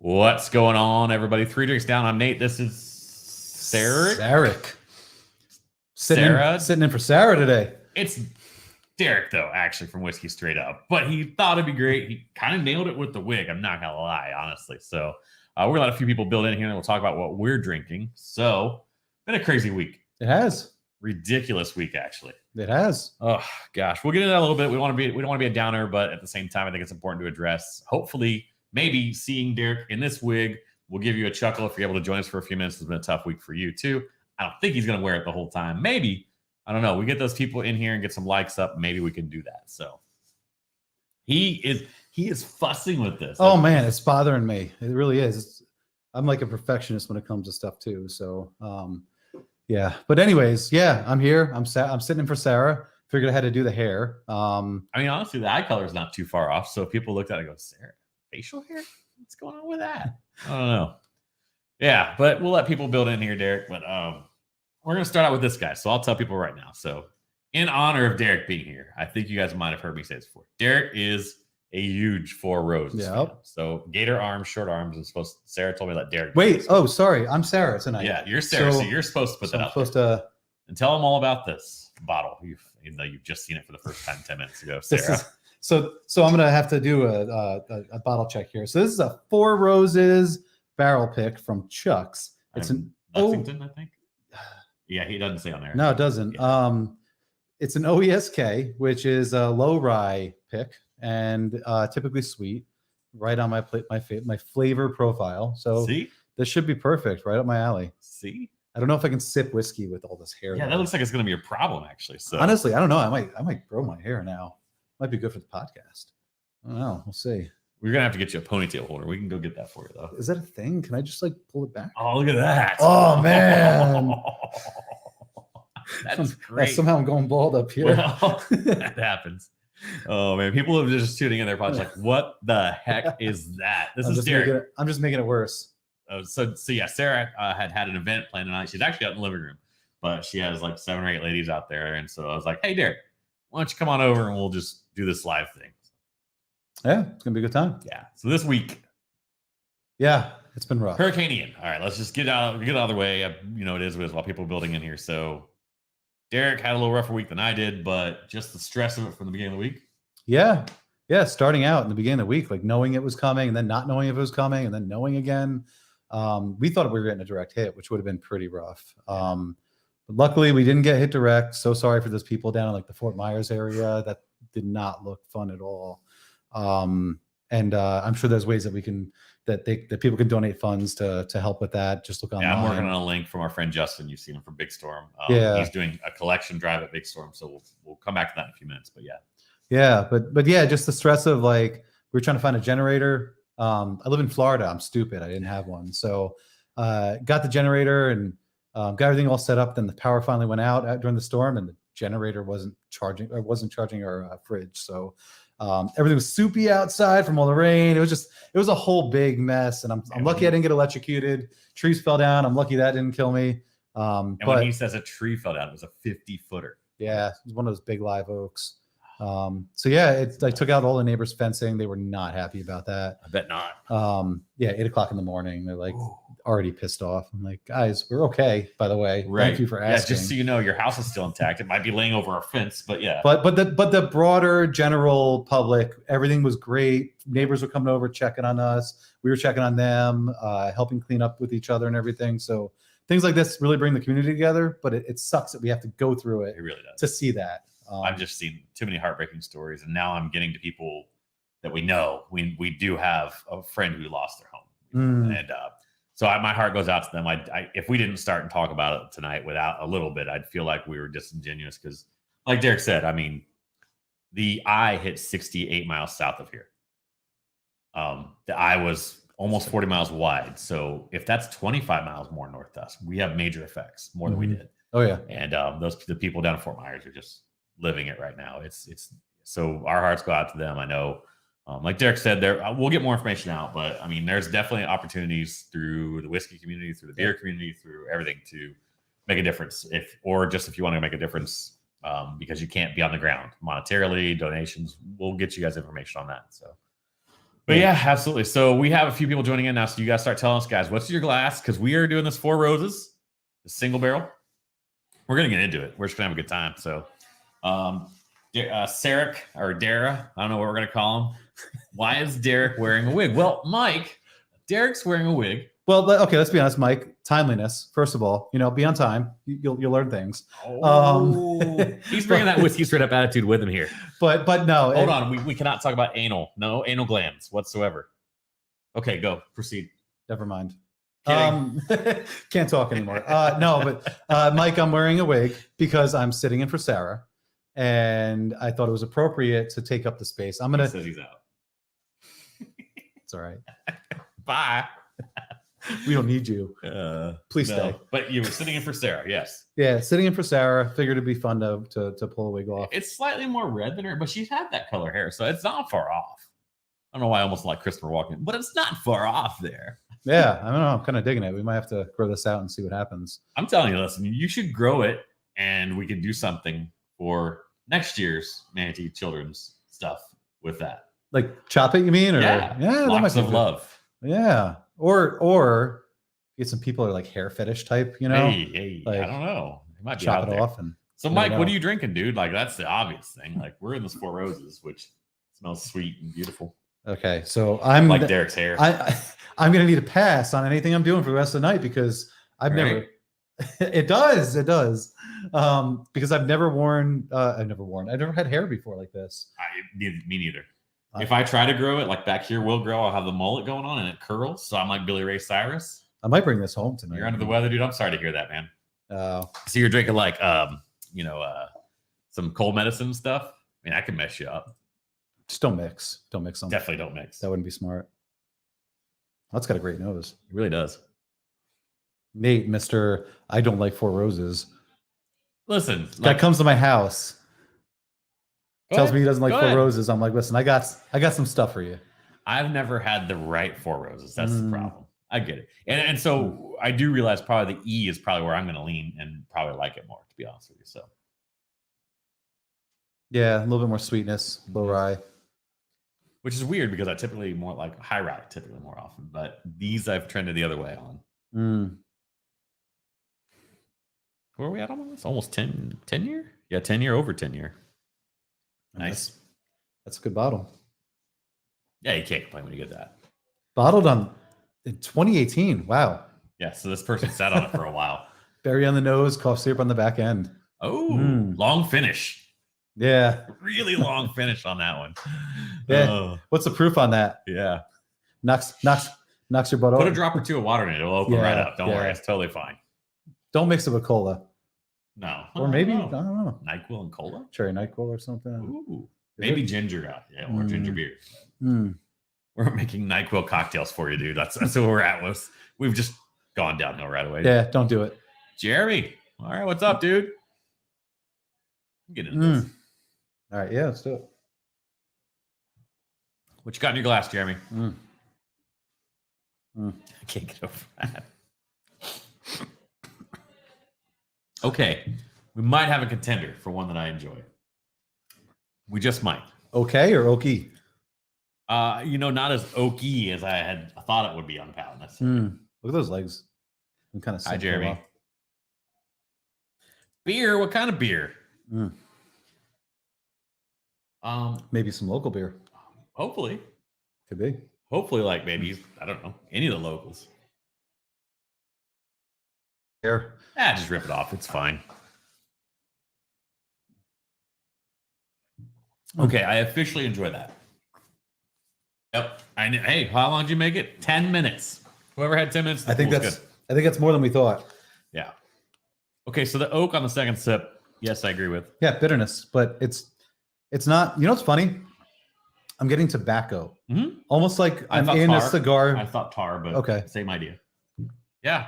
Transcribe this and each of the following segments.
What's going on, everybody? 3 Drinks Down. I'm Nate. This is Sarah. Sitting in for Sarah today. It's Derek, though, actually, from Whiskey Straight Up. But he thought it'd be great. He kind of nailed it with the wig. I'm not going to lie, honestly. So we're going to let a few people build in here, and we'll talk about what we're drinking. So, been a crazy week. It has. Ridiculous week, actually. It has. Oh, gosh. We'll get into that a little bit. We don't want to be a downer, but at the same time, I think it's important to address. Hopefully, maybe seeing Derek in this wig will give you a chuckle if you're able to join us for a few minutes. It's been a tough week for you, too. I don't think he's going to wear it the whole time. Maybe. I don't know. We get those people in here and get some likes up. Maybe we can do that. So he is fussing with this. Oh, man, it's bothering me. It really is. I'm like a perfectionist when it comes to stuff, too. So, yeah. But anyways, yeah, I'm here. I'm sitting in for Sarah. Figured I had to do the hair. I mean, honestly, the eye color is not too far off. So if people looked at it and go, Sarah, facial hair? What's going on with that? I don't know. Yeah, but we'll let people build in here, Derek. But we're going to start out with this guy. So I'll tell people right now. So in honor of Derek being here, I think you guys might have heard me say this before. Derek is a huge Four Roses fan. So gator arms, short arms. And Sarah told me to let Derek. Wait. Oh, sorry. I'm Sarah tonight. Yeah, you're Sarah. So you're supposed to put that out there. And tell them all about this bottle. Even though you've just seen it for the first time 10 minutes ago, Sarah. So I'm going to have to do a bottle check here. So this is a Four Roses barrel pick from Chuck's. It's an Lexington, I think. Yeah, he doesn't say on there. No, it doesn't. Yeah. It's an OESK, which is a low rye pick and typically sweet, right on my flavor profile. So see, this should be perfect, right up my alley. See, I don't know if I can sip whiskey with all this hair. Yeah, that looks like it's going to be a problem, actually. So honestly, I don't know. I might grow my hair now. Might be good for the podcast. I don't know. We'll see. We're going to have to get you a ponytail holder. We can go get that for you, though. Is that a thing? Can I just like pull it back? Oh, look at that. Oh, man. That's great. Somehow I'm going bald up here. Well, that happens. Oh, man. People are just tuning in their podcasts like, what the heck is that? This is Derek. I'm just making it worse. So yeah, Sarah had an event planned tonight. She's actually out in the living room, but she has like 7 or 8 ladies out there. And so I was like, hey, Derek, why don't you come on over and we'll just do this live thing. Yeah, it's going to be a good time. Yeah. So this week. Yeah, it's been rough. Hurricane Ian. All right, let's just get out of the way. It is while people are building in here. So Derek had a little rougher week than I did, but just the stress of it from the beginning of the week. Yeah. Yeah, starting out in the beginning of the week, like knowing it was coming and then not knowing if it was coming and then knowing again. We thought we were getting a direct hit, which would have been pretty rough. But luckily, we didn't get hit direct. So sorry for those people down in like the Fort Myers area. That did not look fun at all. And I'm sure there's ways that we can that people can donate funds to help with that. Just look online. Yeah, I'm working on a link from our friend Justin. You've seen him from Big Storm. He's doing a collection drive at Big Storm. So we'll come back to that in a few minutes. But yeah. Yeah, but yeah, just the stress of like we're trying to find a generator. I live in Florida. I'm stupid. I didn't have one. So got the generator and got everything all set up. Then the power finally went out during the storm and the generator wasn't charging our fridge. So everything was soupy outside from all the rain. It was a whole big mess. And I'm lucky I didn't get electrocuted. Trees fell down. I'm lucky that didn't kill me. And when he says a tree fell down, it was a 50-footer. Yeah, it was one of those big live oaks. So yeah, I took out all the neighbors' fencing. They were not happy about that. I bet not. Yeah, 8 o'clock in the morning. They're like already pissed off. I'm like, guys, we're okay, by the way. Right. Thank you for asking. Yeah, just so you know, your house is still intact. It might be laying over our fence, but yeah. But the broader general public, everything was great. Neighbors were coming over, checking on us. We were checking on them, helping clean up with each other and everything. So things like this really bring the community together, but it sucks that we have to go through it. It really does. To see that. I've just seen too many heartbreaking stories, and now I'm getting to people that we know. We do have a friend who lost their home, and so my heart goes out to them. I if we didn't start and talk about it tonight without a little bit, I'd feel like we were disingenuous because, like Derek said, I mean, the eye hit 68 miles south of here. The eye was almost 40 miles wide, so if that's 25 miles more north to us, we have major effects more than we did. Oh yeah, and the people down in Fort Myers are just living it right now. It's so our hearts go out to them. I know, like Derek said, we'll get more information out, but I mean, there's definitely opportunities through the whiskey community, through the beer community, through everything to make a difference. If you want to make a difference, because you can't be on the ground monetarily, donations, we'll get you guys information on that. So, But yeah, absolutely. So we have a few people joining in now. So you guys start telling us, guys, what's your glass? Because we are doing this Four Roses, the single barrel. We're gonna get into it. We're just gonna have a good time. So, Sarek or Dara, I don't know what we're gonna call him. Why is Derek wearing a wig? Well, Mike, Derek's wearing a wig. Well, okay, let's be honest, Mike. Timeliness, first of all, be on time. You'll learn things. He's bringing that whiskey straight up attitude with him here. But no. Hold on, we cannot talk about anal. No anal glands whatsoever. Okay, go proceed. Never mind. Can't talk anymore. No, but Mike, I'm wearing a wig because I'm sitting in for Sarah, and I thought it was appropriate to take up the space. He says he's out. It's all right. Bye. We don't need you. Please stay. But you were sitting in for Sarah, yes. Yeah, sitting in for Sarah. Figured it'd be fun to pull a wig off. It's slightly more red than her, but she's had that color hair, so it's not far off. I don't know why I almost like Christopher Walken, but it's not far off there. Yeah, I don't know. I'm kind of digging it. We might have to grow this out and see what happens. I'm telling you, listen, you should grow it, and we can do something for next year's Manatee Children's stuff with that. Like chop it, you mean? Or yeah, lots of love. Yeah. Or get some people who are like hair fetish type, Hey, like, I don't know. It might be chop out it there. off. And so, Mike, what are you drinking, dude? Like, that's the obvious thing. Like, we're in this Four Roses, which smells sweet and beautiful. Okay, so I'm like Derek's hair. I'm gonna need a pass on anything I'm doing for the rest of the night because I've never. It does. Because I've never had hair before like this. Me neither. If I try to grow it, like back here, will grow. I'll have the mullet going on and it curls. So I'm like Billy Ray Cyrus. I might bring this home tonight. You're under the weather, dude. I'm sorry to hear that, man. Oh. So you're drinking like, some cold medicine stuff. I mean, I can mess you up. Just don't mix. Don't mix them. Definitely don't mix. That wouldn't be smart. That's got a great nose. It really does. Nate, Mr. I don't like Four Roses. Listen. Guy comes to my house. Tells me he doesn't like Four Roses. I'm like, listen, I got some stuff for you. I've never had the right Four Roses. That's the problem. I get it. And so I do realize probably the E is probably where I'm going to lean and probably like it more, to be honest with you. So. Yeah, a little bit more sweetness, low rye. Which is weird because I typically more like high rye typically more often, but these I've trended the other way on. Where are we at on this? Almost 10 year? Yeah, 10 year, over 10 year. Nice. That's a good bottle. Yeah, you can't complain when you get that. Bottled in 2018. Wow. Yeah, so this person sat on it for a while. Berry on the nose, cough syrup on the back end. Oh, long finish. Yeah. Really long finish on that one. Yeah. What's the proof on that? Yeah. Knocks your butt off. Put a drop or two of water in it. It'll open right up. Don't worry. It's totally fine. Don't mix it with cola. No. Or maybe, I don't know. NyQuil and cola? Cherry NyQuil or something. Ooh. Maybe ginger. Yeah, or ginger beer. We're making NyQuil cocktails for you, dude. That's where we're at. We've just gone downhill right away. Yeah, don't do it. Jeremy. All right, what's up, dude? Get into this. All right, yeah, let's do it. What you got in your glass, Jeremy? I can't get over that. Okay, we might have a contender for one that I enjoy. We just might. Okay or oaky? Not as oaky as I thought it would be on the palate. Look at those legs. I'm kind of. Hi, Jeremy. Beer? What kind of beer? Maybe some local beer. Hopefully. Could be. Hopefully, like maybe, I don't know, any of the locals. Here. Just rip it off. It's fine. Okay, I officially enjoy that. Yep. Hey, how long did you make it? 10 minutes. Whoever had 10 minutes. I think that's more than we thought. Yeah. Okay, so the oak on the second sip, yes, I agree with. Yeah, bitterness, but it's not. You know what's funny? I'm getting tobacco. Almost like I'm in a cigar. I thought tar, but okay, same idea. Yeah.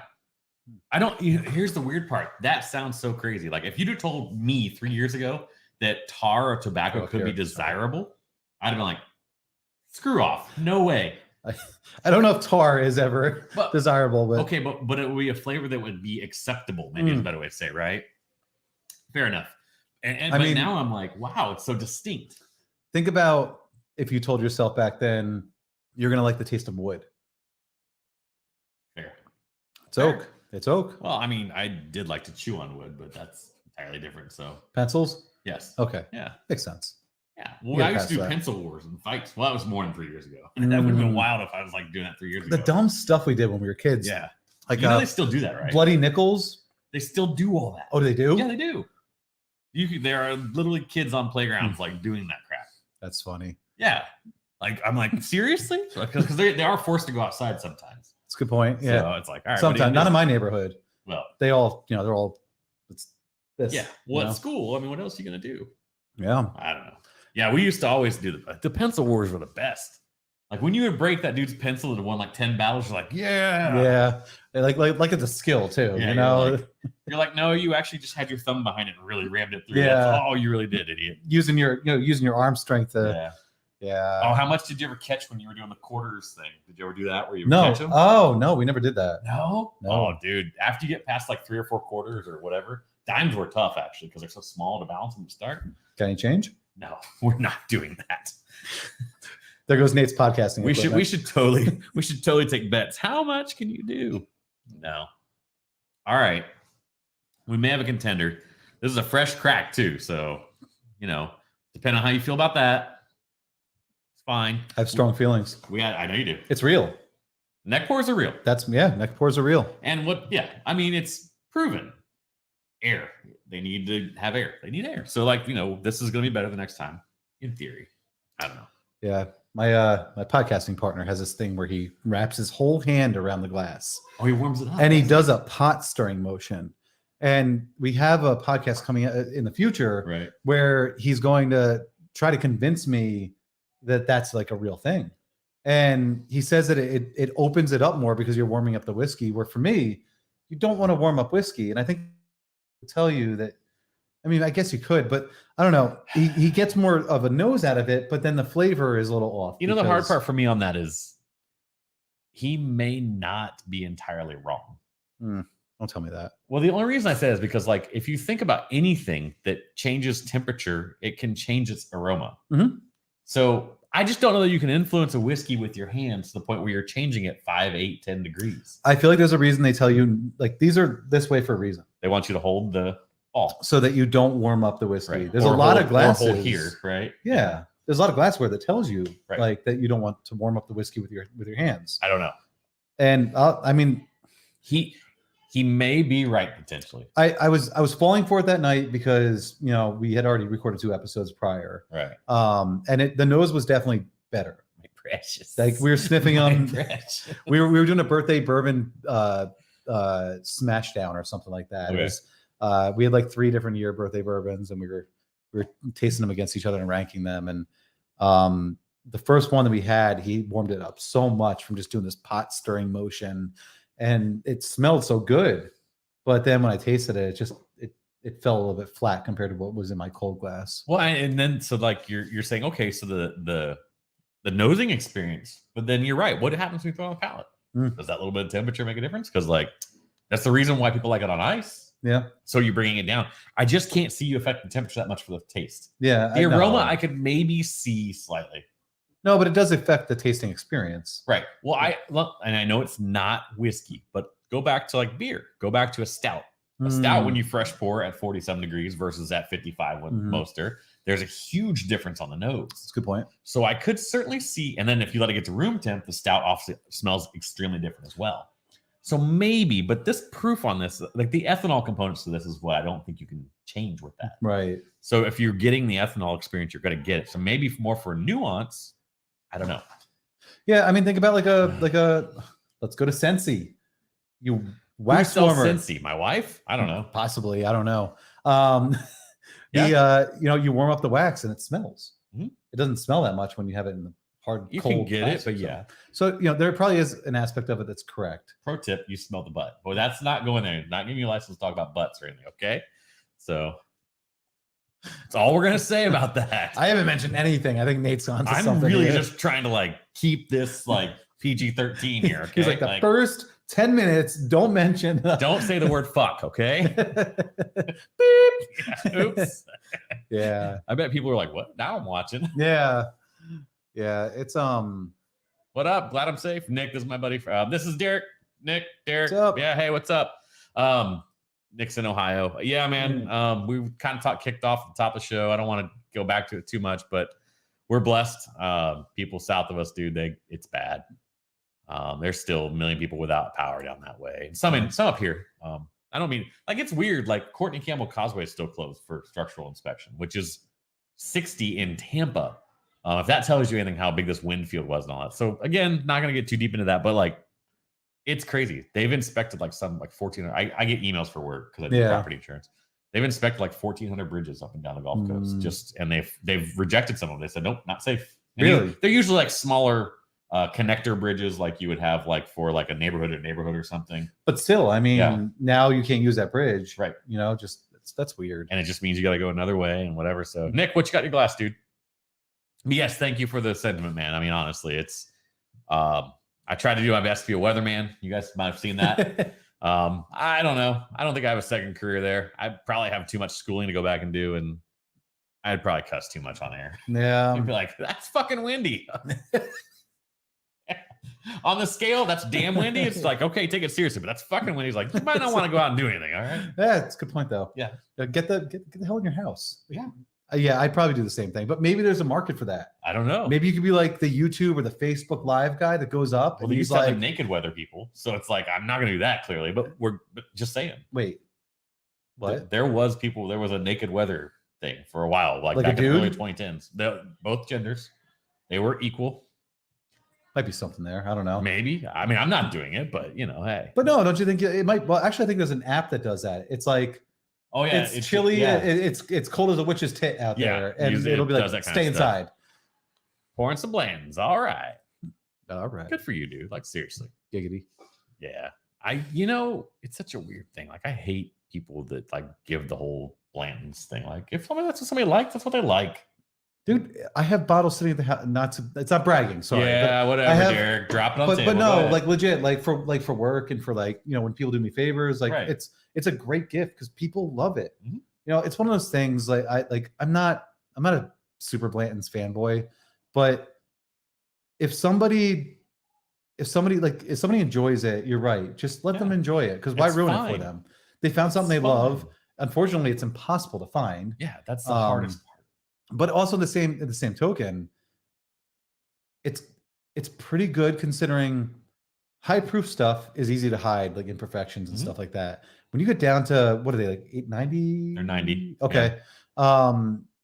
Here's the weird part. That sounds so crazy. Like if you'd have told me 3 years ago that tar or tobacco could be desirable, I'd have been like, screw off. No way. I don't know if tar is ever desirable, but okay, but it would be a flavor that would be acceptable. Maybe is a better way to say it, right? Fair enough. But now I'm like, wow, it's so distinct. Think about if you told yourself back then you're gonna like the taste of wood. Fair. It's oak. It's oak. Well, I mean, I did like to chew on wood, but that's entirely different. So Pencils. yes. Okay. Yeah. Makes sense. Yeah. You Well, gotta I used pass to do that. pencil wars and fights. Well, that was more than 3 years ago. That would have been wild if I was like doing that 3 years ago. The dumb stuff we did when we were kids. Yeah. Like You know they still do that, right? bloody nickels. They still do all that. Oh, do they do? Yeah, they do. There are literally kids on playgrounds like doing that crap. That's funny. Yeah. Like, I'm like, seriously? Because they are forced to go outside sometimes. That's a good point. Yeah. So it's like, all right. Sometimes, not in my neighborhood. Well, They all, they're all, it's this. yeah. Well, you know? at school, I mean, what else are you going to do? Yeah. I don't know. Yeah, we used to always do the pencil wars were the best. Like when you would break that dude's pencil and won like 10 battles, you're like, yeah. Yeah. Like it's a skill too, Yeah, you know? You're like, no, you actually just had your thumb behind it and really rammed it through. Yeah. That's all you really did, idiot. using your arm strength to, Yeah. yeah. Oh, how much did you ever catch when you were doing the quarters thing? Did you ever do that where you would No. catch them? Oh, no, we never did that. No? No. Oh, dude. After you get past like 3 or 4 quarters or whatever, dimes were tough actually because they're so small to balance them to start. Got any change? No, we're not doing that. There goes Nate's podcasting. We should totally take bets. How much can you do? No. All right. We may have a contender. This is a fresh crack too, so depending on how you feel about that, it's fine. I have strong feelings. I know you do. It's real. Neck pores are real. Neck pores are real. And I mean, it's proven. Air. They need to have air. They need air. So this is going to be better the next time, in theory. I don't know. Yeah. My podcasting partner has this thing where he wraps his whole hand around the glass. Oh, he warms it up. And he does a pot stirring motion. And we have a podcast coming out in the future right, where he's going to try to convince me that that's like a real thing. And he says that it opens it up more because you're warming up the whiskey, where for me, you don't want to warm up whiskey. And I think tell you that, I mean, I guess you could, but I don't know. He gets more of a nose out of it, but then the flavor is a little off. The hard part for me on that is he may not be entirely wrong. Don't tell me that. Well, the only reason I say is because if you think about anything that changes temperature, it can change its aroma. Mm-hmm. So I just don't know that you can influence a whiskey with your hands to the point where you're changing it 5, 8, 10 degrees. I feel like there's a reason they tell you these are this way for a reason. They want you to hold the ball so that you don't warm up the whiskey. Right. There's a lot of glasses hold here, right? Yeah, there's a lot of glassware that tells you right, that you don't want to warm up the whiskey with your hands. I don't know. And I mean, he may be right potentially. I was falling for it that night because we had already recorded 2 episodes prior, right? And the nose was definitely better. My precious. Like we were sniffing on. we were doing a birthday bourbon smash down or something like that. Okay. It was, we had like 3 different year birthday bourbons, and we were tasting them against each other and ranking them. And the first one that we had, he warmed it up so much from just doing this pot stirring motion, and it smelled so good. But then when I tasted it, it fell a little bit flat compared to what was in my cold glass. Well, and then you're saying, okay, so the nosing experience, but then you're right. What happens when you throw on the palate? Does that little bit of temperature make a difference? Because that's the reason why people like it on ice. Yeah. So you're bringing it down. I just can't see you affect the temperature that much for the taste. Yeah. The aroma I could maybe see slightly. No, but it does affect the tasting experience. Right. Well, I know it's not whiskey, but go back to beer. Go back to a stout. A stout when you fresh pour at 47 degrees versus at 55 when most are. There's a huge difference on the nose. That's a good point. So I could certainly see, and then if you let it get to room temp, the stout obviously smells extremely different as well. So maybe, but this proof on this, the ethanol components to this is what I don't think you can change with that. Right. So if you're getting the ethanol experience, you're going to get it. So maybe more for nuance, I don't know. Yeah, I mean, think about like a let's go to Sensi. You wax warmer. Sensi? My wife? I don't know. Possibly, I don't know. Yeah. You warm up the wax and it smells. Mm-hmm. It doesn't smell that much when you have it in the hard, you cold. You can get it, but so. yeah. So there probably is an aspect of it that's correct. Pro tip: you smell the butt. Well, that's not going there. Not giving you a license to talk about butts or anything. Okay, so that's all we're gonna say about that. I haven't mentioned anything. I think Nate's on to something. I'm really here. just trying to keep this PG-13 here. Okay? He's like the first 10 minutes. Don't mention. Don't say the word fuck. Okay. Beep. Yeah, oops. Yeah. I bet people are like, "What?" Now I'm watching. Yeah. Yeah. It's What up? Glad I'm safe. Nick, this is my buddy. This is Derek. Nick, Derek. What's up? Yeah, hey, what's up? Nick's in Ohio. Yeah, man. We kind of kicked off at the top of the show. I don't want to go back to it too much, but we're blessed. People south of us, dude, it's bad. There's still a million people without power down that way. And some up here. I don't mean, like, it's weird. Like, Courtney Campbell Causeway is still closed for structural inspection, which is 60 in Tampa. If that tells you anything, how big this wind field was and all that. So again, not going to get too deep into that, but like, it's crazy. They've inspected like 1,400. I get emails for work because I do property insurance. They've inspected like 1,400 bridges up and down the Gulf Coast. And they've rejected some of them. They said, nope, not safe. And really? They're usually like smaller connector bridges, like you would have like for like a neighborhood or something. But still, I mean, now you can't use that bridge. Right. You know, just that's weird. And it just means you got to go another way and whatever. So Nick, what you got in your glass, dude? But yes, thank you for the sentiment, man. I mean, honestly, it's I tried to do my best to be a weatherman. You guys might have seen that. I don't know. I don't think I have a second career there. I probably have too much schooling to go back and do, and I'd probably cuss too much on air. Yeah. You'd be like, that's fucking windy. On the scale, that's damn windy. It's like, okay, take it seriously, but that's fucking windy. He's like, you might not want to go out and do anything, all right? Yeah, that's a good point, though. Yeah. Get the hell in your house. Yeah. Yeah, I'd probably do the same thing, but maybe there's a market for that. I don't know. Maybe you could be like the YouTube or the Facebook Live guy that goes up. Well, they used to have the naked weather people, so it's like I'm not going to do that clearly. But we're just saying. Wait, what? There was a naked weather thing for a while, like back in the early 2010s. Both genders, they were equal. Might be something there. I don't know. Maybe. I mean, I'm not doing it, but hey. But no, don't you think it might? Well, actually, I think there's an app that does that. It's like. Oh yeah, it's chilly. Yeah. It's cold as a witch's tit out there, and it'll be like stay inside. Pouring some blands. All right. Good for you, dude. Like seriously, giggity. Yeah, it's such a weird thing. Like I hate people that like give the whole Blanton's thing. Like if that's what somebody likes, that's what they like. Dude, I have bottles sitting at the house. It's not bragging. Sorry. Yeah, whatever, Derek. Drop it on the table. But no, like legit, like for work and for like, when people do me favors, like it's a great gift because people love it. Mm-hmm. It's one of those things like I'm not a super Blanton's fanboy, but if somebody enjoys it, you're right. Just let them enjoy it because why ruin it for them? They found something they love. Unfortunately, it's impossible to find. Yeah, that's the hardest part. But also the same token, it's pretty good considering high proof stuff is easy to hide, like imperfections and stuff like that. When you get down to what are they like 890? They're 90. Okay. Yeah.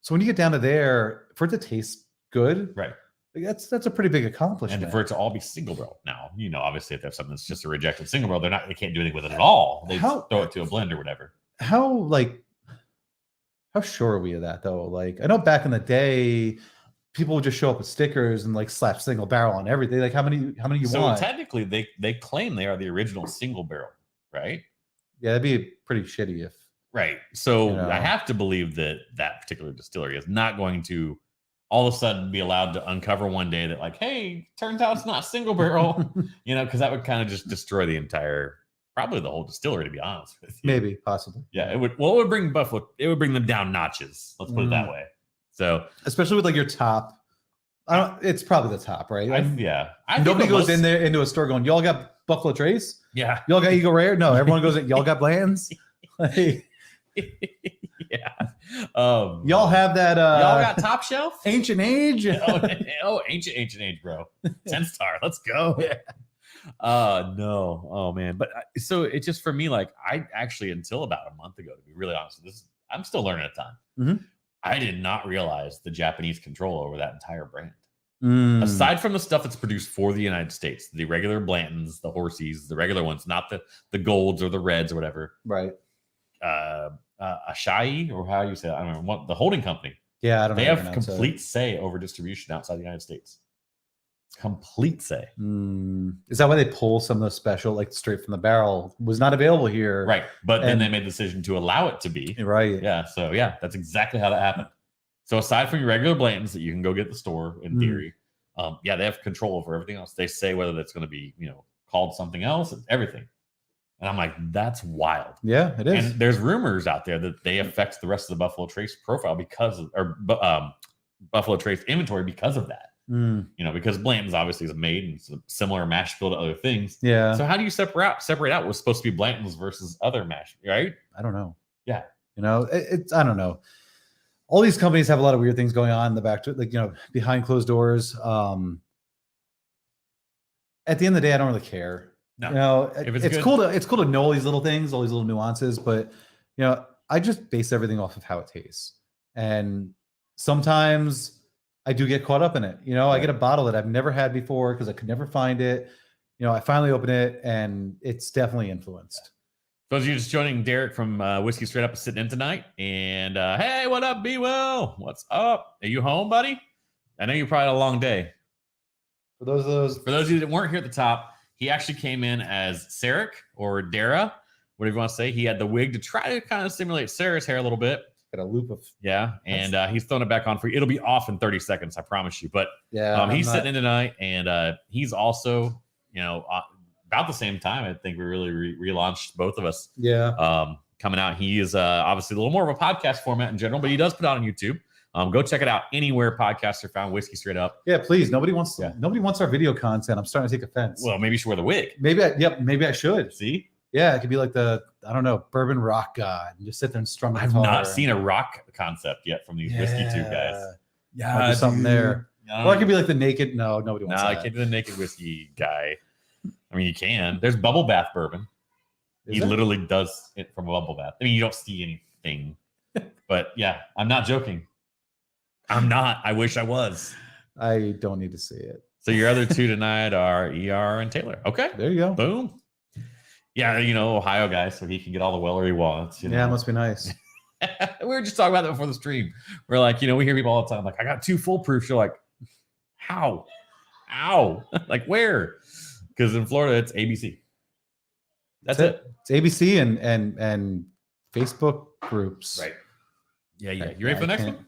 So when you get down to there, for it to taste good, right? That's a pretty big accomplishment. And for it to all be single barrel. Now, obviously if there's something that's just a rejected single barrel, they can't do anything with it at all. They throw it to a blend or whatever. How sure are we of that though? Like I know back in the day, people would just show up with stickers and like slap single barrel on everything. Like how many you want? So technically they claim they are the original single barrel, right? Yeah, that'd be pretty shitty if. Right. So I have to believe that particular distillery is not going to all of a sudden be allowed to uncover one day that like, hey, turns out it's not single barrel, because that would kind of just destroy probably the whole distillery, to be honest with you. Maybe, possibly. Yeah, it would bring Buffalo. It would bring them down notches. Let's put it that way. So, especially with like your top, it's probably the top, right? Nobody goes into a store going, "Y'all got Buffalo Trace? Yeah. Y'all got Eagle Rare? No, everyone goes, "Y'all got Blands?" Yeah. Y'all have that. Y'all got Top Shelf? Ancient Age? Ancient Age, bro. 10-star. Let's go. Yeah. No. Oh man. But so it's just for me, like I actually until about a month ago, to be really honest, I'm still learning a ton. Mm-hmm. I did not realize the Japanese control over that entire brand. Aside from the stuff that's produced for the United States, the regular Blantons, the Horsies, the regular ones, not the golds or the reds or whatever. Right. Asahi, or how you say that? I don't know what the holding company. Yeah, I don't know. They have complete say over distribution outside the United States. Complete say. Is that why they pull some of the special, like straight from the barrel, was not available here? Right. But then they made the decision to allow it to be. Right. Yeah. So yeah, that's exactly how that happened. So aside from your regular Blantons that you can go get at the store in theory, they have control over everything else. They say whether that's going to be, called something else, everything. And I'm like, that's wild. Yeah, it is. And there's rumors out there that they affect the rest of the Buffalo Trace profile Buffalo Trace inventory because of that. Because Blanton's obviously is made and it's a similar mash bill to other things. Yeah. So how do you separate out what's supposed to be Blanton's versus other mash, right? I don't know. Yeah. It's I don't know. All these companies have a lot of weird things going on in the back, behind closed doors. At the end of the day, I don't really care. No. It's cool to know all these little things, all these little nuances, but I just base everything off of how it tastes. And sometimes I do get caught up in it. I get a bottle that I've never had before because I could never find it. I finally open it and it's definitely influenced. Those of you just joining, Derek from Whiskey Straight Up is sitting in tonight. And hey, what up, B Will? What's up? Are you home, buddy? I know you probably had a long day. For those of you that weren't here at the top, he actually came in as Sarek or Dara, whatever you want to say. He had the wig to try to kind of simulate Sarah's hair a little bit. Got a loop of and he's throwing it back on for you. It'll be off in 30 seconds, I promise you. But he's sitting in tonight, and he's also about the same time. I think we really relaunched both of us. Coming out. He is obviously a little more of a podcast format in general, but he does put out on YouTube. Go check it out anywhere podcasts are found. Whiskey Straight Up. Yeah, please. Nobody wants our video content. I'm starting to take offense. Well, maybe you should wear the wig. Maybe I should. See? Yeah, it could be like the bourbon rock god and just sit there and strum the guitar. I've not seen a rock concept yet from these Whiskey Tube guys. Yeah, there's something there. Or I could be like the naked. No, nobody wants that. I can't be the naked whiskey guy. I mean, you can. There's bubble bath bourbon. He literally does it from a bubble bath. I mean, you don't see anything, but yeah, I'm not joking. I'm not. I wish I was. I don't need to see it. So your other two tonight are ER and Taylor. Okay, there you go. Boom. Yeah, Ohio guy, so he can get all the weller he wants. Yeah, it must be nice. We were just talking about that before the stream. We're like, we hear people all the time like, I got 2 foolproofs. You're like, how? Like where? Because in Florida, it's ABC. That's it. It's ABC and Facebook groups. Right. Yeah. You ready for the next one?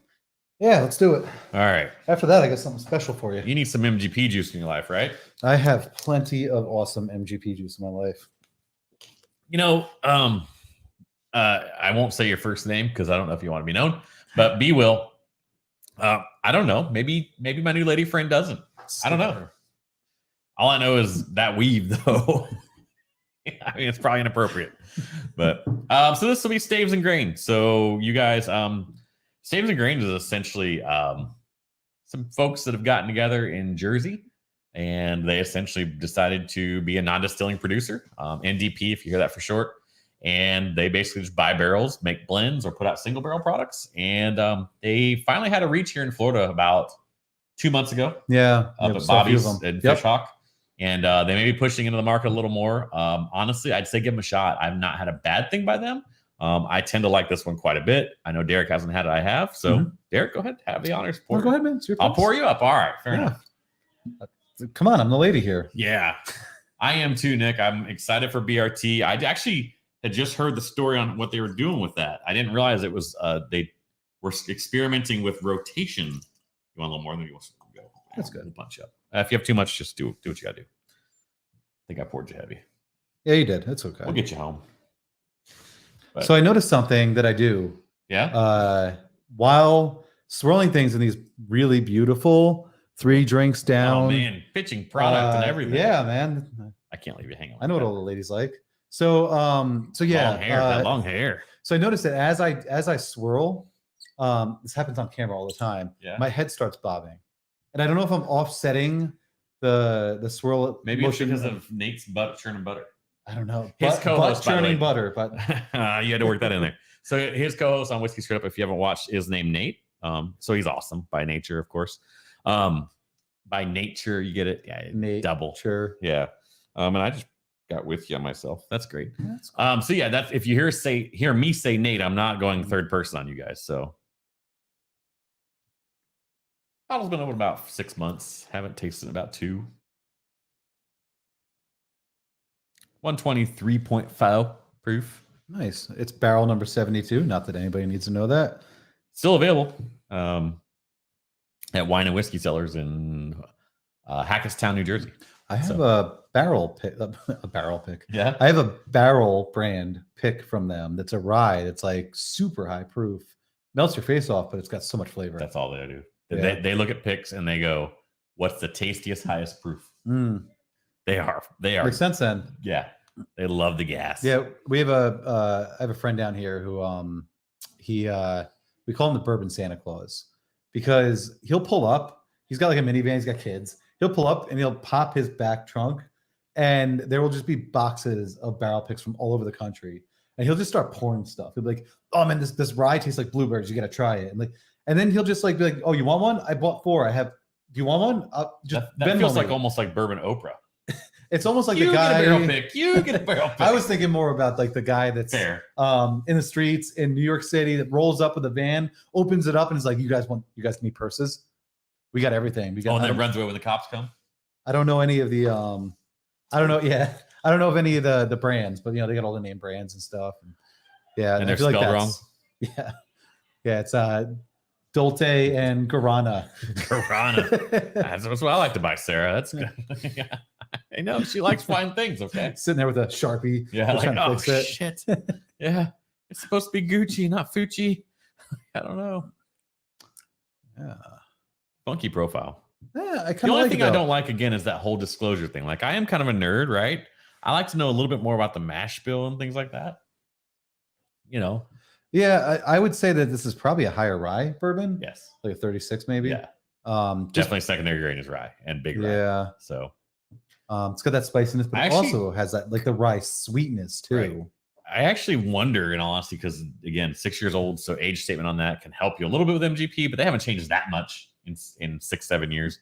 Yeah, let's do it. All right. After that, I got something special for you. You need some MGP juice in your life, right? I have plenty of awesome MGP juice in my life. I won't say your first name because I don't know if you want to be known, but B will. I don't know. Maybe my new lady friend doesn't. I don't know. All I know is that weave, though. I mean, it's probably inappropriate. But so this will be Staves and Grain. So you guys, Staves and Grain is essentially some folks that have gotten together in Jersey, and they essentially decided to be a non-distilling producer, NDP, if you hear that for short. And they basically just buy barrels, make blends, or put out single barrel products. And they finally had a reach here in Florida about 2 months ago. Yeah. Up at Bobby's and Fishhawk. And they may be pushing into the market a little more. Honestly, I'd say give them a shot. I've not had a bad thing by them. I tend to like this one quite a bit. I know Derek hasn't had it. I have. So, Derek, go ahead. Have the honors. Go ahead, man. I'll pour you up. All right. Fair enough. Come on. I'm the lady here. Yeah. I am too, Nick. I'm excited for BRT. I actually had just heard the story on what they were doing with that. I didn't realize it was they were experimenting with rotation. You want a little more than you want to go? That's good. We'll punch up. If you have too much, just do what you got to do. I think I poured you heavy. Yeah, you did. It's okay. We'll get you home. But, so I noticed something that I do. Yeah. While swirling things in these really beautiful 3 drinks down. Oh man, pitching product and everything. Yeah, man. I can't leave you hanging. I know what all the ladies like. So yeah, long hair. So I noticed that as I swirl, this happens on camera all the time. Yeah. My head starts bobbing, and I don't know if I'm offsetting the swirl. Maybe it's because of Nate's churning butter. I don't know. His co-host churning butter, but you had to work that in there. So his co-host on Whiskey Straight Up, if you haven't watched, is named Nate. So he's awesome by nature, of course. By nature, you get it. Yeah, Nate, double. Sure. Yeah. And I just got with you on myself. That's great. That's cool. So yeah, that's if you hear me say Nate, I'm not going third person on you guys. So bottle's been open about 6 months. Haven't tasted in about 2. 123.5 proof. Nice. It's barrel number 72. Not that anybody needs to know that. Still available at Wine and Whiskey Cellars in Hackettstown, New Jersey. I have a barrel pick. A barrel pick. Yeah. I have a barrel brand pick from them. That's a rye. It's like super high proof. Melts your face off, but it's got so much flavor. That's all they do. Yeah. They look at picks and they go, What's the tastiest, highest proof? Mm. They are. Makes sense then. Yeah. They love the gas. Yeah, we have I have a friend down here who we call him the Bourbon Santa Claus because he'll pull up. He's got like a minivan. He's got kids. He'll pull up and he'll pop his back trunk, and there will just be boxes of barrel picks from all over the country. And he'll just start pouring stuff. He'll be like, "Oh man, this rye tastes like blueberries. You got to try it." And then he'll just like be like, "Oh, you want one? I bought 4. I have. Do you want one? Just that feels like almost like bourbon Oprah. It's almost like you the guy. Get a barrel pick. You get a barrel pick. I was thinking more about like the guy that's fair in the streets in New York City that rolls up with a van, opens it up, and is like, "You guys need purses? We got everything. We got." And then runs away when the cops come. I don't know any of the. I don't know. Yeah, I don't know of any of the brands, but they got all the name brands and stuff. Yeah, and they're spelled wrong. Yeah, it's Dolce and Gabbana. Gabbana. That's what I like to buy, Sarah. That's good. I know she likes fine things. Okay, sitting there with a Sharpie. Yeah, like, oh shit. Yeah, it's supposed to be Gucci, not Fucci. I don't know. Yeah, funky profile. Yeah, I kind of. The only thing I don't like again is that whole disclosure thing. Like, I am kind of a nerd, right? I like to know a little bit more about the mash bill and things like that. Yeah, I would say that this is probably a higher rye bourbon. Yes, like a 36 maybe. Yeah, definitely secondary grain is rye and big rye. Yeah, so it's got that spiciness, but it also has that like the rye sweetness too. Right. I actually wonder, in all honesty, because again, 6 years old, so age statement on that can help you a little bit with MGP, but they haven't changed that much in 6-7 years.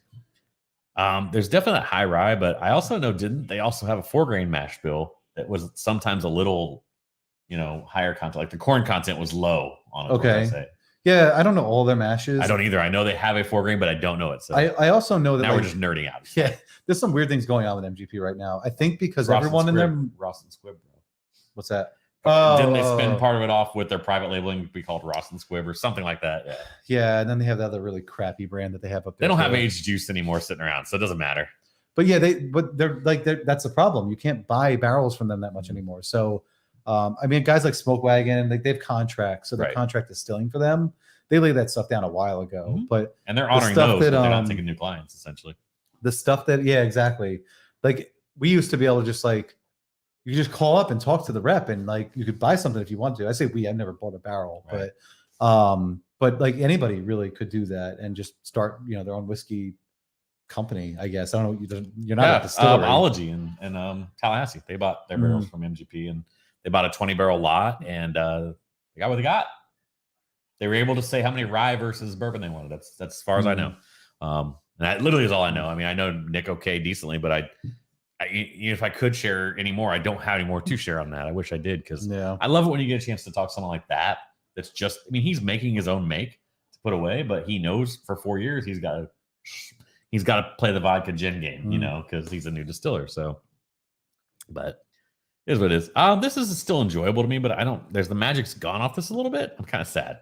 There's definitely that high rye, but I also know didn't they also have a 4-grain mash bill that was sometimes a little, higher content, like the corn content was low on it. Okay. Yeah, I don't know all their mashes. I don't either. I know they have a 4-grain, but I don't know it. So I also know that now we're just nerding out. Yeah, there's some weird things going on with MGP right now. I think because everyone in their Ross and Squibb, bro. What's that? Didn't they spin part of it off with their private labeling to be called Ross and Squibb or something like that? Yeah, and then they have the other really crappy brand that they have up there. They don't have aged juice anymore sitting around, so it doesn't matter. But yeah, they're that's the problem. You can't buy barrels from them that much anymore. So I mean, guys like Smoke Wagon, like they have contracts, so the contract distilling for them. They laid that stuff down a while ago, and they're honoring those, but they're not taking new clients essentially. The stuff that, yeah, exactly. Like we used to be able to just like, you just call up and talk to the rep, and like you could buy something if you want to. I say I've never bought a barrel, but like anybody really could do that and just start, their own whiskey company. I guess I don't know. You're not at the distillery. Ology in Tallahassee. They bought their barrels from MGP, and they bought a 20-barrel lot, and they got what they got. They were able to say how many rye versus bourbon they wanted. That's as far as I know. And that literally is all I know. I mean, I know Nick okay decently, but I if I could share any more, I don't have any more to share on that. I wish I did, because I love it when you get a chance to talk to someone like that. That's just, I mean, he's making his own make to put away, but he knows for 4 years he's got to play the vodka gin game, because he's a new distiller. So, but it is what it is. This is still enjoyable to me, but there's the magic's gone off this a little bit. I'm kind of sad.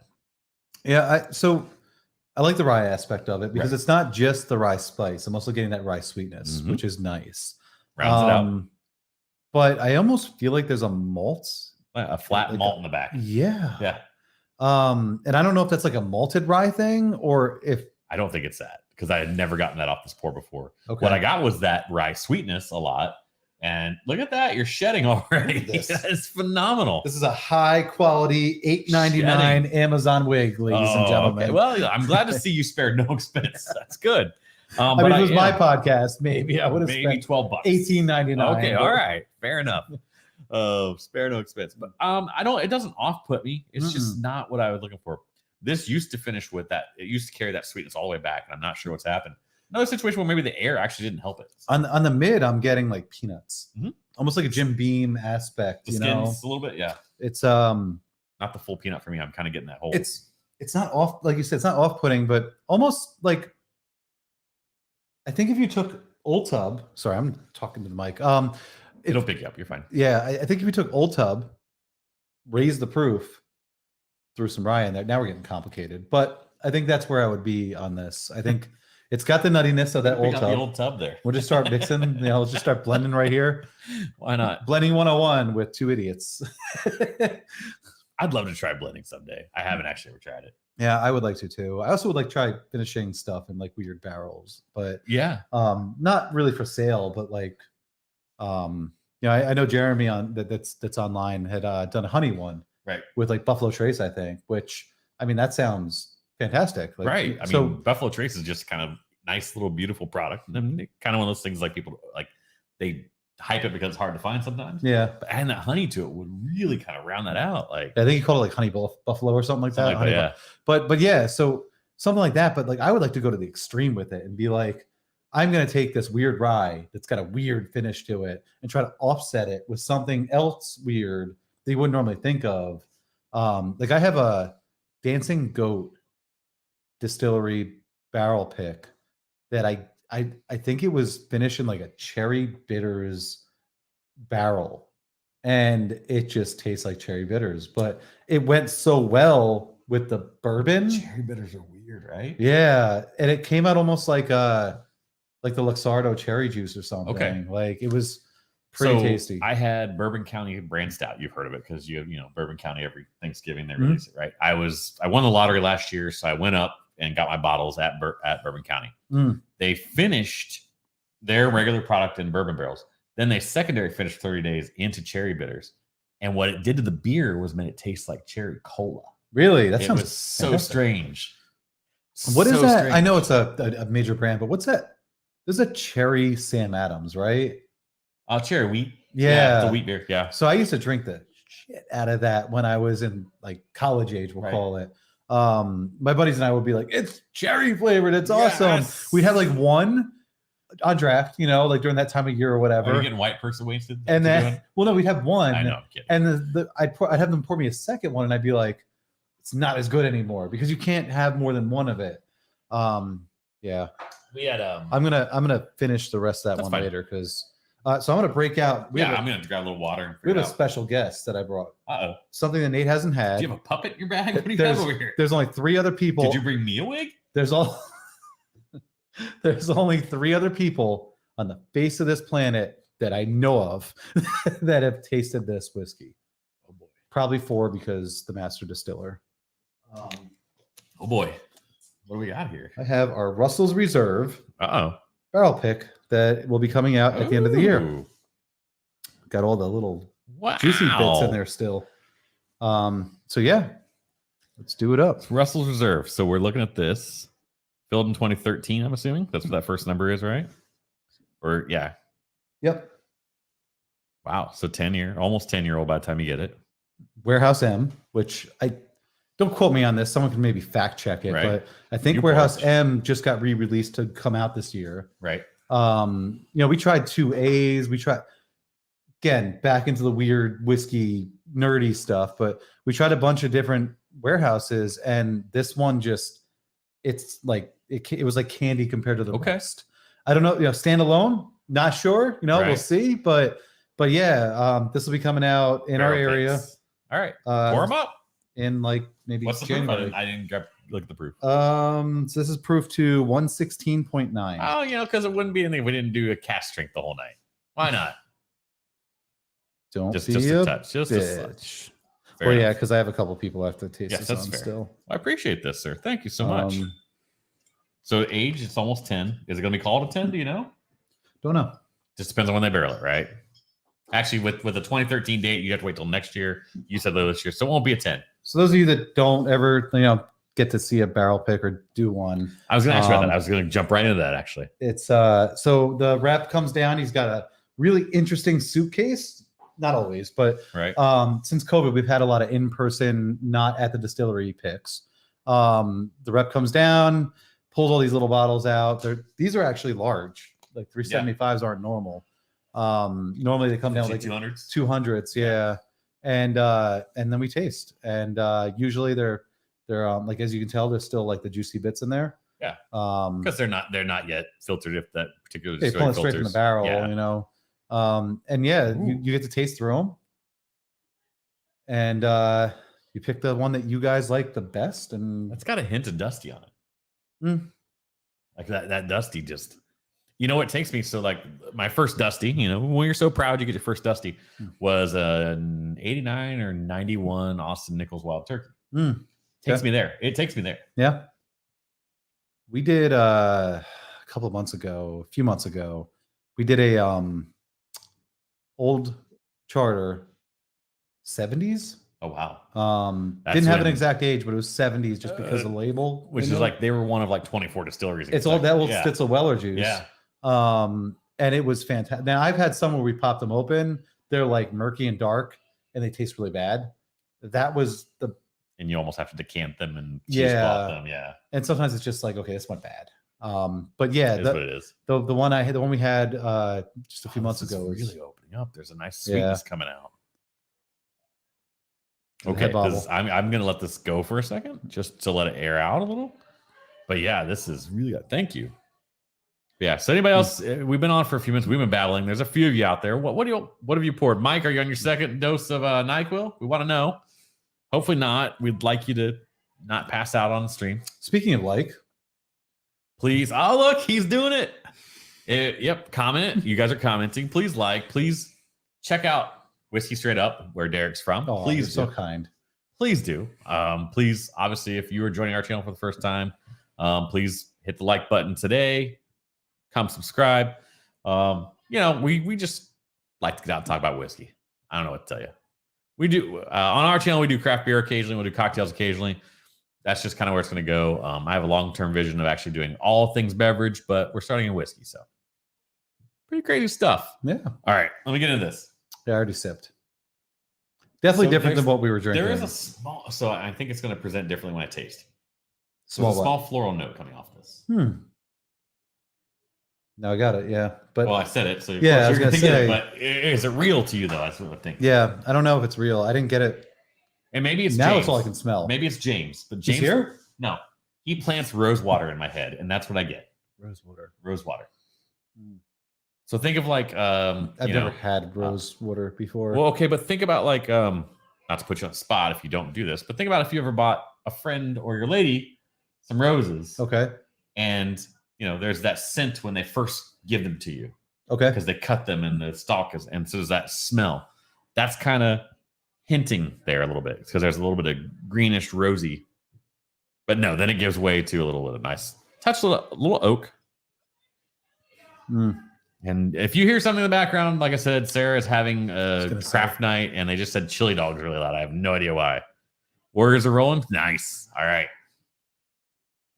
Yeah, so I like the rye aspect of it because it's not just the rye spice. I'm also getting that rye sweetness, which is nice. Rounds it out. But I almost feel like there's a malt. A flat malt in the back. Yeah. Yeah. And I don't know if that's like a malted rye thing or if... I don't think it's that, because I had never gotten that off this pour before. Okay. What I got was that rye sweetness a lot. And look at that. You're shedding already. It's phenomenal. This is a high quality $8.99 Amazon wig, ladies and gentlemen. Okay. Well, I'm glad to see you spared no expense. That's good. I mean, if it was my podcast, maybe I would have spent $12. $18.99. Okay, all right. Fair enough. Spare no expense. But it doesn't off-put me. It's just not what I was looking for. This used to finish with that. It used to carry that sweetness all the way back, and I'm not sure what's happened. Another situation where maybe the air actually didn't help it. On the mid, I'm getting like peanuts, almost like a Jim Beam aspect. The skin's a little bit, yeah. It's not the full peanut for me. I'm kind of getting that whole. It's not off, like you said. It's not off-putting, but almost like. I think if you took Old Tub, sorry, I'm talking to the mic. It'll pick you up. You're fine. Yeah, I think if you took Old Tub, raised the proof, threw some rye in there. Now we're getting complicated, but I think that's where I would be on this. I think. It's got the nuttiness of that Old Tub. The Old Tub there. We'll just start mixing. Let's just start blending right here. Why not? Blending 101 with two idiots. I'd love to try blending someday. I haven't actually ever tried it. Yeah, I would like to too. I also would like to try finishing stuff in like weird barrels, but Yeah. not really for sale, but like I know Jeremy on that's online had done a honey one Right. with like Buffalo Trace, I think, which I mean that sounds fantastic. Like, right. I so, mean, Buffalo Trace is just kind of nice little beautiful product. I mean, kind of one of those things like people like they hype it because it's hard to find sometimes. Yeah. But adding that honey to it would really kind of round that out. Like I think he called it like honey buffalo or something like that. Like that, yeah. But yeah, so something like that. But like I would like to go to the extreme with it and be like, I'm gonna take this weird rye that's got a weird finish to it and try to offset it with something else weird that you wouldn't normally think of. Like I have a Dancing Goat distillery barrel pick that I think it was finished in like a cherry bitters barrel, and it just tastes like cherry bitters, but it went so well with the bourbon. Cherry bitters are weird, right? Yeah, and it came out almost like the Luxardo cherry juice or something. Okay. Like it was pretty tasty. I had Bourbon County brand stout. You've heard of it because you know Bourbon County every Thanksgiving they release it, right? I won the lottery last year, so I went up and got my bottles at Bourbon County. They finished their regular product in bourbon barrels. Then they secondary finished 30 days into cherry bitters. And what it did to the beer was made it taste like cherry cola. Really? That sounds so strange. What is that? Strange. I know it's a major brand, but what's that? There's a cherry Sam Adams, right? Cherry wheat. Yeah. It's a wheat beer. Yeah. So I used to drink the shit out of that when I was in like college age, we'll call it. My buddies and I would be like, it's cherry flavored. It's awesome. We'd have like one on draft, like during that time of year or whatever. Are you getting white person wasted? And then, well, no, we'd have one. I know, I'm kidding. And I'd have them pour me a second one, and I'd be like, it's not as good anymore because you can't have more than one of it. Yeah. We had I'm gonna finish the rest of that one later because so I'm gonna break out. I'm gonna grab a little water. We have a special guest that I brought. Something that Nate hasn't had. Do you have a puppet in your bag? What do you have over here? There's only 3 other people. Did you bring me a wig? There's only 3 other people on the face of this planet that I know of that have tasted this whiskey. Oh boy. Probably 4 because the master distiller. Oh boy. What do we got here? I have our Russell's Reserve barrel pick that will be coming out at the end of the year. Got all the little juicy bits in there still. So yeah, let's do it up. It's Russell's Reserve. So we're looking at this. Filled in 2013, I'm assuming. That's what that first number is, right? Or yeah. Yep. Wow. So almost 10-year-old by the time you get it. Warehouse M, which don't quote me on this. Someone can maybe fact check it, but I think Warehouse M just got re-released to come out this year. Right. We tried 2As. We tried again back into the weird whiskey nerdy stuff, but we tried a bunch of different warehouses, and this one it's like it was like candy compared to the rest. I don't know, standalone, not sure. We'll see, but yeah, this will be coming out in our area. All right, pour them up in like maybe what's the January. proof? I didn't look at the proof. So this is proof to 116.9. Oh, because it wouldn't be anything if we didn't do a cast strength the whole night. Why not? Don't just be a touch, just a touch. Well, yeah, because I have a couple people I have to taste this on fair. still. I appreciate this, sir. Thank you so much. So age, it's almost 10. Is it going to be called a 10? Do you know? Don't know. Just depends on when they barrel it, right? Actually, with the 2013 date, you have to wait till next year. You said this year, so it won't be a 10. So those of you that don't ever, get to see a barrel pick or do one. I was going to ask you about that. I was going to jump right into that, actually. It's so the rep comes down. He's got a really interesting suitcase. Not always, but since COVID, we've had a lot of in-person, not at the distillery picks. The rep comes down, pulls all these little bottles out. These are actually large. Like 375s aren't normal. Normally they come down like 200s. 200s, yeah. And then we taste. And usually they're like, as you can tell, there's still like the juicy bits in there. Yeah. Because they're not yet filtered if that particular they pull it straight from the barrel, and you get to taste through them, and you pick the one that you guys like the best, and it's got a hint of dusty on it. Like that dusty You know what takes me? So like my first Dusty, you know, when you're so proud you get your first Dusty, was an 89 or 91 Austin Nichols Wild Turkey. Takes me there. It takes me there. Yeah. We did a few months ago, we did a old charter 70s. Oh wow. Didn't have an exact age, but it was 70s just because of the label. Which is like they were one of like 24 distilleries. It's all that old Stitzel Weller juice. Yeah. And it was fantastic. Now I've had some where we popped them open. They're like murky and dark and they taste really bad. That was the and you almost have to decant them and cheese block them. Yeah. And sometimes it's just like, okay, this went bad. But yeah, that's what it is. The one we had just a few months ago was really opening up. There's a nice sweetness coming out. Okay, I'm gonna let this go for a second just to let it air out a little. But yeah, this is really good. Thank you. Yeah. So anybody else? We've been on for a few minutes. We've been babbling. There's a few of you out there. What have you poured? Mike, are you on your second dose of NyQuil? We want to know. Hopefully not. We'd like you to not pass out on the stream. Speaking of like, please. Oh look, he's doing it. Yep. Comment. You guys are commenting. Please please check out Whiskey Straight Up, where Derek's from. Oh, please, so kind. Please do. Please, obviously, if you are joining our channel for the first time, please hit the like button today. Come subscribe. You know, we just like to get out and talk about whiskey. I don't know what to tell you. We do on our channel. We do craft beer occasionally. We'll do cocktails occasionally. That's just kind of where it's going to go. I have a long-term vision of actually doing all things beverage, but we're starting in whiskey, so pretty crazy stuff. Yeah. All right, let me get into this. I already sipped. Definitely different than what we were drinking. There is a small, so I think it's going to present differently when I taste. There's a small floral note coming off this. No, I got it. Yeah, but well, I said it. So yeah, I was going to say, but is it real to you though? That's what I think. Yeah, I don't know if it's real. I didn't get it. And maybe it's now. James. It's all I can smell. Maybe it's James, but James He's here. No, he plants rose water in my head, and that's what I get. Rose water. So think of like I've never had rose water before. Well, okay, but think about like not to put you on the spot if you don't do this, but think about if you ever bought a friend or your lady some roses. Okay. And you know, there's that scent when they first give them to you. Okay. Because they cut them and the stalk is, and so there's that smell. That's kind of hinting there a little bit because there's a little bit of greenish rosy. But no, then it gives way to a little bit of nice touch, a little oak. And if you hear something in the background, like I said, Sarah is having a craft night, and they just said chili dogs really loud. I have no idea why. Warriors are rolling. Nice. All right.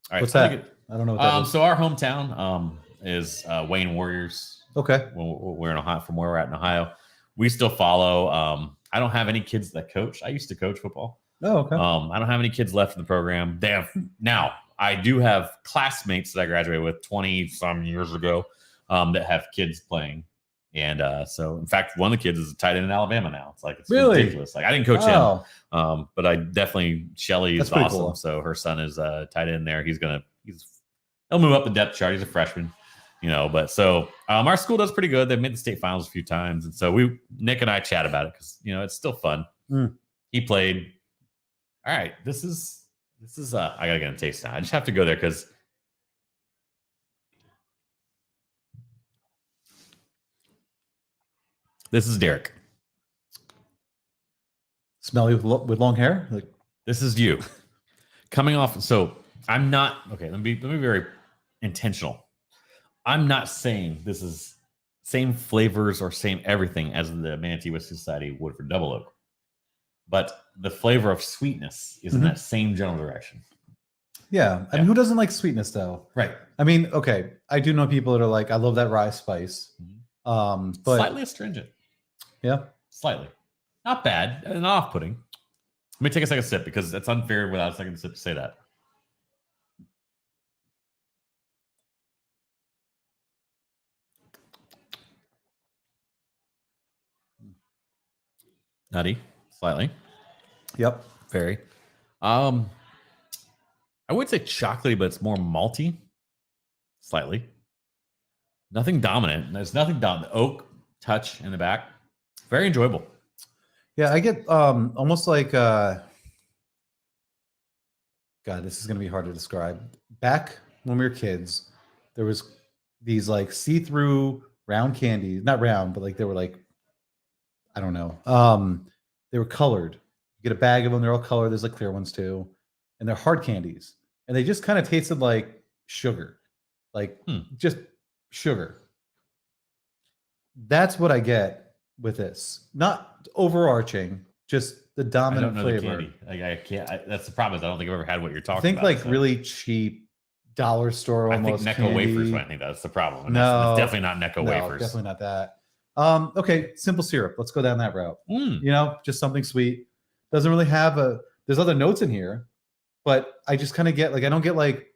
What's that? I don't know what that is. So our hometown is Wayne Warriors. Okay. We're in Ohio, from where we're at in Ohio. We still follow. I don't have any kids that coach. I used to coach football. Oh, okay. I don't have any kids left in the program. They have now. I do have classmates that I graduated with 20-some years ago that have kids playing. And so, in fact, one of the kids is a tight end in Alabama now. It's like, it's really ridiculous. Like, I didn't coach him, but I definitely, Shelly is awesome. Cool. So her son is tight end there. He'll move up the depth chart. He's a freshman, you know, but so our school does pretty good. They've made the state finals a few times. And so Nick and I chat about it because, you know, it's still fun. He played. All right. This is I got to get a taste now. I just have to go there because this is Derek. Smelly with long hair? Like, this is you. Coming off. So I'm not, okay, let me be very intentional. I'm not saying this is same flavors or same everything as the Manatee Whiskey Society Woodford Double Oak. But the flavor of sweetness is in that same general direction. Yeah. I mean, who doesn't like sweetness though? Right. I mean, okay. I do know people that are like, I love that rye spice. But slightly astringent. Yeah. Slightly. Not bad. Not off-putting. Let me take a second sip because it's unfair without a second sip to say that. Nutty. Slightly. Yep. Very. I would say chocolatey, but it's more malty. Slightly. Nothing dominant. There's nothing dominant. Oak touch in the back. Very enjoyable. Yeah, I get almost like God, this is gonna be hard to describe. Back when we were kids, there was these like see-through round candies, not round, but like they were like, I don't know. They were colored. You get a bag of them, they're all colored. There's like clear ones too. And they're hard candies. And they just kind of tasted like sugar. Like just sugar. That's what I get with this. Not overarching, just the dominant flavor. I can't. That's the problem. Is I don't think I've ever had what you're talking about. I think like really cheap dollar store almost. I think Necco wafers. I think that's the problem. And no, that's definitely not Necco wafers. Definitely not that. Okay, simple syrup. Let's go down that route. You know, just something sweet. Doesn't really have a. There's other notes in here, but I just kind of get like I don't get like,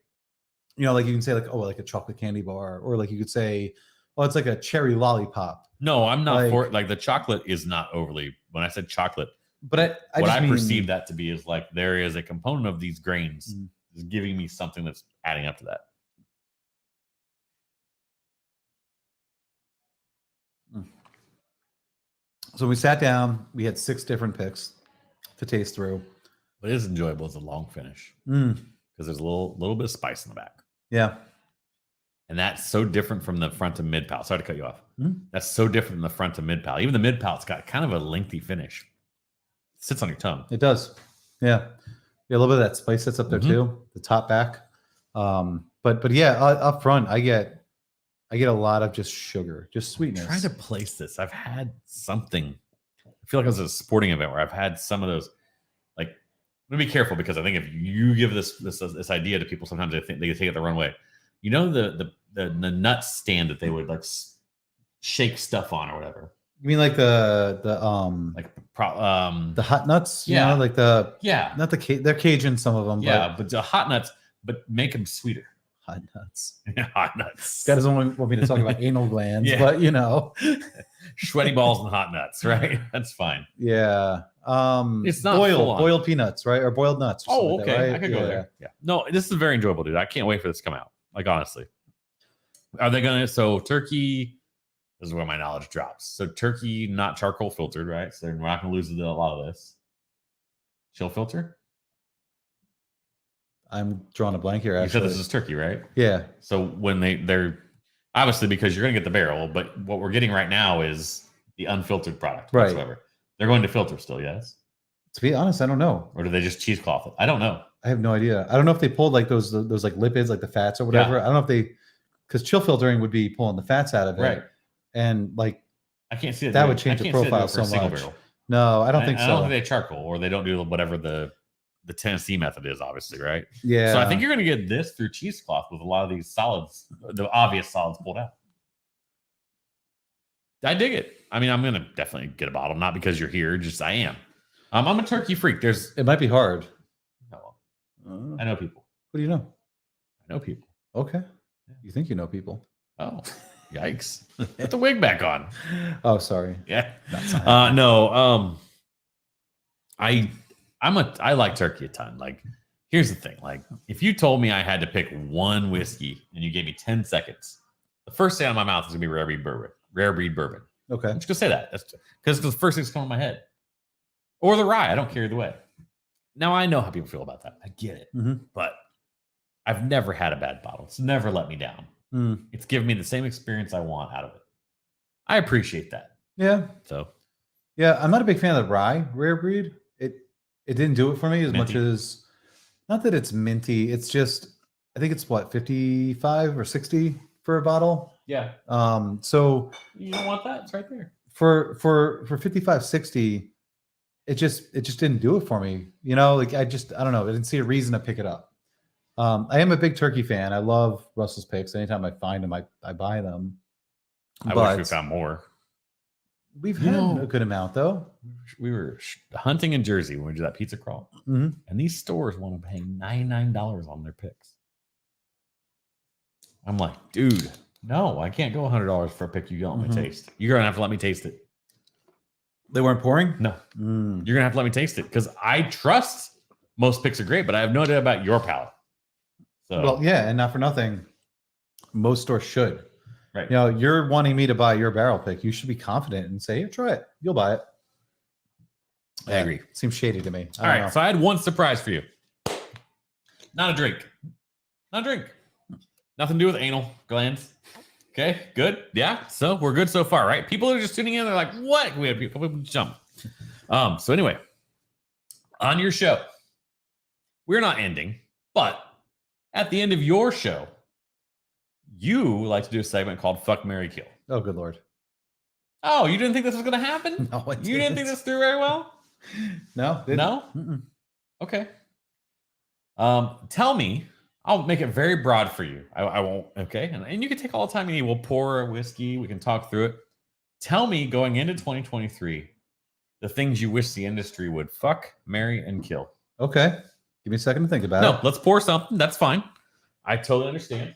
you know, like you can say like like a chocolate candy bar, or like you could say, oh, it's like a cherry lollipop. No, I'm not for it. Like the chocolate is not overly. When I said chocolate, but I what I perceive that to be is like there is a component of these grains is giving me something that's adding up to that. So we sat down. We had 6 different picks to taste through. What is enjoyable is a long finish because there's a little bit of spice in the back. Yeah, and that's so different from the front to mid palate. Sorry to cut you off. That's so different from the front to mid palate. Even the mid palate's got kind of a lengthy finish. It sits on your tongue. It does. Yeah, a little bit of that spice sits up there too. The top back. But yeah, up front, I get a lot of just sugar, just sweetness. I'm trying to place this. I've had something. I feel like it was a sporting event where I've had some of those. Like, I'm gonna be careful because I think if you give this idea to people, sometimes they think they take it the wrong way. You know the nut stand that they would like shake stuff on or whatever. You mean like the hot nuts? You know, like not they're Cajun, some of them. But the hot nuts, but make them sweeter. Hot nuts. Hot nuts. Guy doesn't want me to talk about anal glands, but you know, sweaty balls and hot nuts, right? That's fine. Yeah. It's not boiled peanuts, right? Or boiled nuts. Oh, okay. Right? I could go there. Yeah. No, this is very enjoyable, dude. I can't wait for this to come out. Like, honestly. Are they gonna turkey? This is where my knowledge drops. So turkey, not charcoal filtered, right? So we're not gonna lose a lot of this. Chill filter? I'm drawing a blank here. Actually, you said this is turkey, right? Yeah. So when they're obviously because you're gonna get the barrel, but what we're getting right now is the unfiltered product whatsoever. They're going to filter still, yes? To be honest, I don't know. Or do they just cheesecloth it? I don't know. I have no idea. I don't know if they pulled like those like lipids, like the fats or whatever. I don't know if they, because chill filtering would be pulling the fats out of it, right? And like I can't see it. That would change the profile so much. Barrel. No, I don't think so. I don't think they charcoal or they don't do whatever the Tennessee method is, obviously, right? Yeah. So I think you're going to get this through cheesecloth with a lot of these solids, the obvious solids pulled out. I dig it. I mean, I'm going to definitely get a bottle, not because you're here, just I am. I'm a turkey freak. It might be hard. I know people. What do you know? I know people. Okay. You think you know people? Oh, yikes! Put the wig back on. Oh, sorry. Yeah. No. I like turkey a ton. Like, here's the thing. Like, if you told me I had to pick one whiskey and you gave me 10 seconds, the first thing out of my mouth is gonna be rare breed bourbon. Okay. I'm just gonna say that. That's because the first thing's coming to my head. Or the rye. I don't care either way. Now I know how people feel about that. I get it. But I've never had a bad bottle. It's never let me down. It's given me the same experience I want out of it. I appreciate that. Yeah. So yeah, I'm not a big fan of the rye rare breed. It didn't do it for me as much as, not that it's minty. It's just, I think it's what, 55 or 60 for a bottle. Yeah. So you don't want that. It's right there. For 55, 60, it just didn't do it for me. You know, like I don't know. I didn't see a reason to pick it up. I am a big turkey fan. I love Russell's picks. Anytime I find them, I buy them. I wish we found more. We've had a good amount though. We were hunting in Jersey when we did that pizza crawl, and these stores want to pay $99 on their picks. I'm like, dude, no, I can't go $100 for a pick you don't let me taste. You're gonna have to let me taste it. They weren't pouring? No, you're gonna have to let me taste it because I trust most picks are great, but I have no idea about your palate. So, well, yeah, and not for nothing, most stores should. Right. You know, you're wanting me to buy your barrel pick. You should be confident and say, "Here, try it. You'll buy it." I agree. Seems shady to me. All right. So I had one surprise for you. Not a drink. Not a drink. Nothing to do with anal glands. Okay, good. Yeah, so we're good so far, right? People are just tuning in. They're like, what? We have people jump. So anyway, on your show, we're not ending, but at the end of your show, you like to do a segment called Fuck, Marry, Kill. Oh, good Lord. Oh, you didn't think this was going to happen? No, I You didn't think this through very well? No. Didn't. No? Okay. Tell me, I'll make it very broad for you. I won't, okay? And you can take all the time you need. We'll pour a whiskey. We can talk through it. Tell me, going into 2023, the things you wish the industry would fuck, marry, and kill. Okay. Give me a second to think about it. No, let's pour something. That's fine. I totally understand.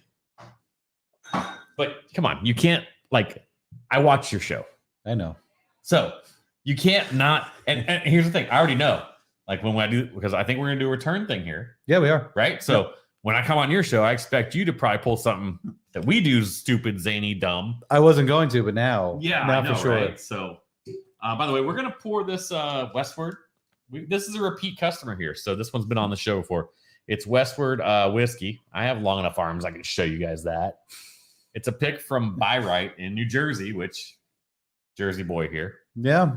But come on, you can't, like, I watch your show. I know. So you can't not, and here's the thing. I already know, like when I do, because I think we're going to do a return thing here. Yeah, we are. Right? So when I come on your show, I expect you to probably pull something that we do stupid, zany, dumb. I wasn't going to, but now. Yeah, now I know, for sure. right? So, by the way, we're going to pour this Westward. This is a repeat customer here. So this one's been on the show before. It's Westward whiskey. I have long enough arms. I can show you guys that. It's a pick from Byright in New Jersey, which Jersey boy here. Yeah.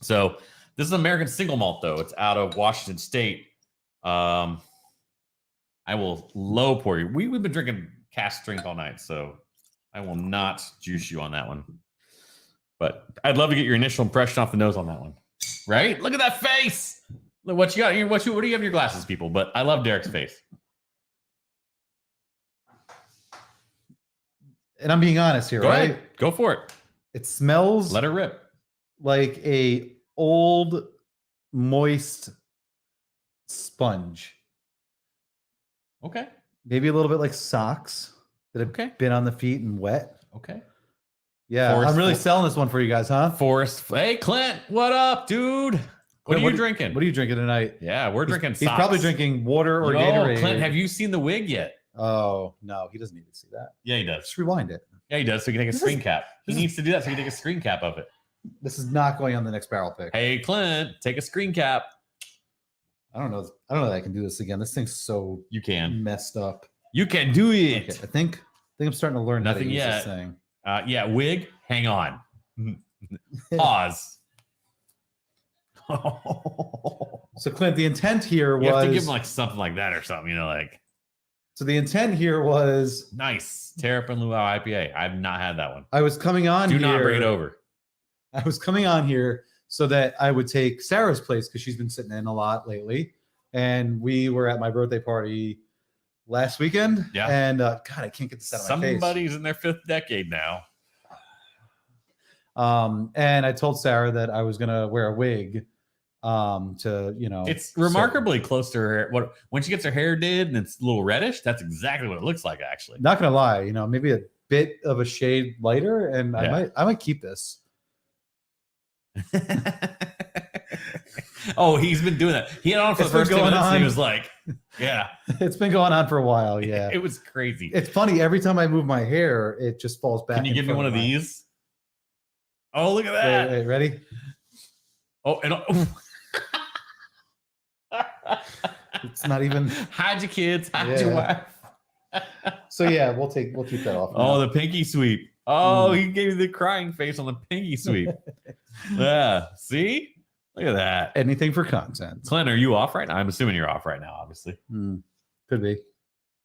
So this is American single malt, though. It's out of Washington State. I will low pour you. We've been drinking cask strength all night, so I will not juice you on that one. But I'd love to get your initial impression off the nose on that one. Right? Look at that face. Look what you got. What do you have in your glasses, people? But I love Derek's face. And I'm being honest here, Go right? ahead. Go for it. It smells Let her rip. like a old, moist sponge. Okay. Maybe a little bit like socks that have been on the feet and wet. Okay. Yeah, I'm really selling this one for you guys, huh? Hey, Clint, what up, dude? What are you drinking? What are you drinking tonight? Yeah, we're drinking He's probably drinking water or Gatorade. Clint, have you seen the wig yet? Oh, no, he doesn't need to see that. Yeah, he does. Just rewind it. Yeah, he does. So he can take a screen cap. He needs to do that so he can take a screen cap of it. This is not going on the next barrel pick. Hey, Clint, take a screen cap. I don't know that I can do this again. This thing's so messed up. You can do it. Okay, I think I'm starting to learn nothing how to use yet. This thing. Yeah, wig. Hang on. Pause. So Clint, the intent here was you have to give him like something like that or something, like. So the intent here was nice Terrapin Luau IPA. I've not had that one. I was coming on. Do not bring it over. I was coming on here so that I would take Sarah's place because she's been sitting in a lot lately, and we were at my birthday party last weekend. Yeah. And God, I can't get this out of my face. Somebody's in their 5th decade now. And I told Sarah that I was gonna wear a wig. It's remarkably close to her hair. When she gets her hair did and it's a little reddish, that's exactly what it looks like, actually. Not gonna lie, maybe a bit of a shade lighter, and I might keep this. Oh, he's been doing that. He had on for the first 2 minutes. And he was like, "Yeah, it's been going on for a while." Yeah, it was crazy. It's funny. Every time I move my hair, it just falls back. Can you give me one of these? Oh, look at that! Wait, ready? Oh, and it's not even. Hide your kids. Hide your wife. So yeah, we'll keep that off. Oh, the pinky sweep. Oh, he gave you the crying face on the pinky sweep. Yeah, see. Look at that. Anything for content. Clint, are you off right now? I'm assuming you're off right now, obviously. Could be.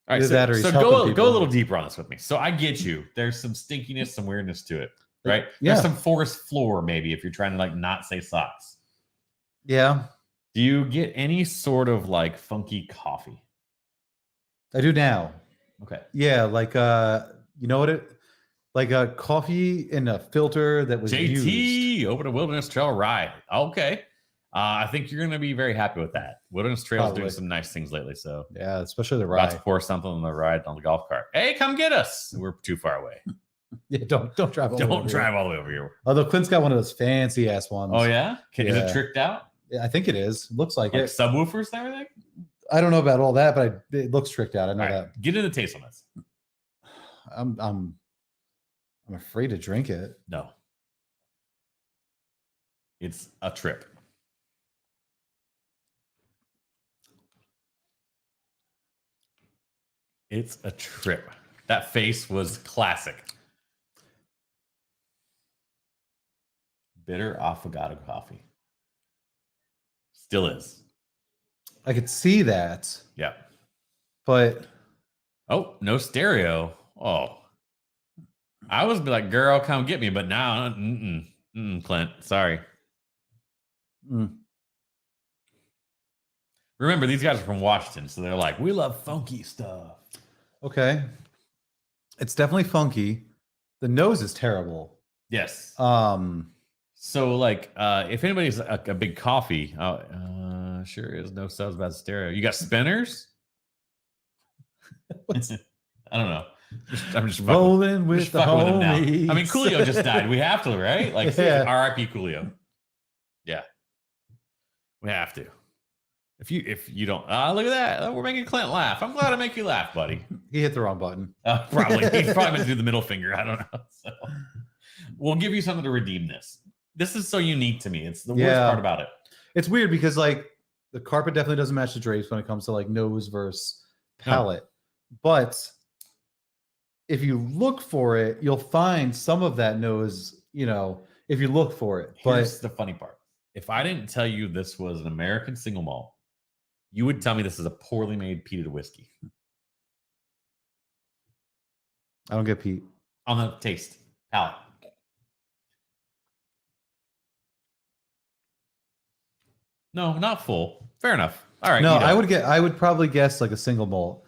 All right, so go a little deeper on this with me. So I get you. There's some stinkiness, some weirdness to it, right? Yeah. There's some forest floor, maybe, if you're trying to not say socks. Yeah. Do you get any sort of funky coffee? I do now. Okay. Yeah, like a coffee in a filter that was JT, open a Wilderness Trail ride. Okay. I think you're going to be very happy with that. Wilderness Trail's doing some nice things lately. So yeah, especially the ride. About to pour something on the ride on the golf cart. Hey, come get us. We're too far away. Yeah, don't drive all the way over drive all the way over here. Although Clint's got one of those fancy ass ones. Oh, yeah? Is it tricked out? Yeah, I think it is. Looks like it. Subwoofers and everything? I don't know about all that, but it looks tricked out. I know that. Get into the taste on this. I'm afraid to drink it. No. It's a trip. It's a trip. That face was classic. bitter affogato coffee. Still is. I could see that, Yeah. but Oh, no stereo. Oh, I was be like, girl, come get me, but now, Clint, sorry. Remember, these guys are from Washington, so they're like, we love funky stuff. Okay. It's definitely funky. The nose is terrible. Yes. So like, if anybody's a big coffee, sure is no subs about stereo. You got spinners? I don't know. I'm just rolling with the homies. I mean, Coolio just died. We have to, right? Like, R.I.P. Coolio. Yeah, we have to. If you don't, look at that. We're making Clint laugh. I'm glad I make you laugh, buddy. He hit the wrong button. Probably. He's probably meant to do the middle finger. I don't know. So we'll give you something to redeem this. This is so unique to me. It's the worst part about it. It's weird because like the carpet definitely doesn't match the drapes when it comes to like nose versus palette. No. But if you look for it, you'll find some of that nose, if you look for it. Here's the funny part. If I didn't tell you this was an American single malt, you would tell me this is a poorly made peated whiskey. I don't get peat. On the taste, palate. No, not full. Fair enough. All right. No, I would probably guess like a single malt.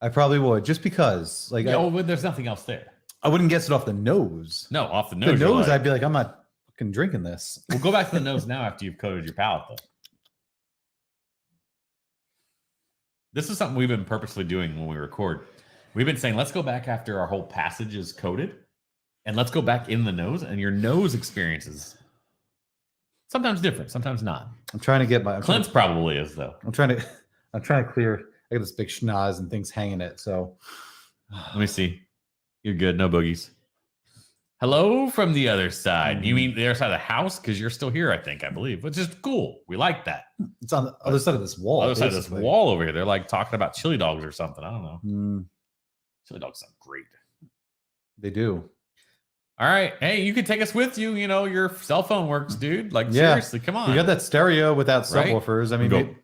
I probably would, just because like but there's nothing else there. I wouldn't guess it off the nose. No, off the nose. The nose, I'd be like, I'm not fucking drinking this. We'll go back to the nose now after you've coated your palate, though. This is something we've been purposely doing when we record. We've been saying, let's go back after our whole passage is coated, and let's go back in the nose, and your nose experiences sometimes different, sometimes not. I'm trying to get my Clint's probably is though. I'm trying to clear. I got this big schnoz and things hanging it. So let me see. You're good. No boogies. Hello from the other side. You mean the other side of the house? Because you're still here, I believe, which is cool. We like that. It's on the other side of this wall. Other side of this wall over here. They're like talking about chili dogs or something. I don't know. Chili dogs sound great. They do. All right. Hey, you can take us with you. Your cell phone works, dude. Like, seriously, come on. You got that stereo without subwoofers. I mean,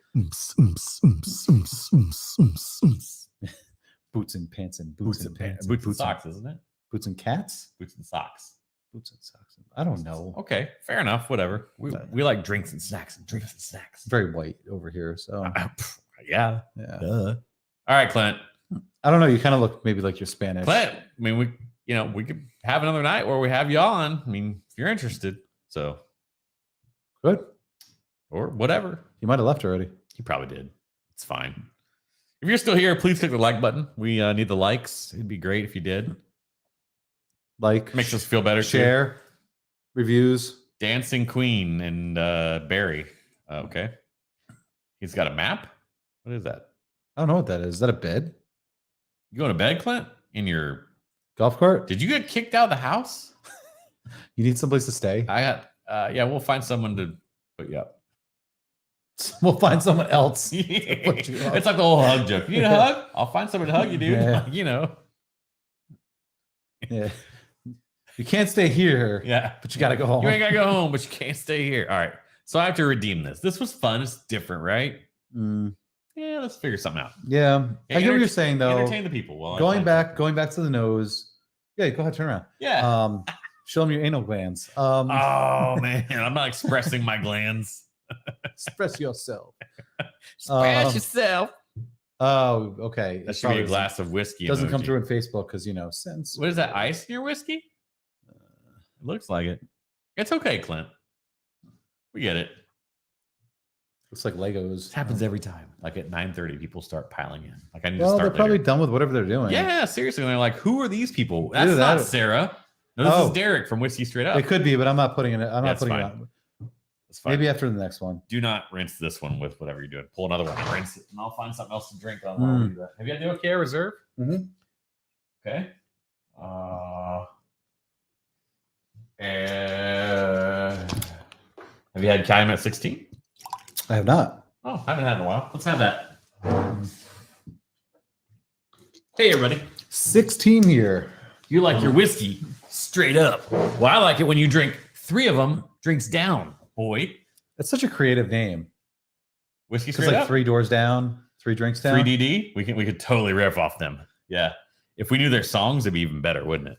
boots and pants and boots and pants. Boots and socks, isn't it? Boots and cats? Boots and socks. Boots and socks. I don't know. Okay, fair enough. Whatever. We like drinks and snacks and drinks and snacks. Very white over here. So yeah. All right, Clint. I don't know. You kind of look maybe like you're Spanish. Clint, I mean, we could have another night where we have you on. I mean, if you're interested. So good. Or whatever. He might have left already. He probably did. It's fine. If you're still here, please click the like button. We need the likes. It'd be great if you did. Like, makes us feel better. Share, reviews. Dancing Queen and Barry. Okay. He's got a map. What is that? I don't know what that is. Is that a bed? You going to bed, Clint? In your golf cart? Did you get kicked out of the house? You need someplace to stay? I got, we'll find someone to put you up. We'll find someone else. It's like the whole hug joke. You need a hug? I'll find someone to hug you, dude. Yeah. Yeah. You can't stay here. Yeah. But you got to go home. You ain't got to go home, but you can't stay here. All right. So I have to redeem this. This was fun. It's different, right? Yeah, let's figure something out. Yeah. I get what you're saying, though. Entertain the people. Well, going back to the nose. Yeah, go ahead, turn around. Yeah. Show them your anal glands. Oh, man. I'm not expressing my glands. Express yourself. Express yourself. Oh, okay. That should be a glass of whiskey. Doesn't come through in Facebook because, since. What is that, ice in your whiskey? It looks like it. It's okay, Clint. We get it. Looks like Legos. It happens every time. Like at 9:30, people start piling in. Like I need to Well, start they're probably later. done with whatever they're doing. Yeah, seriously. And they're like, who are these people? That's not Sarah. No, this is Derek from Whiskey Straight Up. It could be, but I'm not putting it. I'm not putting it on. That's fine. Maybe after the next one. Do not rinse this one with whatever you're doing. Pull another one, rinse it, and I'll find something else to drink on while we do that. Have you had the OKR Reserve? Mm-hmm. Okay. Have you had Calumet 16? I have not. Oh, I haven't had it in a while. Let's have that. Hey, everybody. 16 here. You like your whiskey straight up. Well, I like it when you drink 3 of them, drinks down, boy. That's such a creative name. Whiskey It's straight like up. 3 doors down, 3 drinks down. 3DD. We could totally riff off them. Yeah. If we knew their songs, it'd be even better, wouldn't it?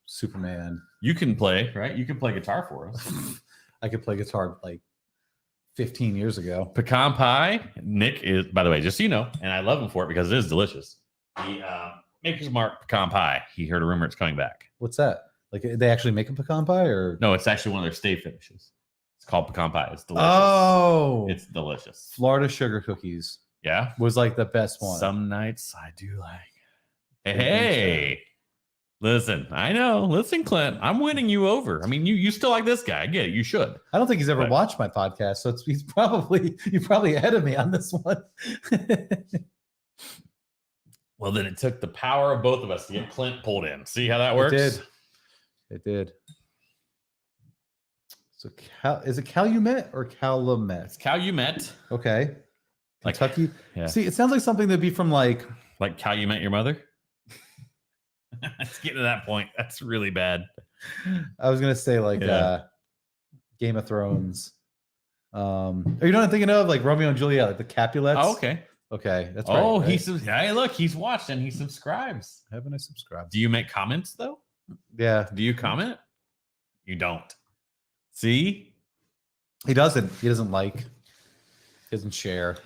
Superman. You can play, right? You can play guitar for us. I could play guitar like 15 years ago. Pecan pie. Nick is, by the way, just so you know, and I love him for it because it is delicious. He Maker's Mark pecan pie. He heard a rumor it's coming back. What's that? Like they actually make a pecan pie or No, it's actually one of their stay finishes. It's called pecan pie. It's delicious. Oh, It's delicious. Florida sugar cookies Yeah. was like the best one. Some nights I do like. Hey. Listen, I know. Listen, Clint, I'm winning you over. I mean, you still like this guy. I get it. You should. I don't think he's ever watched my podcast, so you're probably ahead of me on this one. Well, then it took the power of both of us to get Clint pulled in. See how that works? It did. So is it Calumet or Calumet? It's Calumet. Okay. Like, Kentucky. yeah. See, it sounds like something that'd be from like Calumet your mother. Let's get to that point. That's really bad. I was gonna say like Game of Thrones. Are you know what I'm thinking of? Like Romeo and Juliet, like the Capulets. Oh, okay. Okay, that's right. Oh, right? hey, look, he's watched and he subscribes. Haven't I subscribed? Do you make comments though? Yeah. Do you comment? You don't. See? He doesn't. He doesn't like. He doesn't share.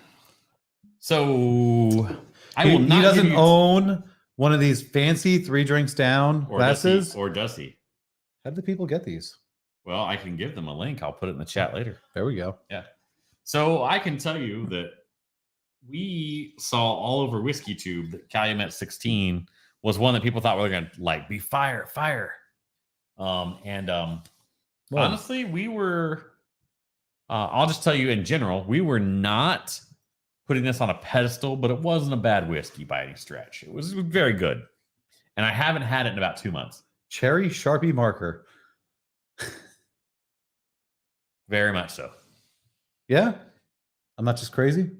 So I will not. He doesn't own one of these fancy 3 drinks down glasses. Or does he? How do the people get these? Well, I can give them a link. I'll put it in the chat later. There we go. Yeah. So I can tell you that we saw all over Whiskey Tube that Calumet 16 was one that people thought were going to like be fire. Honestly, we were, I'll just tell you in general, we were not putting this on a pedestal, but it wasn't a bad whiskey by any stretch. It was very good. And I haven't had it in about 2 months. Cherry Sharpie marker. Very much so. Yeah. I'm not just crazy.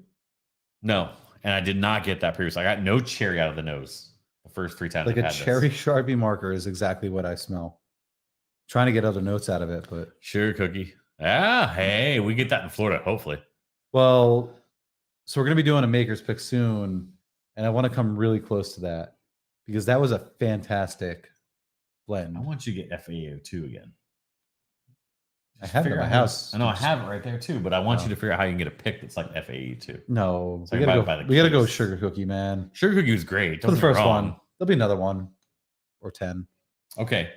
No. And I did not get that previously. I got no cherry out of the nose the first 3 times. Like a cherry Sharpie marker is exactly what I smell. Trying to get other notes out of it, but sugar cookie. Ah, hey, we get that in Florida, hopefully. Well, so we're gonna be doing a maker's pick soon, and I want to come really close to that because that was a fantastic blend. I want you to get FAO2 again. I have it in my house. I know I have it right there too, but I want you to figure out how you can get a pick that's like FAE2. No, So we gotta go sugar cookie, man. Sugar cookie was great. For the first one, there'll be another one or 10. Okay,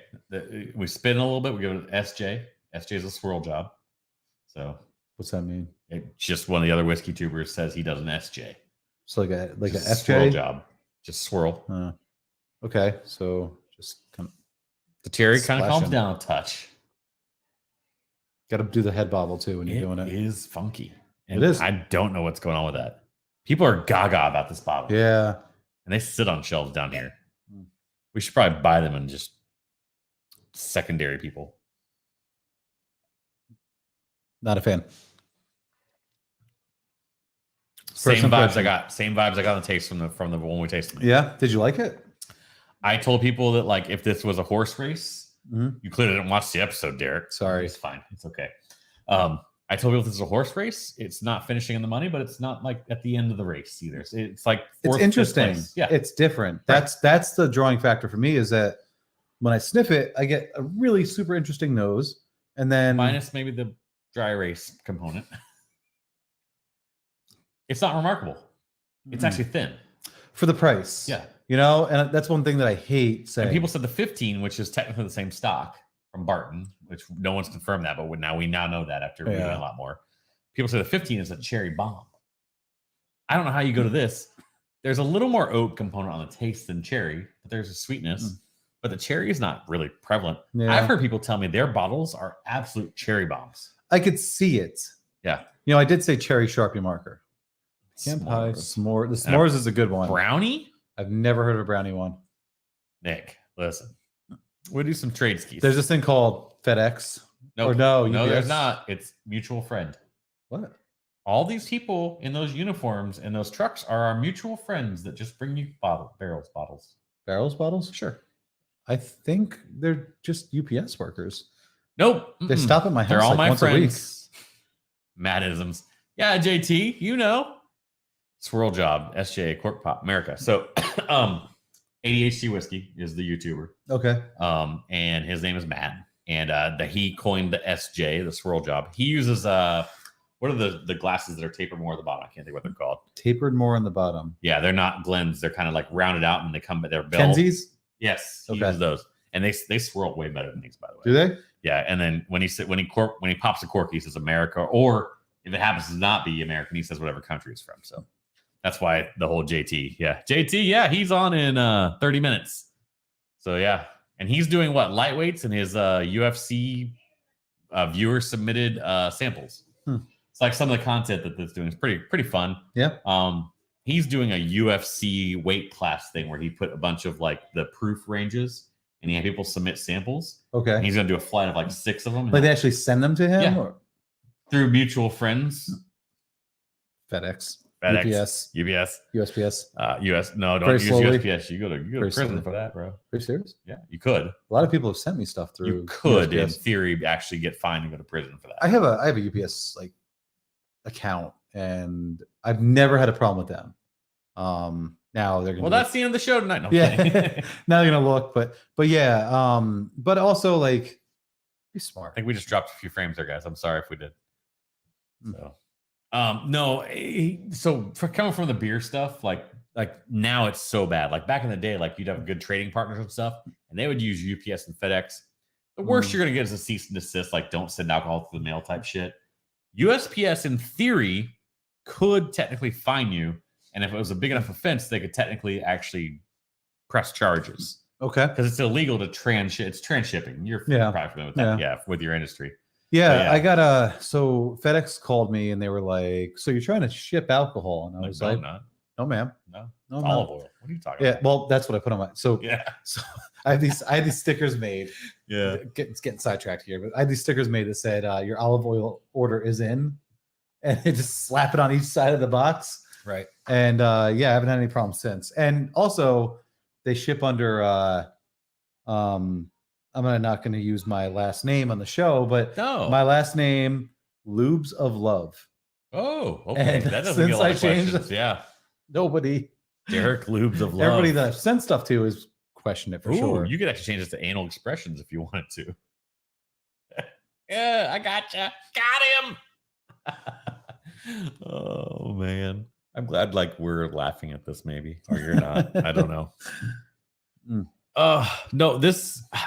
we spin a little bit. We give it an SJ. SJ is a swirl job. So what's that mean? Just one of the other whiskey tubers says he does an SJ. So like a FJ swirl job. Just swirl. Okay, so just kind of the cherry kind of calms down a touch. Got to do the head bobble too when you're doing it. It is funky. And it is. I don't know what's going on with that. People are gaga about this bottle. Yeah, and they sit on shelves down here. We should probably buy them and just secondary people. Not a fan. Same vibes I got on the taste from the one we tasted. Yeah. Did you like it? I told people that like if this was a horse race, you clearly didn't watch the episode, Derek. Sorry. It's fine. It's okay. I told people if this is a horse race, it's not finishing in the money, but it's not like at the end of the race either. It's like it's interesting. Yeah, it's different. That's the drawing factor for me is that when I sniff it, I get a really super interesting nose, and then minus maybe the dry erase component. It's not remarkable. It's actually thin for the price. Yeah, you know, and that's one thing that I hate saying. And people said the 15, which is technically the same stock from Barton, which no one's confirmed that, but we now know that after reading a lot more. People say the 15 is a cherry bomb. I don't know how you go to this. There's a little more oak component on the taste than cherry, but there's a sweetness. But the cherry is not really prevalent. Yeah. I've heard people tell me their bottles are absolute cherry bombs. I could see it. Yeah. You know, I did say cherry Sharpie marker. Pie s'more. The s'mores is a good one. Brownie? I've never heard of a brownie one. Nick, listen. We'll do some trade skis. There's this thing called FedEx. Nope. Or no, there's not. It's mutual friend. What? All these people in those uniforms and those trucks are our mutual friends that just bring you barrels bottles. Barrels bottles? Sure. I think they're just UPS workers. Nope. They stop at my house They're all like my once a week. friends. Madisms. Yeah, JT, you know. Swirl Job, SJ, Cork Pop, America. So ADHD Whiskey is the YouTuber. Okay. And his name is Matt. And he coined the SJ, the Swirl Job. He uses what are the glasses that are tapered more at the bottom? I can't think what they're called. Tapered more on the bottom. Yeah, they're not Glens. They're kind of like rounded out and they come by their belt. Kenzies? Yes, he Okay. uses those. And they swirl way better than these, by the way. Do they? Yeah, and then when he pops a cork, he says America, or if it happens to not be American, he says whatever country it's from. So that's why the whole JT. Yeah, JT. Yeah, he's on in 30 minutes. So yeah, and he's doing what lightweights and his UFC viewer submitted samples. It's like some of the content that's doing is pretty fun. Yeah. He's doing a UFC weight class thing where he put a bunch of like the proof ranges and he had people submit samples. Okay. And he's gonna do a flight of like 6 of them. Like they actually send them to him? Yeah. Or? Through mutual friends. FedEx. FedEx, UPS. USPS. US. No, don't Very use slowly. USPS. You go to Very prison slowly. for that, bro. Are you serious? Yeah, you could. A lot of people have sent me stuff through. You could, in USPS. theory, actually get fined and go to prison for that. I have a UPS like account, and I've never had a problem with them. Now they're gonna. Well, that's the end of the show tonight. No, yeah. kidding. Now they're gonna look, but yeah. But also like, be smart. I think we just dropped a few frames there, guys. I'm sorry if we did. So, no. So for coming from the beer stuff, like now it's so bad. Like back in the day, like you'd have good trading partners and stuff, and they would use UPS and FedEx. The worst you're gonna get is a cease and desist, like don't send alcohol through the mail type shit. USPS, in theory, could technically fine you, and if it was a big enough offense, they could technically actually press charges. Okay. Because it's illegal to it's transshipping. You're probably familiar with that, yeah, with your industry. Yeah, I got so FedEx called me and they were like, "So you're trying to ship alcohol?" And I was like, "No, ma'am. No, no, olive oil. What are you talking about?" Yeah, well, that's what I put on my. So I had these stickers made. Yeah, it's getting sidetracked here, but I had these stickers made that said, "Your olive oil order is in," and they just slap it on each side of the box. Right. And yeah, I haven't had any problems since. And also, they ship under. I'm not going to use my last name on the show, but my last name, Lubes of Love. Oh, okay. And that doesn't get a lot of questions. Yeah. Nobody. Derek Lubes of Love. Everybody that I've sent stuff to is questioned it for sure. You could actually change this to anal expressions if you wanted to. Yeah, I gotcha. Got him. Oh, man. I'm glad we're laughing at this maybe, or you're not. I don't know. No,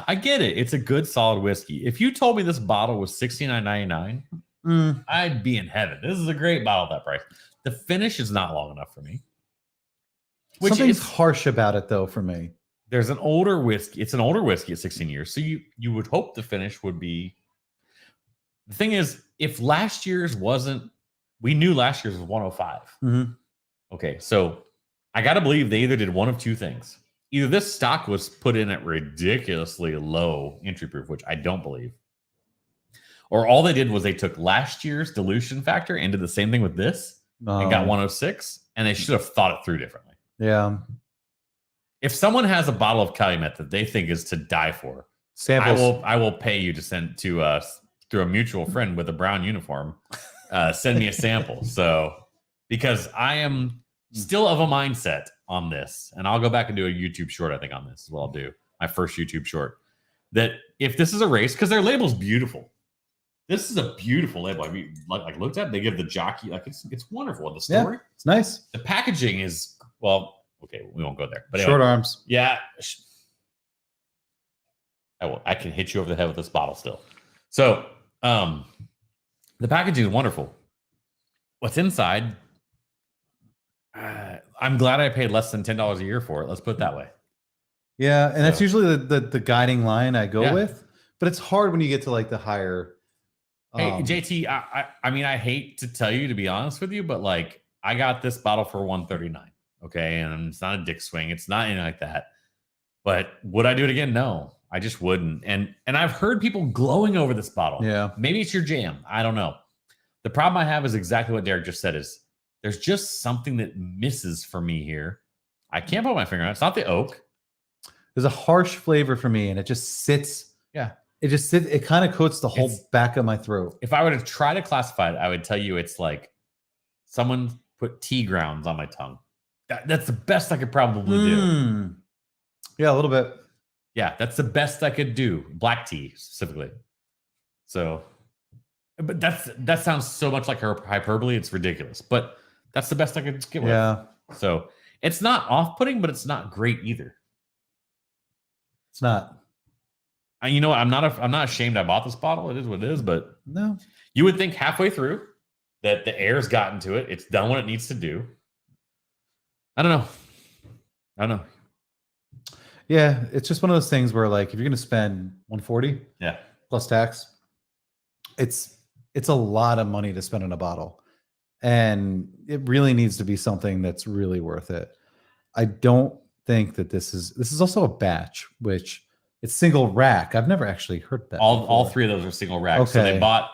I get it. It's a good solid whiskey. If you told me this bottle was $69.99, I'd be in heaven. This is a great bottle at that price. The finish is not long enough for me. Something's harsh about it though for me. There's an older whiskey. It's an older whiskey at 16 years. So you would hope the finish would be. The thing is, if last year's wasn't, we knew last year's was 105. Okay, so I got to believe they either did one of two things. Either this stock was put in at ridiculously low entry proof, which I don't believe, or all they did was they took last year's dilution factor and did the same thing with this and got 106, and they should have thought it through differently. Yeah. If someone has a bottle of Calumet that they think is to die for, samples. I will pay you to send to us through a mutual friend with a brown uniform. Send me a sample. So because I am still of a mindset on this, and I'll go back and do a YouTube short, I think, on this is what I'll do. My first YouTube short. That if this is a race, because their label's beautiful. This is a beautiful label. I mean, like looked at, they give the jockey, it's wonderful. The story. Yeah, it's nice. The packaging is, well, okay, we won't go there. But short arms. Yeah. I can hit you over the head with this bottle still. So the packaging is wonderful. What's inside? I'm glad I paid less than $10 a year for it. Let's put it that way. Yeah, and that's usually the guiding line I go with. But it's hard when you get to like the higher. Hey, JT, I mean, I hate to tell you, to be honest with you, but like I got this bottle for $139. Okay, and it's not a dick swing. It's not anything like that. But would I do it again? No, I just wouldn't. And I've heard people glowing over this bottle. Yeah, maybe it's your jam. I don't know. The problem I have is exactly what Derek just said. Is there's just something that misses for me here. I can't put my finger on it. It's not the oak. There's a harsh flavor for me, and it just sits. Yeah. it kind of coats the whole back of my throat. If I were to try to classify it, I would tell you it's like someone put tea grounds on my tongue. That's the best I could probably do. Yeah, a little bit. Yeah, that's the best I could do. Black tea specifically. So, but that sounds so much like her hyperbole. It's ridiculous, but that's the best I could get with. Yeah. So it's not off-putting, but it's not great either. It's not. You know what? I'm not ashamed I bought this bottle. It is what it is, but no. You would think halfway through that the air's gotten to it. It's done what it needs to do. I don't know. Yeah, it's just one of those things where, like, if you're going to spend $140, plus tax, it's a lot of money to spend on a bottle, and it really needs to be something that's really worth it. I don't think that this is also a batch, which it's single rack. I've never actually heard that. All three of those are single racks. Okay. So they bought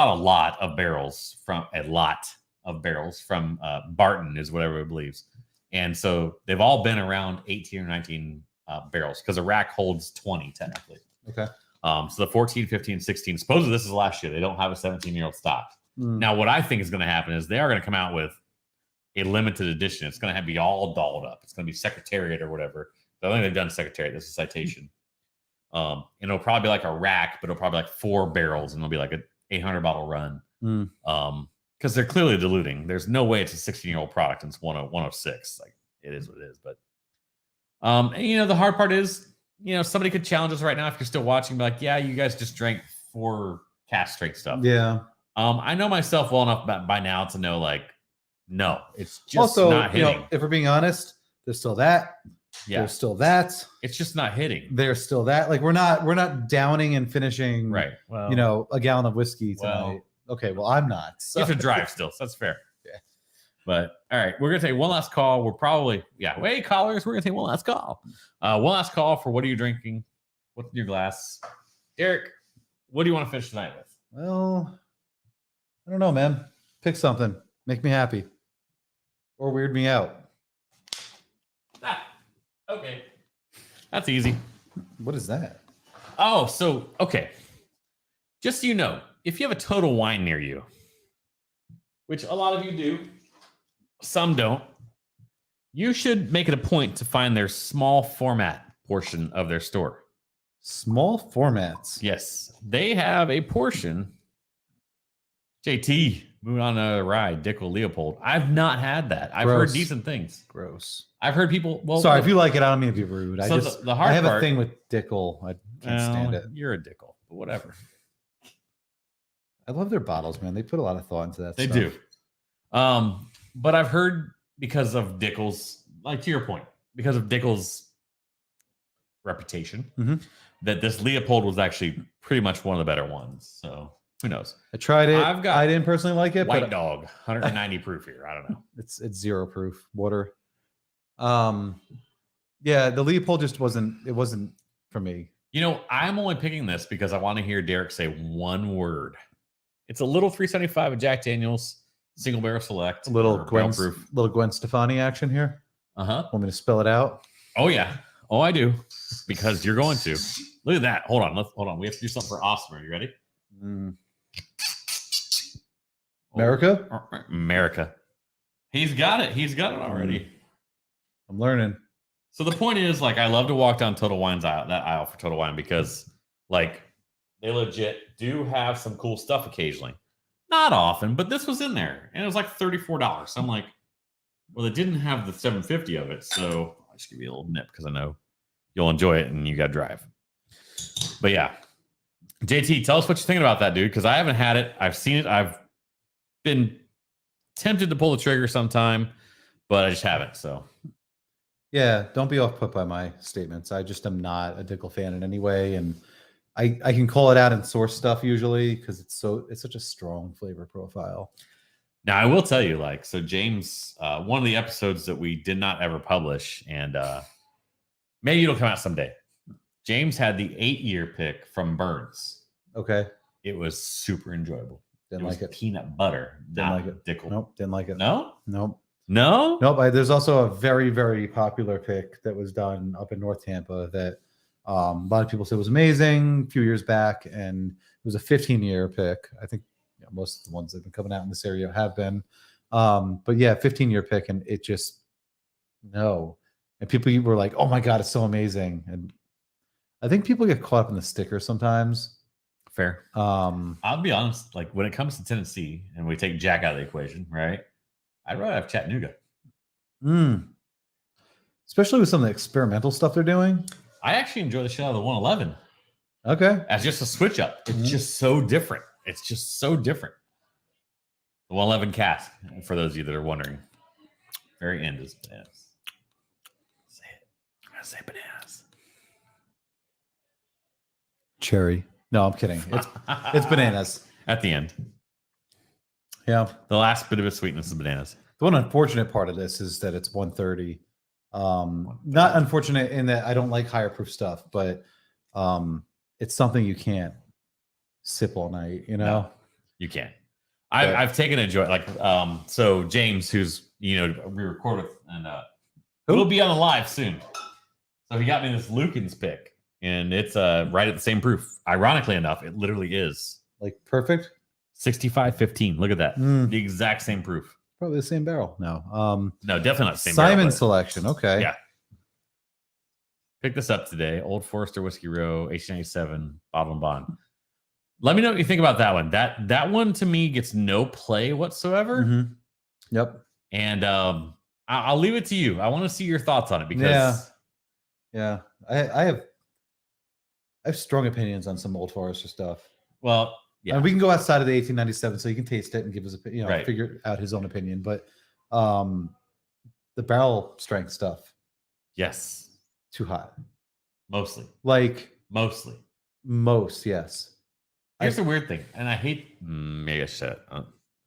a lot of barrels from Barton is what everybody believes, and so they've all been around 18 or 19. Barrels, because a rack holds 20 technically. Okay. So the 14, 15, 16, supposedly this is last year. They don't have a 17-year-old stock. Now, what I think is going to happen is they are going to come out with a limited edition. It's going to be all dolled up. It's going to be Secretariat or whatever. I think they've done Secretariat. This is Citation. And it'll probably be like a rack, but it'll probably be like 4 barrels, and it'll be like an 800 bottle run. Because they're clearly diluting. There's no way it's a 16-year-old product and it's 106. Like, it is what it is, but and, the hard part is, somebody could challenge us right now if you're still watching, be like, yeah, you guys just drank 4 cask strength stuff. Yeah. I know myself well enough by now to know, like, no, it's just also not hitting. If we're being honest, there's still that. Yeah. There's still that. It's just not hitting. There's still that. Like, we're not downing and finishing, right? Well, a gallon of whiskey tonight. Okay, well, I'm not. So. You have to drive still, so that's fair. Yeah. But all right, we're gonna take one last call. We're probably hey callers, we're gonna take one last call. One last call for what are you drinking? What's in your glass? Derek, what do you want to finish tonight with? Well, I don't know, man. Pick something. Make me happy. Or weird me out. Okay. That's easy. What is that? Oh, so okay. Just so you know, if you have a Total Wine near you, which a lot of you do, some don't, you should make it a point to find their small format portion of their store. Small formats? Yes. They have a portion. JT, moving on a ride, Dickel Leopold. I've not had that. I've heard decent things. Gross. I've heard people. Well, sorry, if you like it, I don't mean to be rude. So I have a thing with Dickel. I can't stand it. You're a Dickel, but whatever. I love their bottles, man. They put a lot of thought into that. They do. But I've heard because of Dickel's, like to your point, because of Dickel's reputation, that this Leopold was actually pretty much one of the better ones. So who knows? I tried it. I didn't personally like it. White Dog, 190 proof here. I don't know. It's 0 proof water. Yeah, the Leopold just wasn't for me. I'm only picking this because I want to hear Derek say one word. It's a little 375 of Jack Daniels. Single barrel select. Little Gwen Stefani action here. Want me to spell it out? Oh yeah. Oh, I do. Because you're going to. Look at that. Hold on. We have to do something for Oscar. Are you ready? America. He's got it already. I'm learning. So the point is, like, I love to walk down Total Wine's aisle for Total Wine because, like, they legit do have some cool stuff occasionally. Not often, but this was in there, and it was like $34. So I'm like, well, it didn't have the 750 of it, so I'll just give you a little nip because I know you'll enjoy it and you got to drive. But yeah, JT, tell us what you're thinking about that, dude, because I haven't had it. I've seen it. I've been tempted to pull the trigger sometime, but I just haven't. So yeah, don't be off put by my statements. I just am not a Dickel fan in any way, and I can call it out in source stuff usually because it's such a strong flavor profile. Now I will tell you, like, so James, one of the episodes that we did not ever publish, and maybe it'll come out someday. James had the 8-year pick from Burns. Okay, it was super enjoyable. Didn't like it. Peanut butter. Didn't like it. Dickel. Nope. Didn't like it. No. Nope. No. Nope. There's also a very, very popular pick that was done up in North Tampa that A lot of people said it was amazing a few years back, and it was a 15-year pick. I think most of the ones that have been coming out in this area have been. But yeah, 15-year pick, and it just no. And people were like, "Oh my god, it's so amazing!" And I think people get caught up in the sticker sometimes. Fair. I'll be honest. Like when it comes to Tennessee, and we take Jack out of the equation, right? I'd rather have Chattanooga. Especially with some of the experimental stuff they're doing. I actually enjoy the shit out of the 111. Okay. As just a switch up. It's just so different. It's just so different. The 111 cask, for those of you that are wondering. Very end is bananas. Say it. I'm going to say bananas. Cherry. No, I'm kidding. It's bananas. At the end. Yeah. The last bit of its sweetness is bananas. The one unfortunate part of this is that it's 130. Not unfortunate in that I don't like higher proof stuff, but it's something you can't sip all night, you know? No, you can't. I've taken a joy. Like, so James, who's, we record with, and it'll be on the live soon. So he got me this Lucan's pick, and it's right at the same proof. Ironically enough, it literally is. Like perfect? 65-15. Look at that. The exact same proof. Probably the same barrel. No. No, definitely not the same Simon barrel, selection. Okay. Yeah. Picked this up today. Old Forester Whiskey Row, 1897, bottle and bond. Let me know what you think about that one. That one to me gets no play whatsoever. Yep. And I'll leave it to you. I want to see your thoughts on it because yeah. I have strong opinions on some Old Forester stuff. Well, yeah. And we can go outside of the 1897 so you can taste it and give us right. figure out his own opinion. But the barrel strength stuff. Yes. Too hot. Mostly. Most, yes. Here's the weird thing, and I hate. Maybe I said it.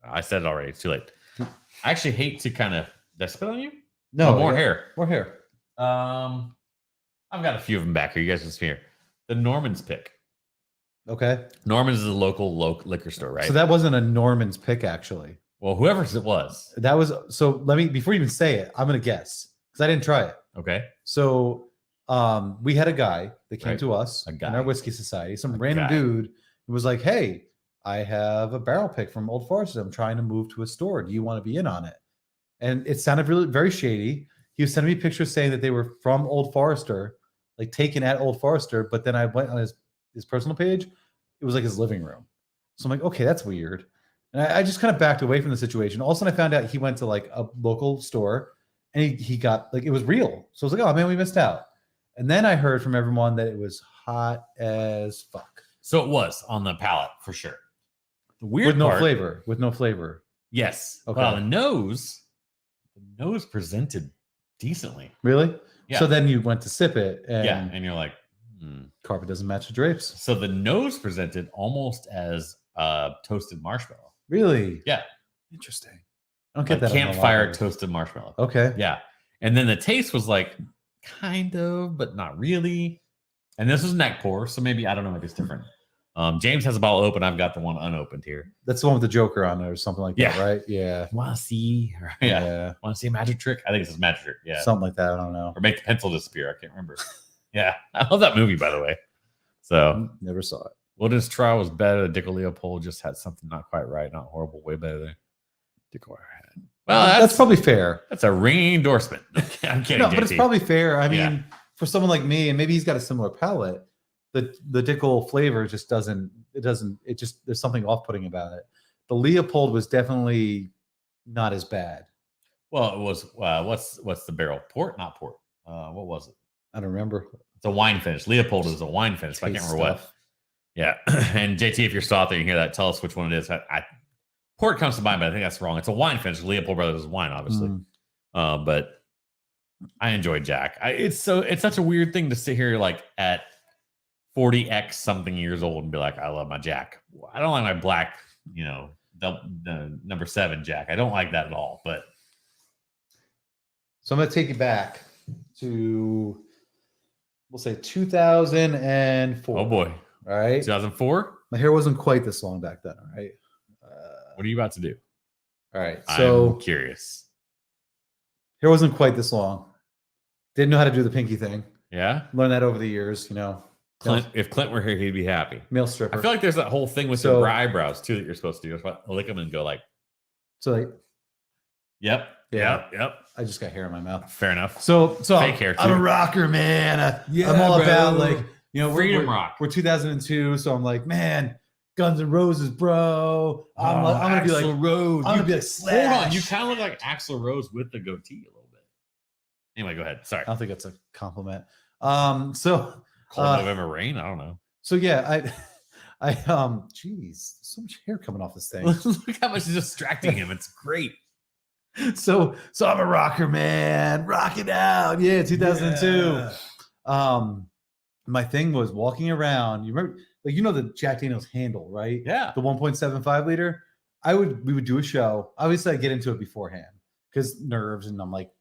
I said it already. It's too late. I actually hate to kind of. Did I spit on you? No, more hair. More hair. I've got a few of them back here. You guys can see here. The Norman's pick. Okay. Norman's is a local liquor store, right? So that wasn't a Norman's pick, actually. Well, whoever's it was. That was. So let me, before you even say it, I'm going to guess because I didn't try it. Okay. So we had a guy that came to us in our whiskey society, some random dude who was like, "Hey, I have a barrel pick from Old Forester. I'm trying to move to a store. Do you want to be in on it?" And it sounded really very shady. He was sending me pictures saying that they were from Old Forester, like taken at Old Forester. But then I went on his personal page. It was like his living room. So I'm like, okay, that's weird. And I just kind of backed away from the situation. All of a sudden I found out he went to like a local store and he got like, it was real. So I was like, oh man, we missed out. And then I heard from everyone that it was hot as fuck. So it was on the palate for sure. The weird with no flavor. Yes. Okay. Well, the nose presented decently. Really? Yeah. So then you went to sip it and you're like, carpet doesn't match the drapes. So the nose presented almost as toasted marshmallow. Really? Yeah. Interesting. I don't get that. Campfire toasted marshmallow. Okay. Yeah. And then the taste was like kind of, but not really. And this was neck pour, so maybe I don't know, maybe it's different. James has a bottle open. I've got the one unopened here. That's the one with the Joker on it or something like that, right? Yeah. Want to see? Yeah. Want to see a magic trick? I think it's a magic trick. Yeah. Something like that. I don't know. Or make the pencil disappear. I can't remember. Yeah. I love that movie, by the way. So never saw it. Wilderness Trial was better. Dickel Leopold just had something not quite right, not horrible, way better than Dickel had. Well, that's probably fair. That's a ringing endorsement. I'm kidding. No, but it's probably fair. I mean, for someone like me, and maybe he's got a similar palate, the Dickel flavor just doesn't. There's something off-putting about it. The Leopold was definitely not as bad. Well, it was. What's the barrel? Port, not port. What was it? I don't remember. It's a wine finish. Leopold is a wine finish. I can't remember what. Yeah. And JT, if you're still out there, you hear that. Tell us which one it is. Port comes to mind, but I think that's wrong. It's a wine finish. Leopold Brothers is wine, obviously. But I enjoy Jack. It's such a weird thing to sit here like at 40x something years old and be like, I love my Jack. I don't like my black, the number 7 Jack. I don't like that at all. But so I'm going to take you back to, we'll say 2004. Oh boy. All right. 2004. My hair wasn't quite this long back then. All right. What are you about to do? All right. So I'm curious. Hair wasn't quite this long. Didn't know how to do the pinky thing. Yeah. Learned that over the years, Clint, if Clint were here, he'd be happy. Male stripper. I feel like there's that whole thing with your eyebrows too that you're supposed to do. Lick them and go like. So like. Yep. Yeah. Yep. I just got hair in my mouth. Fair enough. So fake hair too. I'm a rocker, man. I'm all about like freedom rock. We're 2002, so I'm like, man, Guns N' Roses, bro. I'm gonna be like Rose. I'm gonna be like Slash. Hold on, you kind of look like Axl Rose with the goatee a little bit. Anyway, go ahead. Sorry. I don't think that's a compliment. So Cold November rain. I don't know. So yeah, geez, so much hair coming off this thing. Look how much is distracting him. It's great. So I'm a rocker, man. Rock it out. Yeah, 2002. Yeah. My thing was walking around. You remember, like, the Jack Daniels handle, right? Yeah. The 1.75 liter. We would do a show. Obviously, I get into it beforehand because nerves, and I'm like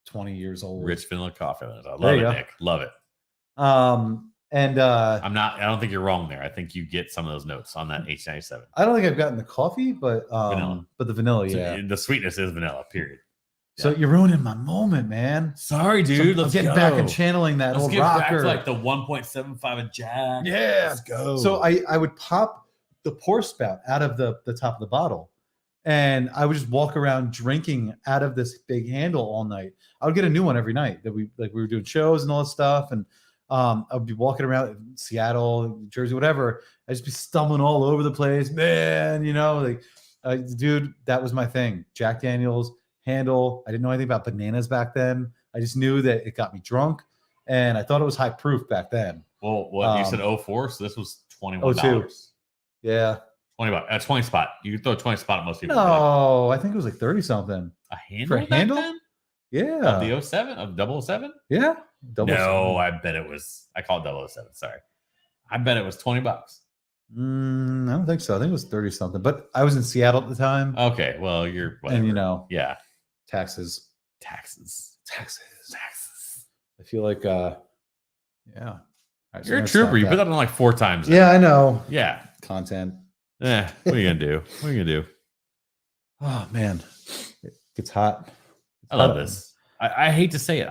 20 years old. Rich vanilla coffee. I love it, Nick. Love it. I don't think you're wrong there. I think you get some of those notes on that H97. I don't think I've gotten the coffee, but vanilla. But the vanilla, yeah. So the sweetness is vanilla, period. Yeah. So you're ruining my moment, man. Sorry, dude. So I'm getting back and channeling that old rocker. Back to like the 1.75 of Jack. Yeah. Let's go. So I would pop the pour spout out of the top of the bottle, and I would just walk around drinking out of this big handle all night. I would get a new one every night that we were doing shows and all this stuff, and I'd be walking around Seattle, New Jersey, whatever. I'd just be stumbling all over the place, man. Dude, that was my thing. Jack Daniels handle. I didn't know anything about bananas back then. I just knew that it got me drunk, and I thought it was high proof back then. Well, you said 04, so this was $21. 02. Yeah. $20. 20 spot. You could throw a 20 spot at most people. No, I think it was like 30 something. A handle? For a handle? Then? Yeah. Of the 07? Of 007? Yeah. 007. No, I bet it was. I called 007. Sorry. I bet it was $20. I don't think so. I think it was 30 something. But I was in Seattle at the time. Okay. Well, you're whatever. And yeah. Taxes. I feel like yeah. Right, you're a trooper. You put that on like 4 times. Yeah, I know. Yeah. Content. Yeah. What are you gonna do? Oh man. It gets hot. I love this. I hate to say it.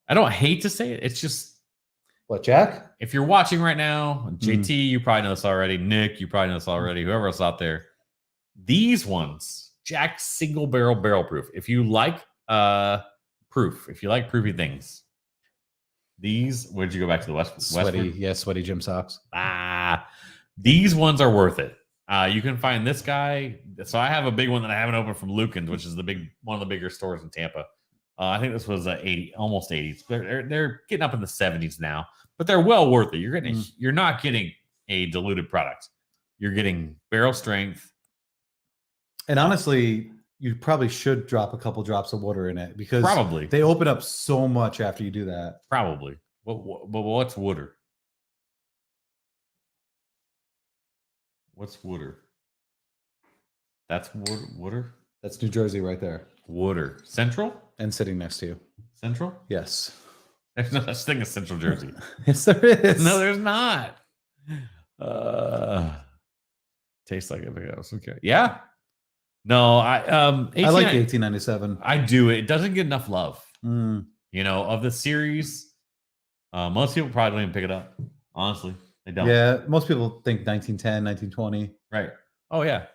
I don't hate to say it. It's just what, Jack? If you're watching right now, JT, you probably know this already. Nick, you probably know this already. Whoever else out there. These ones, Jack single barrel proof. If you like proof, if you like proofy things, these, where'd you go back to the west? Sweaty gym socks. These ones are worth it. You can find this guy. So I have a big one that I haven't opened from Lucan's, which is one of the bigger stores in Tampa. I think this was 80, almost 80s. They're getting up in the 70s now, but they're well worth it. You're not getting a diluted product. You're getting barrel strength. And honestly, you probably should drop a couple drops of water in it because probably they open up so much after you do that. Probably. But what's water? What's water? That's water. That's New Jersey right there. Water. Central? And sitting next to you. Central? Yes. There's no such thing as Central Jersey. Yes, there is. No, there's not. Tastes like everything else. Okay. Yeah. No, I like the 1897. I do. It doesn't get enough love. Mm. Of the series, most people probably don't even pick it up. Honestly, they don't. Yeah, most people think 1910, 1920. Right. Oh, yeah.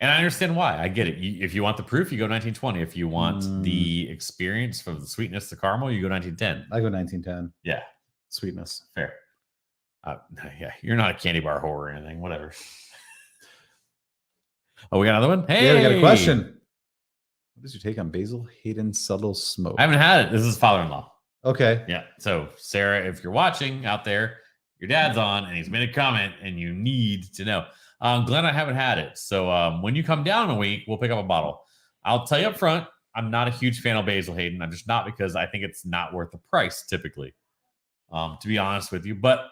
And I understand why. I get it. If you want the proof, you go 1920. If you want the experience from the sweetness to caramel, you go 1910. I go 1910. Yeah. Sweetness. Fair. Yeah. You're not a candy bar whore or anything. Whatever. Oh, we got another one? Hey. Yeah, we got a question. What is your take on Basil Hayden's subtle smoke? I haven't had it. This is father-in-law. Okay. Yeah. So, Sarah, if you're watching out there, your dad's on and he's made a comment and you need to know. Glenn, I haven't had it. So when you come down a week, we'll pick up a bottle. I'll tell you up front, I'm not a huge fan of Basil Hayden. I'm just not, because I think it's not worth the price typically, to be honest with you. But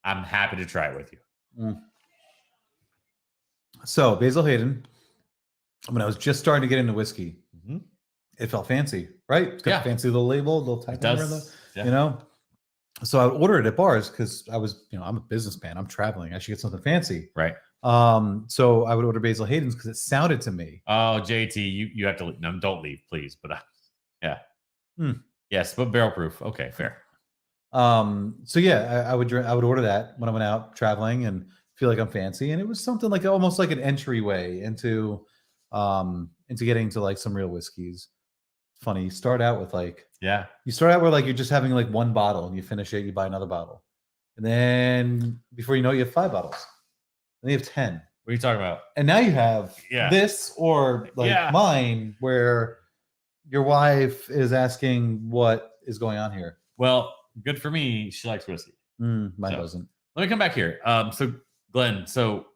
I'm happy to try it with you. So Basil Hayden, when I was just starting to get into whiskey, it felt fancy, right? It's got a fancy little label, little type number, So I would order it at bars because I was, I'm a businessman. I'm traveling. I should get something fancy. Right. So I would order Basil Hayden's because it sounded to me. Oh, JT, you have to leave. No, don't leave, please. But yeah. Yes, but barrel proof. Okay, fair. So yeah, I would drink, I would order that when I went out traveling and feel like I'm fancy. And it was something like almost like an entryway into getting to like some real whiskeys. Funny. You start out with like, Yeah. you start out where like you're just having like one bottle and you finish it, you buy another bottle. And then before you know it, you have 5 bottles. And then you have 10. What are you talking about? And now you have Yeah. this or like Yeah. mine where your wife is asking what is going on here. Well, good for me. She likes whiskey. Mine So, doesn't. Let me come back here. So Glenn, so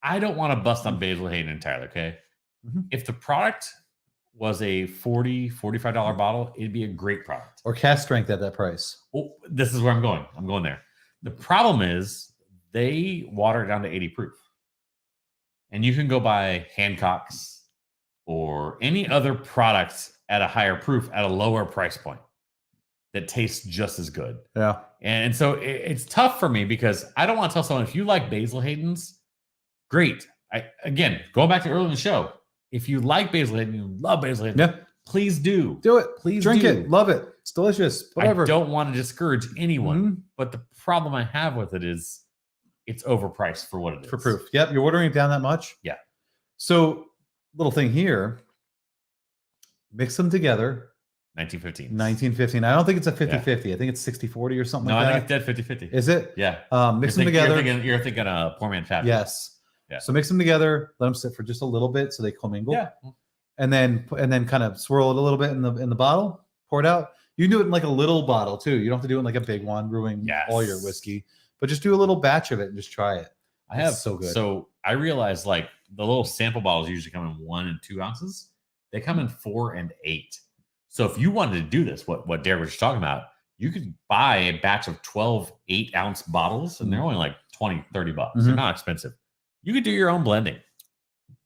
I don't want to bust on Basil Hayden entirely. Okay. Mhm. If the product was a $45 bottle, it'd be a great product. Or cast strength at that price. Oh, this is where I'm going. I'm going there. The problem is they water it down to 80 proof. And you can go buy Hancock's or any other products at a higher proof at a lower price point that tastes just as good. Yeah. And so it's tough for me because I don't want to tell someone if you like Basil Hayden's, great. Again, going back to earlier in the show, if you like Basil Hayden, you love Basil Hayden, Yeah. please do. Do it. Please drink do. it. Love it. It's delicious. Whatever. I don't want to discourage anyone, Mhm. but the problem I have with it is it's overpriced for what it is. For proof. Yep. You're ordering it down that much. Yeah. So little thing here, mix them together. 1915. 1915. I don't think it's a 50-50. I think it's 60-40 or something No, like I that. think it's dead 50-50. Is it? Yeah. Mix them together. You're thinking Poor Man Fat. Yes. Yeah. So mix them together, let them sit for just a little bit so they commingle. Yeah. And then kind of swirl it a little bit in the bottle, pour it out. You can do it in like a little bottle too. You don't have to do it in like a big one, ruining all your whiskey. But just do a little batch of it and just try it. I have so good. So I realized like the little sample bottles usually come in 1 and 2 ounces. They come in 4 and 8. So if you wanted to do this, what Derek was talking about, you could buy a batch of 12 8-ounce bottles, and they're only like $20, $30. They're not expensive. You could do your own blending.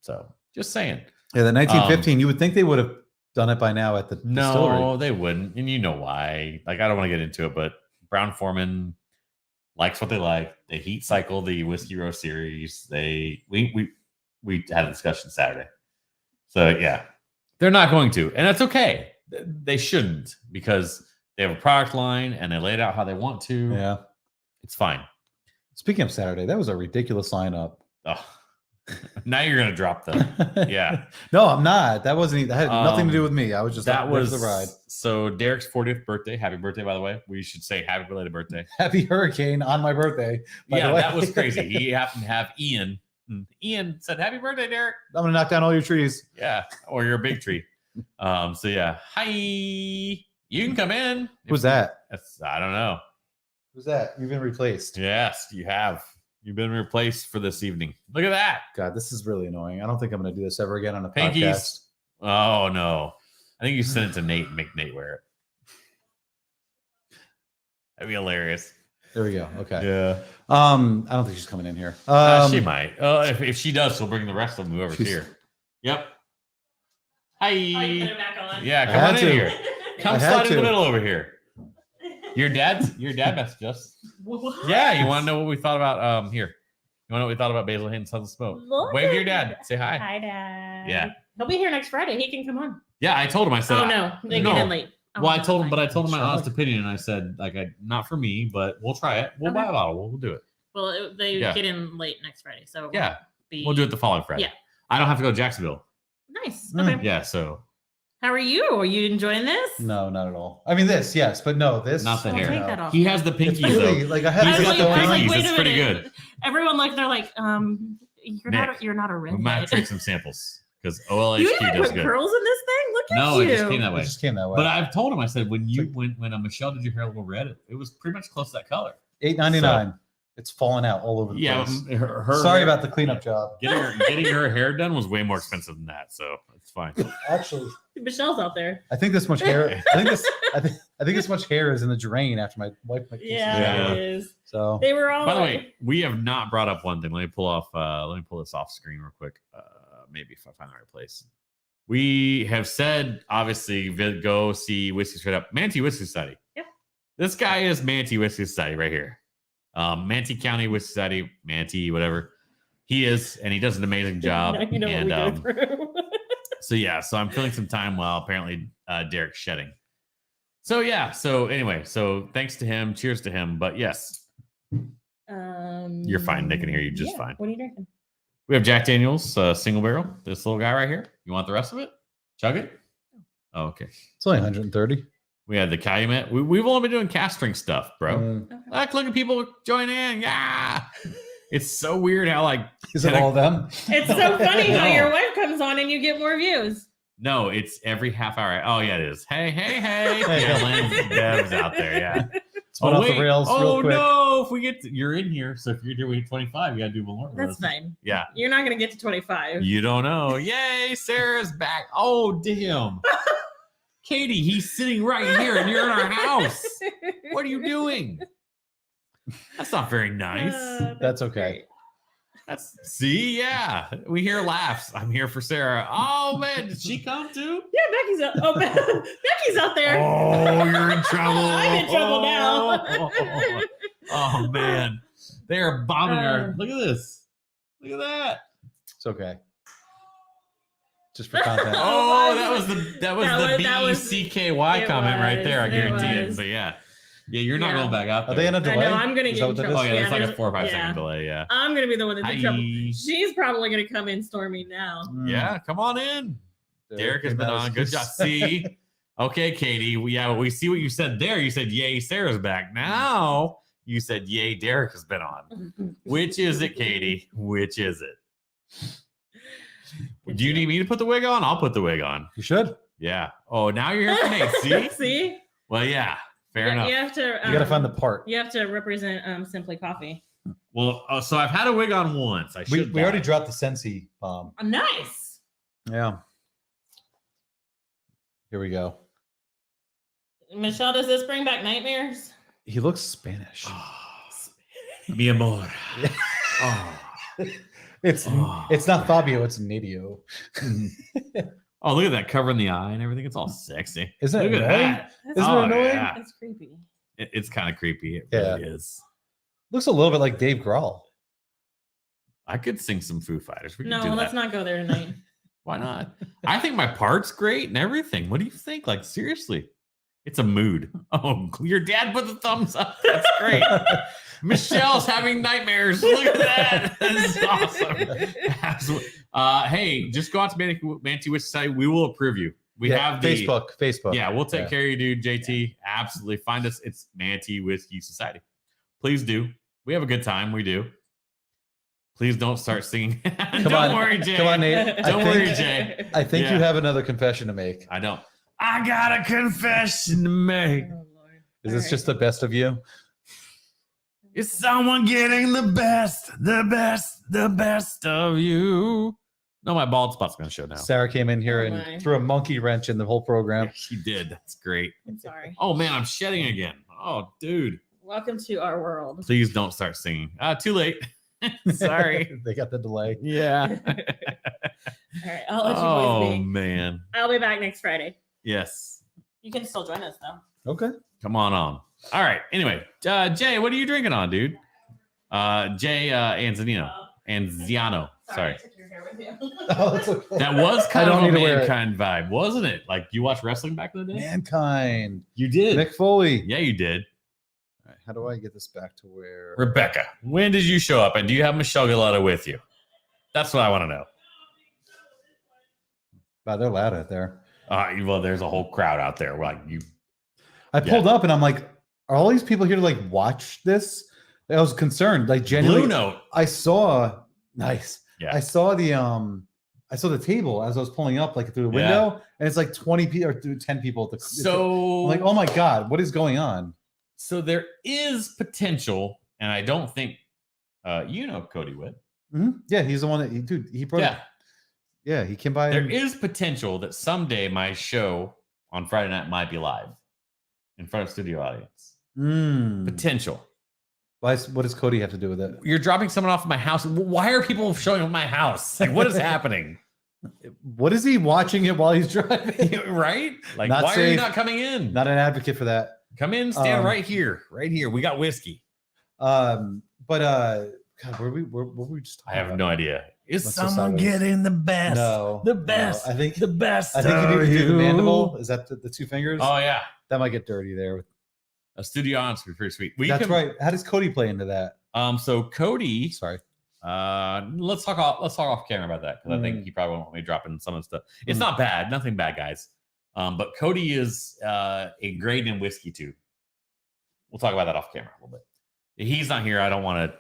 So just saying. Yeah, the 1915. You would think they would have done it by now at the distillery. No, they wouldn't, and you know why. Like I don't want to get into it, but Brown-Forman likes what they like. They heat cycle the Whiskey Row series. We had a discussion Saturday. So yeah, they're not going to, and that's okay. They shouldn't, because they have a product line and they laid out how they want to. Yeah, it's fine. Speaking of Saturday, that was a ridiculous lineup. Oh, now you're gonna drop the yeah. No, I'm not. That wasn't. That had nothing to do with me. I was just that was the ride. So Derek's 40th birthday. Happy birthday, by the way. We should say happy belated birthday. Happy hurricane on my birthday. Yeah, that was crazy. He happened to have Ian. Ian said, "Happy birthday, Derek." I'm gonna knock down all your trees. Yeah, or you're a big tree. So yeah, hi. You can come in. Who's that? I don't know. Who's that? You've been replaced. Yes, you have. You've been replaced for this evening. Look at that. God, this is really annoying. I don't think I'm going to do this ever again on a Pinkies. podcast. Oh, no. I think you send it to Nate and make Nate wear it. That'd be hilarious. There we go. Okay. Yeah. I don't think she's coming in here. She might. If she does, she'll bring the rest of them over here. Yep. Hi. Oh, you put it back on? Yeah, come on in here. Come slide in the middle over here. Your dad messaged us. What? Yeah, you want to know what we thought about here? You want to know what we thought about Basil Hayden Sons of Smoke? Look Wave to your at dad. Say hi. Hi, Dad. Yeah. He'll be here next Friday. He can come on. Yeah, I told him. I said, Oh, no. They get in late. Oh, Well, I told him my Sure. honest opinion, and I said, like, not for me, but we'll try it. We'll Okay. buy a bottle. We'll do it. Well, they Yeah. get in late next Friday, so Yeah. be... We'll do it the following Friday. Yeah. I don't have to go to Jacksonville. Nice. Okay. Yeah, so How are you? Are you enjoying this? No, not at all. I mean, this, yes, but no, this. Not the I'll hair. take that off. he has the It's pinkies, really, though. like I had He's to got get the the pinkies. wait It's a pretty minute. good. Everyone they're like, Nick, you're not a We redhead. might take some samples because You OLHQ even does put good. curls in this thing? Look at No, you. it just came that It way. just came that way. But I've told him, I said, when Michelle did your hair a little red, it was pretty much close to that color. $8.99. It's falling out all over the Yeah, place. her Sorry hair- about the cleanup job. getting her hair done was way more expensive than that, so it's fine. Actually, Michelle's out there. I think this much hair. I think this much hair is in the drain after my wife. Yeah. It is. So They were all By the way, we have not brought up one thing. Let me pull this off screen real quick. Maybe if I find the right place. We have said, obviously, go see Whiskey Straight Up, Manatee Whiskey Society. Yeah. This guy is Manatee Whiskey Society right here. Manatee County Whiskey Society, Manatee, whatever. He is, and he does an amazing job. Now you know and, what we go through. so I'm filling some time while apparently Derek's shedding. So yeah. So anyway, so thanks to him. Cheers to him. But yes, you're fine. They can hear you just fine. What are you drinking? We have Jack Daniels single barrel. This little guy right here. You want the rest of it? Chug it. Oh, okay. It's only 130. We had the Calumet. We've only been doing cast drink stuff, bro. Okay. Look at people join in. Yeah. It's so weird how like Is it all of them? It's so funny how No. your wife comes on and you get more views. no, it's every half hour. Oh yeah, it is. Hey. Hey. Yeah, Lynn's Dev's out there. Yeah. Spun off the rails real quick. No! If we get you're in here, so if you're doing 25, you gotta do more. That's fine. Yeah. You're not going to get to 25. You don't know. Yay, Sarah's back. Oh damn. Katie, he's sitting right here and you're in our house. What are you doing? That's not very nice. That's okay. See, yeah. We hear laughs. I'm here for Sarah. Oh man, did she come too? Yeah, Becky's out. Oh, Becky's out there. Oh, you're in trouble. I'm in trouble now. Oh man. They are bombing her. Look at this. Look at that. It's okay. Just for content. Oh, that was the That was- BECKY it comment right was, there. I it guarantee it. was. But yeah. Yeah, you're not Yeah. going back out Are there. they in a I delay? know, I'm going to Is get that in what that trouble. Oh yeah, it's like there's- a 4 or 5 second yeah. delay. Yeah. I'm going to be the one that's in trouble. Hi. She's probably going to come in storming now. Yeah, come on in. Derek has been That was- on. Good job. See? Okay, Katie. We see what you said there. You said, yay, Sarah's back. Now you said, yay, Derek has been on. Which is it, Katie? Which is it? Do you need me to put the wig on? I'll put the wig on. You should. Yeah. Oh, now you're here for Nate. See? See? Well, yeah. Fair enough. You have to. You got to find the part. You have to represent Simply Coffee. Well, so I've had a wig on once. I We should. already dropped the Sensi bomb. Oh, nice. Yeah. Here we go. Michelle, does this bring back nightmares? He looks Spanish. Mi amor. Oh. It's Oh. it's not Fabio, it's Nadio. Oh, look at that covering the eye and everything. It's all sexy. Isn't it Look at annoying? that. That's, Isn't Oh, it annoying? yeah. that's creepy. It's kind of creepy. It Yeah. really is. Looks a little bit like Dave Grohl. I could sing some Foo Fighters. We could do No, that. let's not go there tonight. Why not? I think my part's great and everything. What do you think? Like, seriously. It's a mood. Oh, your dad put the thumbs up. That's great. Michelle's having nightmares. Look at that. This is awesome. Hey, just go out to Manti Witch site. We will approve you. We have the Facebook. Yeah, we'll take Yeah. care of you, dude. JT, absolutely. Find us. It's Manti Whiskey Society. Please do. We have a good time. We do. Please don't start singing. Don't on. worry, Jay. Come on, Nate. Don't worry, think- Jay. I think Yeah. you have another confession to make. I don't. I got a confession to make. Oh, Lord. Is All this right. just the best of you? Is someone getting the best of you? No, my bald spot's gonna show now. Sarah came in here Oh and my. threw a monkey wrench in the whole program. She did. That's great. I'm sorry. Oh man, I'm shedding again. Oh, dude. Welcome to our world. Please don't start singing. Too late. Sorry. They got the delay. Yeah. All right, I'll let you Oh boys be. man. I'll be back next Friday. Yes. You can still join us though. Okay. Come on. All right. Anyway, Jay, what are you drinking on, dude? Jay Anziano. Sorry. I took your hair with you. Oh, it's okay. That was kind I of don't a need to wear it. Mankind vibe, wasn't it? Like you watched wrestling back in the day? Mankind. You did. Mick Foley. Yeah, you did. All right, how do I get this back to where? Rebecca, when did you show up? And do you have Michelle Galetta with you? That's what I want to know. Wow, they're loud out there. Well, there's a whole crowd out there. Like you. I pulled up and I'm like, are all these people here to like watch this? I was concerned. Like genuinely, Blue Note. I saw nice. Yeah. I saw the table as I was pulling up like through the Yeah. window, and it's like 20 people or 10 people at the So I'm like, oh my god, what is going on? So there is potential, and I don't think you know Cody Witt. Yeah, he's the one that he brought Yeah. yeah, he came by. There and- is potential that someday my show on Friday night might be live in front of studio audience. Mm. Potential. What does Cody have to do with it? You're dropping someone off at my house. Why are people showing up at my house? Like, what is happening? What is he watching it while he's driving? Right? Like, Not why are you safe. not coming in? Not an advocate for that. Come in, stand Um, right here. Right here. We got whiskey. But God, were we just I have no idea. Is What's the someone sideways? getting the best? No, The no. best. I think the best. I think if you of do the you. mandible, is that the two fingers? Oh yeah, That might get dirty there. a studio audience would be pretty sweet. That's right. How does Cody play into that? So Cody, Sorry. let's talk off camera about that because I think he probably won't want me dropping some of the stuff. It's not bad, nothing bad, guys. But Cody is a grade in whiskey too. We'll talk about that off camera a little bit. He's not here. I don't want to,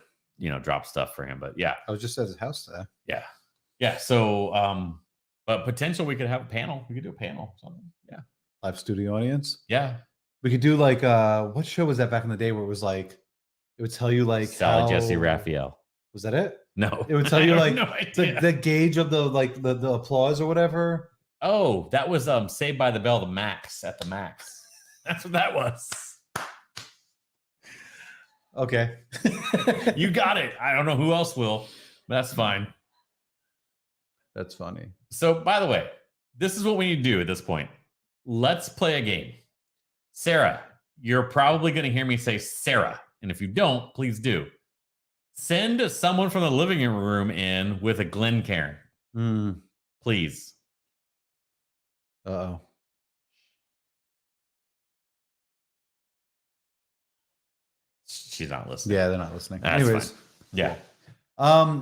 drop stuff for him. But yeah, I was just at his house today. Yeah. So, but potential we could have a panel. We could do a panel or something. Yeah. Live studio audience. Yeah. We could do like what show was that back in the day where it was like it would tell you like Sally Jesse Raphael. Was that it? No. It would tell you like no the gauge of the applause or whatever. Oh, that was Saved by the Bell, the Max at the Max. That's what that was. Okay. You got it. I don't know who else will. But that's fine. That's funny. So, by the way, this is what we need to do at this point. Let's play a game. Sarah, you're probably going to hear me say Sarah. And if you don't, please do. Send someone from the living room in with a Glencairn. Please. Uh-oh. She's not listening. Yeah, they're not listening. That's Anyways. fine. Yeah.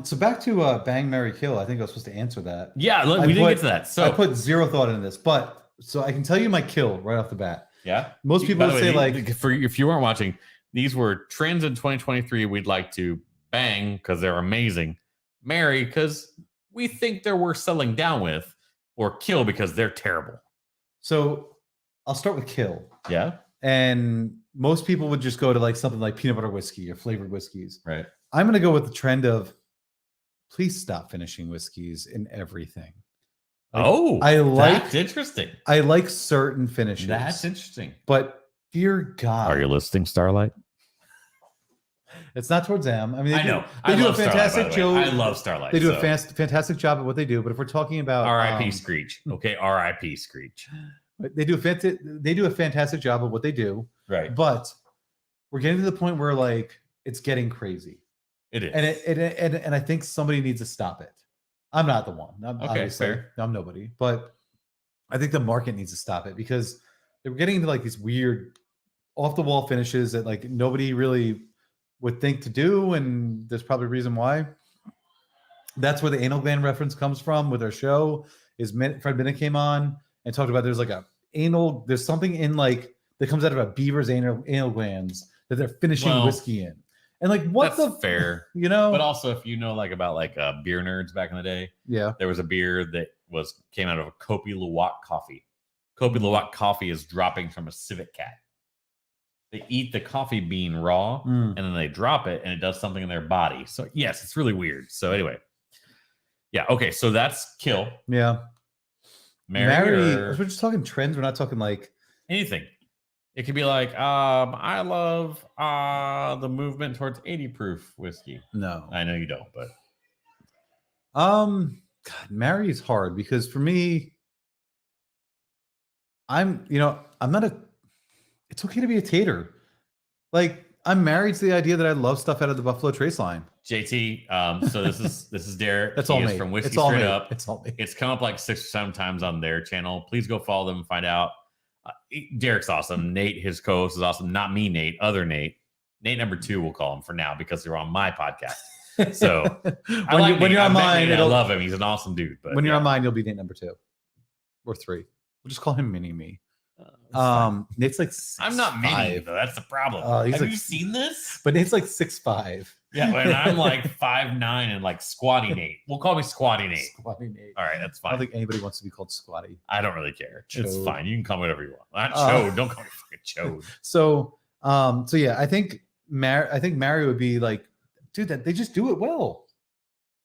So back to Bang, Marry, Kill. I think I was supposed to answer that. Yeah, look, we didn't get to that. So I put zero thought into this, but so I can tell you my kill right off the bat. Yeah. Most people would say like if you weren't watching, these were trends in 2023 we'd like to bang because they're amazing, marry because we think they're worth settling down with, or kill because they're terrible. So I'll start with kill. Yeah. And most people would just go to like something like peanut butter whiskey or flavored whiskeys. Right. I'm going to go with the trend of please stop finishing whiskeys in everything. Like, that's interesting. I like certain finishes. That's interesting. But dear God. Are you listening, Starlight? It's not towards them. I mean, they do love a fantastic job. I love Starlight. They do a fantastic job at what they do. But if we're talking about R.I.P. Screech, okay, R.I.P. Screech. They do a fantastic job of what they do. Right. But we're getting to the point where like it's getting crazy. It is. And I think somebody needs to stop it. I'm not the one. Fair. I'm nobody. But I think the market needs to stop it because they're getting into like these weird off the wall finishes that like nobody really would think to do. And there's probably a reason why. That's where the anal gland reference comes from with our show. Is Fred Minnick came on and talked about there's like there's something in like that comes out of a beaver's anal glands that they're finishing whiskey in. And like, what that's fair, But also if you know like about like beer nerds back in the day, yeah, there was a beer that came out of a Kopi Luwak coffee. Kopi Luwak coffee is dropping from a civet cat. They eat the coffee bean raw and then they drop it and it does something in their body. So yes, it's really weird. So anyway, yeah, okay, so that's kill. Yeah, marry. We're just talking trends. We're not talking like anything. It could be like, I love the movement towards 80 proof whiskey. No. I know you don't, but God, marry is hard because for me, it's okay to be a tater. Like I'm married to the idea that I love stuff out of the Buffalo Trace line. JT, so this is Derek. That's all me. From Whiskey it's all Straight me. Up. It's all me. It's come up like 6 or 7 times on their channel. Please go follow them and find out. Derek's awesome. Nate, his co-host, is awesome. Not me, Nate. Other Nate. Nate number 2, we'll call him for now because they're on my podcast. So when you're on mine, I love him. He's an awesome dude. But when you're on mine, you'll be Nate number 2 or 3. We'll just call him Mini Me. Nate's like 6'5". I'm not Mini though. That's the problem. Have you seen this? But Nate's like 6'5". Yeah, and I'm like 5'9" and like Squatty Nate. We'll call me Squatty Nate. Squatty Nate. All right, that's fine. I don't think anybody wants to be called Squatty. I don't really care. Chode. It's fine. You can call me whatever you want. Not Chode. Don't call me fucking Chode. So yeah, I think Mary would be like, dude, that they just do it well.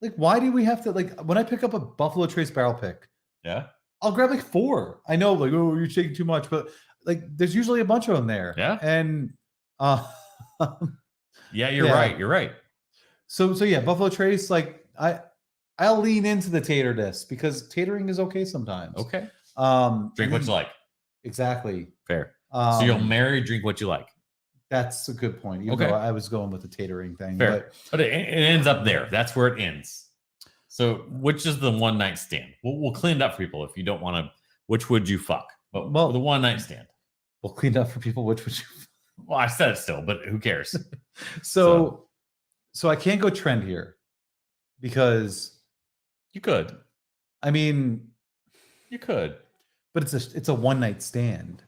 Like, why do we have to like when I pick up a Buffalo Trace barrel pick? Yeah, I'll grab like 4. I know, like, oh, you're taking too much, but like, there's usually a bunch of them there. Yeah, and yeah, you're right. You're right. So yeah, Buffalo Trace. Like, I'll lean into the taterness because tatering is okay sometimes. Okay. Drink what you like. Exactly. Fair. So you'll marry, drink what you like. That's a good point. Even though I was going with the tatering thing. Fair. But it ends up there. That's where it ends. So, which is the one night stand? We'll clean it up for people if you don't want to. Which would you fuck? But Well- the one night stand. We'll clean it up for people. Which would you? Well, I said it still, but who cares? So I can't go trend here because You could. I mean, You could. but it's a one night stand.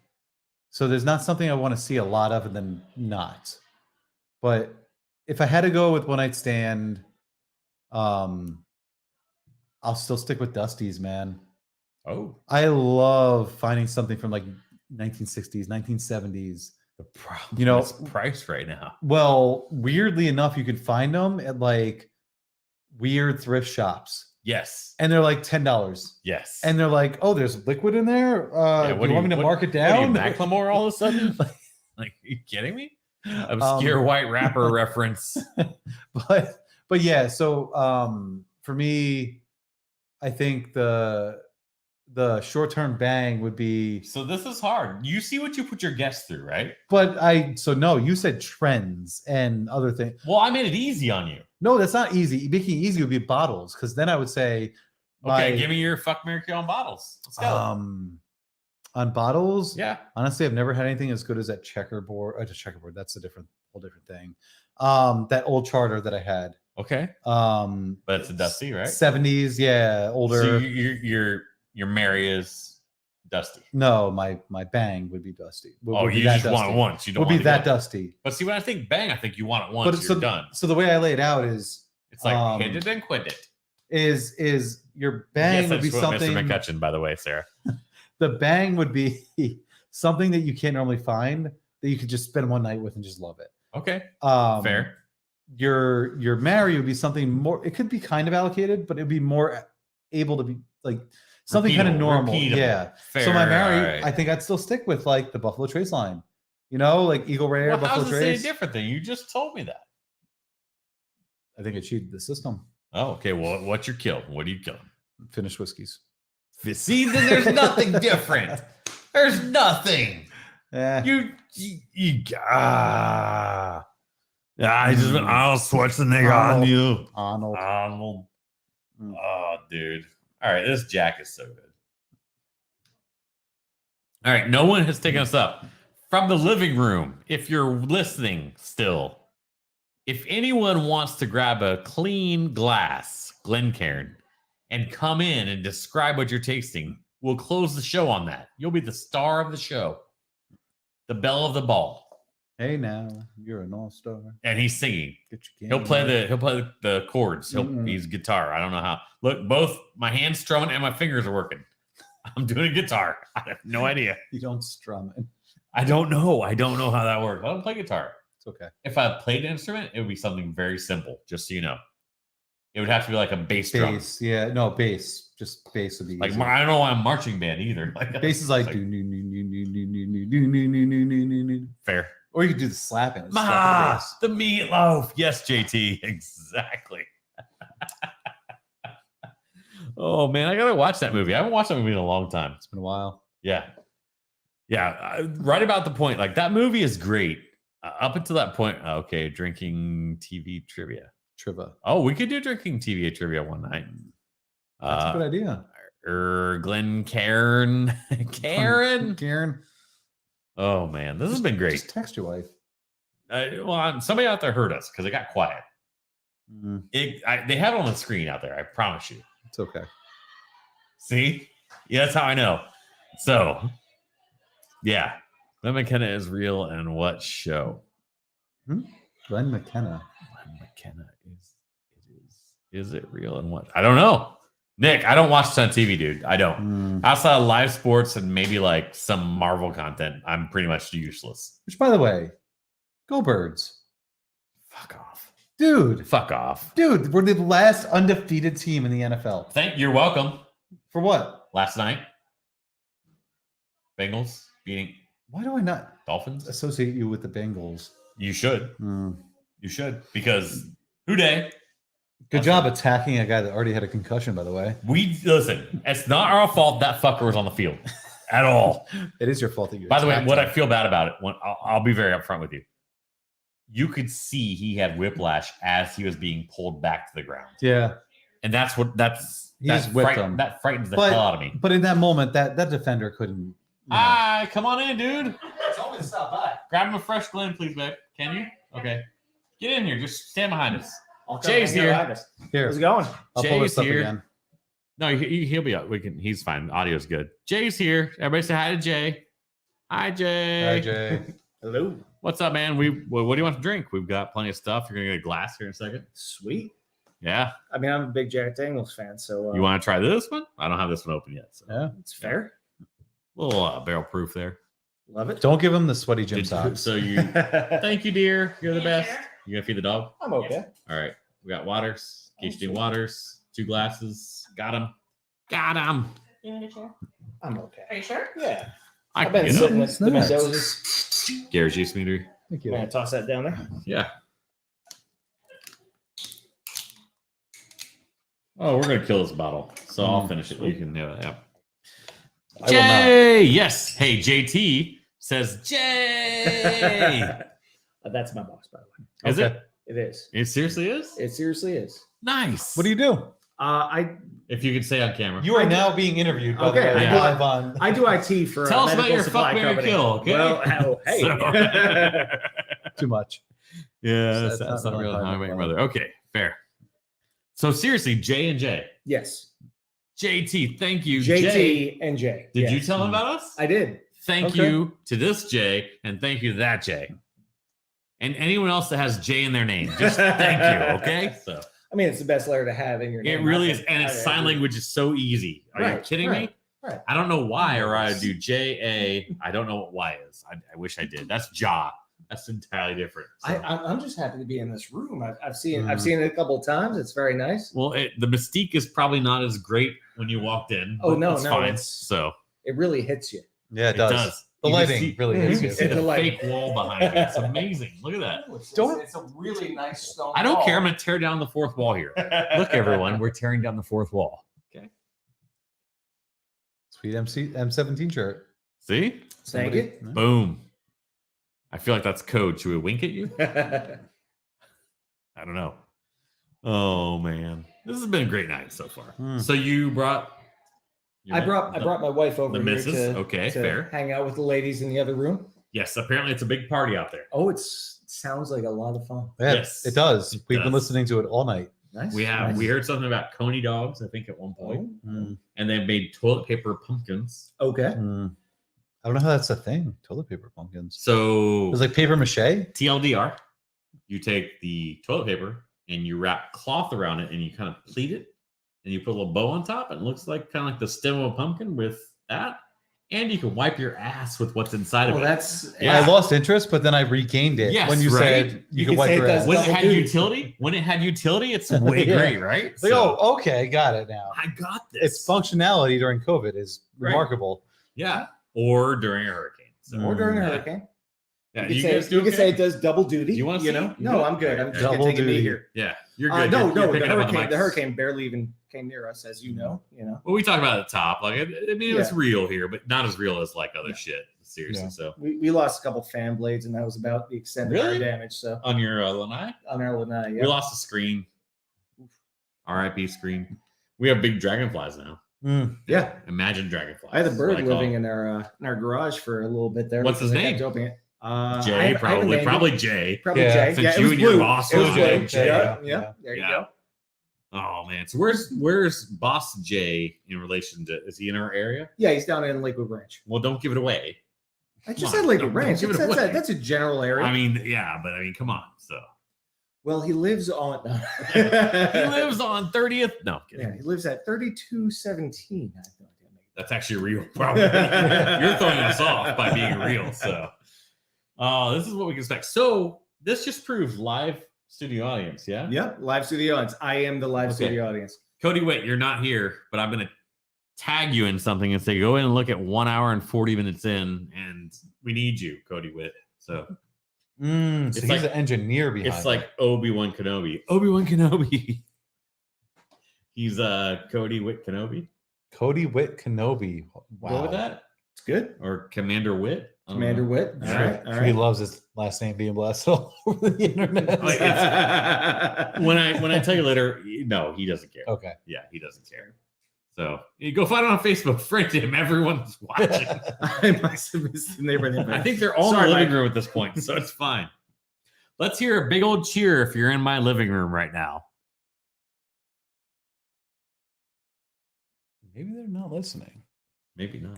So there's not something I want to see a lot of and then not. But if I had to go with one night stand, I'll still stick with Dusty's, man. Oh, I love finding something from like 1960s, 1970s. the problem. You know- is price right now. Well, weirdly enough, you can find them at like weird thrift shops. Yes. And they're like $10. Yes. And they're like, oh, there's liquid in there. Yeah, Do you want me to mark it What are you, down? Macklemore all of a sudden? like, are you kidding me? Obscure white rapper reference. but yeah, so for me, I think the short-term bang would be, So this is hard. You see what you put your guests through, right? no, you said trends and other things. Well, I made it easy on you. No, that's not easy. Making it easy would be bottles, because then I would say Okay, give me your fuck, marry, kill on bottles. Let's go. on bottles. Yeah. Honestly, I've never had anything as good as that checkerboard. Just checkerboard. That's a whole different thing. That old charter that I had. Okay. But But it's a Dusty, right? 70s, yeah, older. So your Mary is Dusty. No, my bang would be Dusty. Would be You that just want Dusty. it once. You don't Would want be to that go. Dusty. But see, when I think bang, I think you want it once. But You're so, done. so the way I lay it out is It's like hit it and quit it. is your bang Yes, would be that's what something. Mr. McCutcheon, by the way, Sarah. The bang would be something that you can't normally find that you could just spend one night with and just love it. Okay. Fair. Your marry would be something more. It could be kind of allocated, but it'd be more able to be like something kind of normal. Repeatable. Yeah. Fair. So my marry, all right. I think I'd still stick with like the Buffalo Trace line. You know, like Eagle Rare, Well, Buffalo how's this any Trace. different than you just told me that? I think it cheated the system. Oh, okay. Well, what's your kill? What are you killing? Finished whiskeys. See, then there's nothing different. There's nothing. Yeah. I'll switch the nigga on you. Arnold. Arnold. Mm. Oh, dude. All right, this Jack is so good. All right, no one has taken us up from the living room. If you're listening still, if anyone wants to grab a clean glass, Glencairn, and come in and describe what you're tasting, we'll close the show on that. You'll be the star of the show, the belle of the ball. Hey now, you're an all-star. And he's singing. Get your He'll game play right. the chords. He's guitar. I don't know how. Look, both my hands strumming and my fingers are working. I'm doing guitar. I have no idea. You don't strum it. I don't know. I don't know how that works. I don't play guitar. It's okay. If I played an instrument, it would be something very simple. Just so you know, it would have to be like a bass drum. Bass, yeah, no bass. Just bass would be Like easy. I don't know why I'm marching band either. Like Bass is like it's do no no no no no no no no no no no no. fair. Or you could do the slapping. Slap the Ma, bass. the meatloaf. Yes, JT. Exactly. Oh man, I gotta watch that movie. I haven't watched that movie in a long time. It's been a while. Yeah. Yeah. Right about the point. Like that movie is great. Up until that point, okay, drinking TV trivia. Triva. Oh, we could do drinking TV trivia one night. That's a good idea. Glenn Karen. Karen. Karen. Oh man, this has been great. Just text your wife. Somebody out there heard us because it got quiet. Mm, They have it on the screen out there. I promise you. it's okay. See? Yeah, that's how I know. So, yeah. Glenn McKenna is real and what show? Glenn McKenna. Glenn McKenna is it real and what? I don't know. Nick, I don't watch a ton of TV, dude. I don't. Outside of live sports and maybe like some Marvel content, I'm pretty much useless. Which, by the way, go Birds. Fuck off. Dude, Fuck off. we're the last undefeated team in the NFL. You're welcome. For what? Last night, Bengals beating Why do I not Dolphins. associate you with the Bengals? You should. You should. Because who day? Good job attacking a guy that already had a concussion, by the way. Listen, it's not our fault that fucker was on the field at all. It is your fault that you By the way, attacked what him. I feel bad about it, I'll be very upfront with you. You could see he had whiplash as he was being pulled back to the ground. Yeah. And that's He just whipped him. that frightens the But- hell out of me. But in that moment, that defender couldn't. Come on in, dude. Told me to stop by. Grab him a fresh Glen, please, babe. Can you? Okay. Get in here. Just stand behind us. I'll Jay's come hang here. out behind us. Here, How's it going? I'll pull Jay's this up here. again. No, he'll be up. He's fine. Audio's good. Jay's here. Everybody say hi to Jay. Hi, Jay. Hi, Jay. Hello. What's up, man? What do you want to drink? We've got plenty of stuff. You're gonna get a glass here in a second. Sweet. Yeah. I mean, I'm a big Jack Daniels fan, so You want to try this one? I don't have this one open yet. So. Yeah. it's fair. Little barrel proof there. Love it. Don't give him the sweaty gym Did you- socks. So you. Thank you, dear. You're the Yeah, best. sure. You gonna feed the dog? I'm okay. All right. We got waters. Oh, HD sweet. waters. 2 glasses. Got him. Got him. You want a chair? I'm okay. Are you sure? Yeah. I I've been can get sitting up. with the Nice. Mendozas. Gary's juice meter. Thank I'm you. gonna toss that down there. Yeah. Oh, we're gonna kill this bottle, so I'll finish it. You can have it. Yeah. I will not. Jay, yes. Hey, JT says Jay. That's my box, by the way. Is Okay. it? It is. It seriously is. It seriously is. Nice. What do you do? If you could say on camera. You are I do- now being interviewed. By Okay, the way, I do- live on. I do IT for Tell a us about medical your supply fuck, marry, company. kill, okay? Well, hey. Too much. Yeah, That's that's not not real. really How I how Met I Your roll. Mother. Okay, fair. So seriously, J and J. Yes. JT, thank you. JT Jay, and J. did you Yes. tell him about us? I did. Thank Okay. you to this J and thank you to that J. And anyone else that has J in their name, just thank you. Okay. So I mean, it's the best letter to have in your it name. really I is. think. And I its sign agree. language is so easy. Are you Right, kidding right, me? right. I don't know why, or I do J-A. I don't know what Y is. I wish I did. That's Ja. That's entirely different. So- I'm just happy to be in this room. I've seen it a couple of times. It's very nice. well, the mystique is probably not as great when you walked in. Oh, but no, that's no, fine. it's- So It really hits you. Yeah, it it does. does. The You can lighting see- really Mhm. You is can good. see It's the the lighting. fake wall behind me. It's amazing. Look at that. Don't- It's a really nice stone. I don't wall. care. I'm going to tear down the fourth wall here. Look, everyone, we're tearing down the fourth wall. Okay. Sweet M17 shirt. See? Thank you. Boom. I feel like that's code. Should we wink at you? I don't know. Oh man, this has been a great night so far. So you brought? I brought my wife over the here missus? to, Okay, to fair. hang out with the ladies in the other room. Yes, apparently it's a big party out there. Oh, it sounds like a lot of fun. Yeah, Yes, it does. it We've been does. listening to it all night. Nice. We nice. heard something about coney dogs. I think at one point, Oh, and they made toilet paper pumpkins. okay. I don't know how that's a thing. Toilet paper pumpkins. So It's like paper mache. TLDR, you take the toilet paper and you wrap cloth around it and you kind of pleat it and you put a little bow on top. And it looks like kind of like the stem of a pumpkin with that. And you can wipe your ass with what's inside Well, of it. that's Yeah. I lost interest, but then I regained it Yes, when you right? said You you could could wipe say your it does ass. When it double had duty. utility, it's way Yeah. great, right? Like, oh, okay, got it now. I got this. Its functionality during COVID is Right. remarkable. Yeah. Or during a hurricane. So, or during a yeah. hurricane. Yeah, You, you could guys say, do you could okay? say it does double duty. Do you wanna see? know? You No, good? I'm good. I'm Okay. just Double taking me duty. here. Yeah, you're good. No, You're no, the picking up on hurricane. The mics. hurricane barely even came near us, as you know. Well, we talked about it at the top. Like, I mean, it's Yeah. real here, but not as real as like other shit. Seriously. Yeah. So We lost a couple fan blades, and that was about the extent of our Really? damage. So on your lanai, on our lanai, we yeah. lost a screen. RIP screen. We have big dragonflies now. Yeah. Imagine dragonflies. I had a is what bird call living them. in our garage for a little bit there. What's his because I name? kept opening it. I Jay, haven't probably, named it. probably Jay. Probably Yeah, Jay. since Yeah, it you was and your blue. boss It was were blue. Jay. Jay, Yeah, yeah. yeah. There you Yeah. go. Oh man, so where's Boss Jay in relation to? Is he in our area? Yeah, he's down in Lakewood Ranch. Well, don't give it away. I Come just on, said Lakewood don't Ranch. give it That's, away. that's a general area. I mean, yeah, but I mean, come on. So well, he lives on. he lives on 30th. No, I'm kidding. Yeah, he lives at 3217. I have no idea. That's actually real. Probably you're throwing us off by being real. So, this is what we can expect. So this just proves live studio audience. Yeah. Yep, live studio audience. I am the live Okay. studio audience. Cody, wait, you're not here, but I'm gonna tag you in something and say go in and look at 1 hour and 40 minutes in, and we need you, Cody Witt. So So It's he's like- the engineer behind it's like Obi-Wan Kenobi. Obi-Wan Kenobi. He's Cody Witt Kenobi. Cody Witt Kenobi. Wow. Go with that? It's good. Or Commander Witt. Commander Witt. All right. All He right. loves his last name being blasted all over the internet. Like, when I tell you later, no, he doesn't care. Okay. Yeah, he doesn't care. So you go find him on Facebook, friend him. Everyone's watching. I must have missed the neighborhood. I think they're all in the living room at this point, so it's fine. Let's hear a big old cheer if you're in my living room right now. Maybe they're not listening. Maybe not.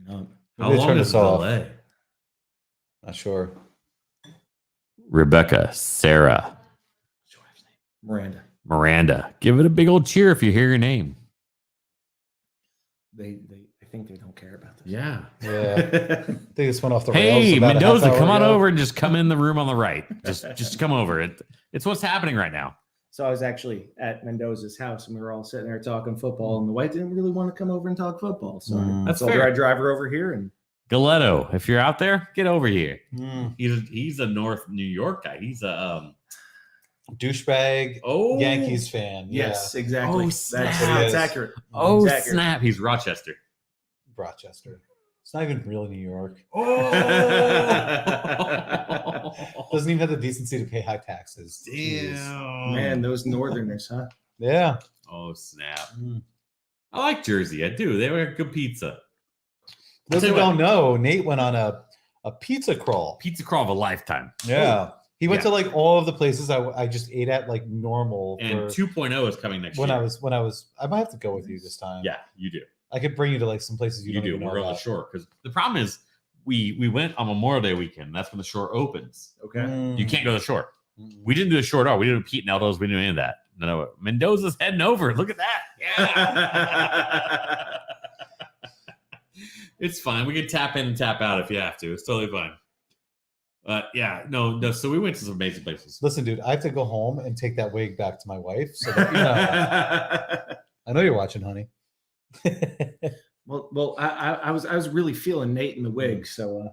No. How Maybe they long turned is us the off. delay? Not sure. Rebecca, Sarah, Miranda. give it a big old cheer if you hear your name. I think they don't care about this. Yeah. Yeah. I think this went off the rails. Hey, about a half Mendoza, hour come on ago. over and just come in the room on the right. Just come over. It's what's happening right now. So I was actually at Mendoza's house and we were all sitting there talking football, and the wife didn't really want to come over and talk football. So That's I told her fair. I'd drive her over here, and Galetto, if you're out there, get over here. Mm. He's a North New York guy. He's a Douchebag oh Yankees fan. yes, exactly. Oh, That's snap. accurate. Oh It's accurate. snap! He's Rochester. Yeah. Rochester. It's not even really New York. Oh, Doesn't even have the decency to pay high taxes. Jeez. damn, Man, those Northerners, huh? Yeah. Oh snap! Mm. I like Jersey. I do. They have good pizza. Those tell who you what. don't know, Nate went on a pizza crawl. Pizza crawl of a lifetime. Yeah. He went Yeah. to like all of the places I just ate at like normal. And for 2.0 is coming next when year. I was I might have to go with you this time. Yeah, you do. I could bring you to like some places you, You don't do. even know We're on the about. shore because the problem is we went on Memorial Day weekend. That's when the shore opens. Okay. Mm. You can't go to the shore. Mm. We didn't do the shore at all. We didn't do Pete and Eldo's. We didn't do any of that. No, Mendoza's heading over. Look at that. Yeah. It's fine. We can tap in and tap out if you have to. It's totally fine. Yeah, no. So we went to some amazing places. Listen, dude, I have to go home and take that wig back to my wife. So that, you know, I know you're watching, honey. Well, I was really feeling Nate in the wig, so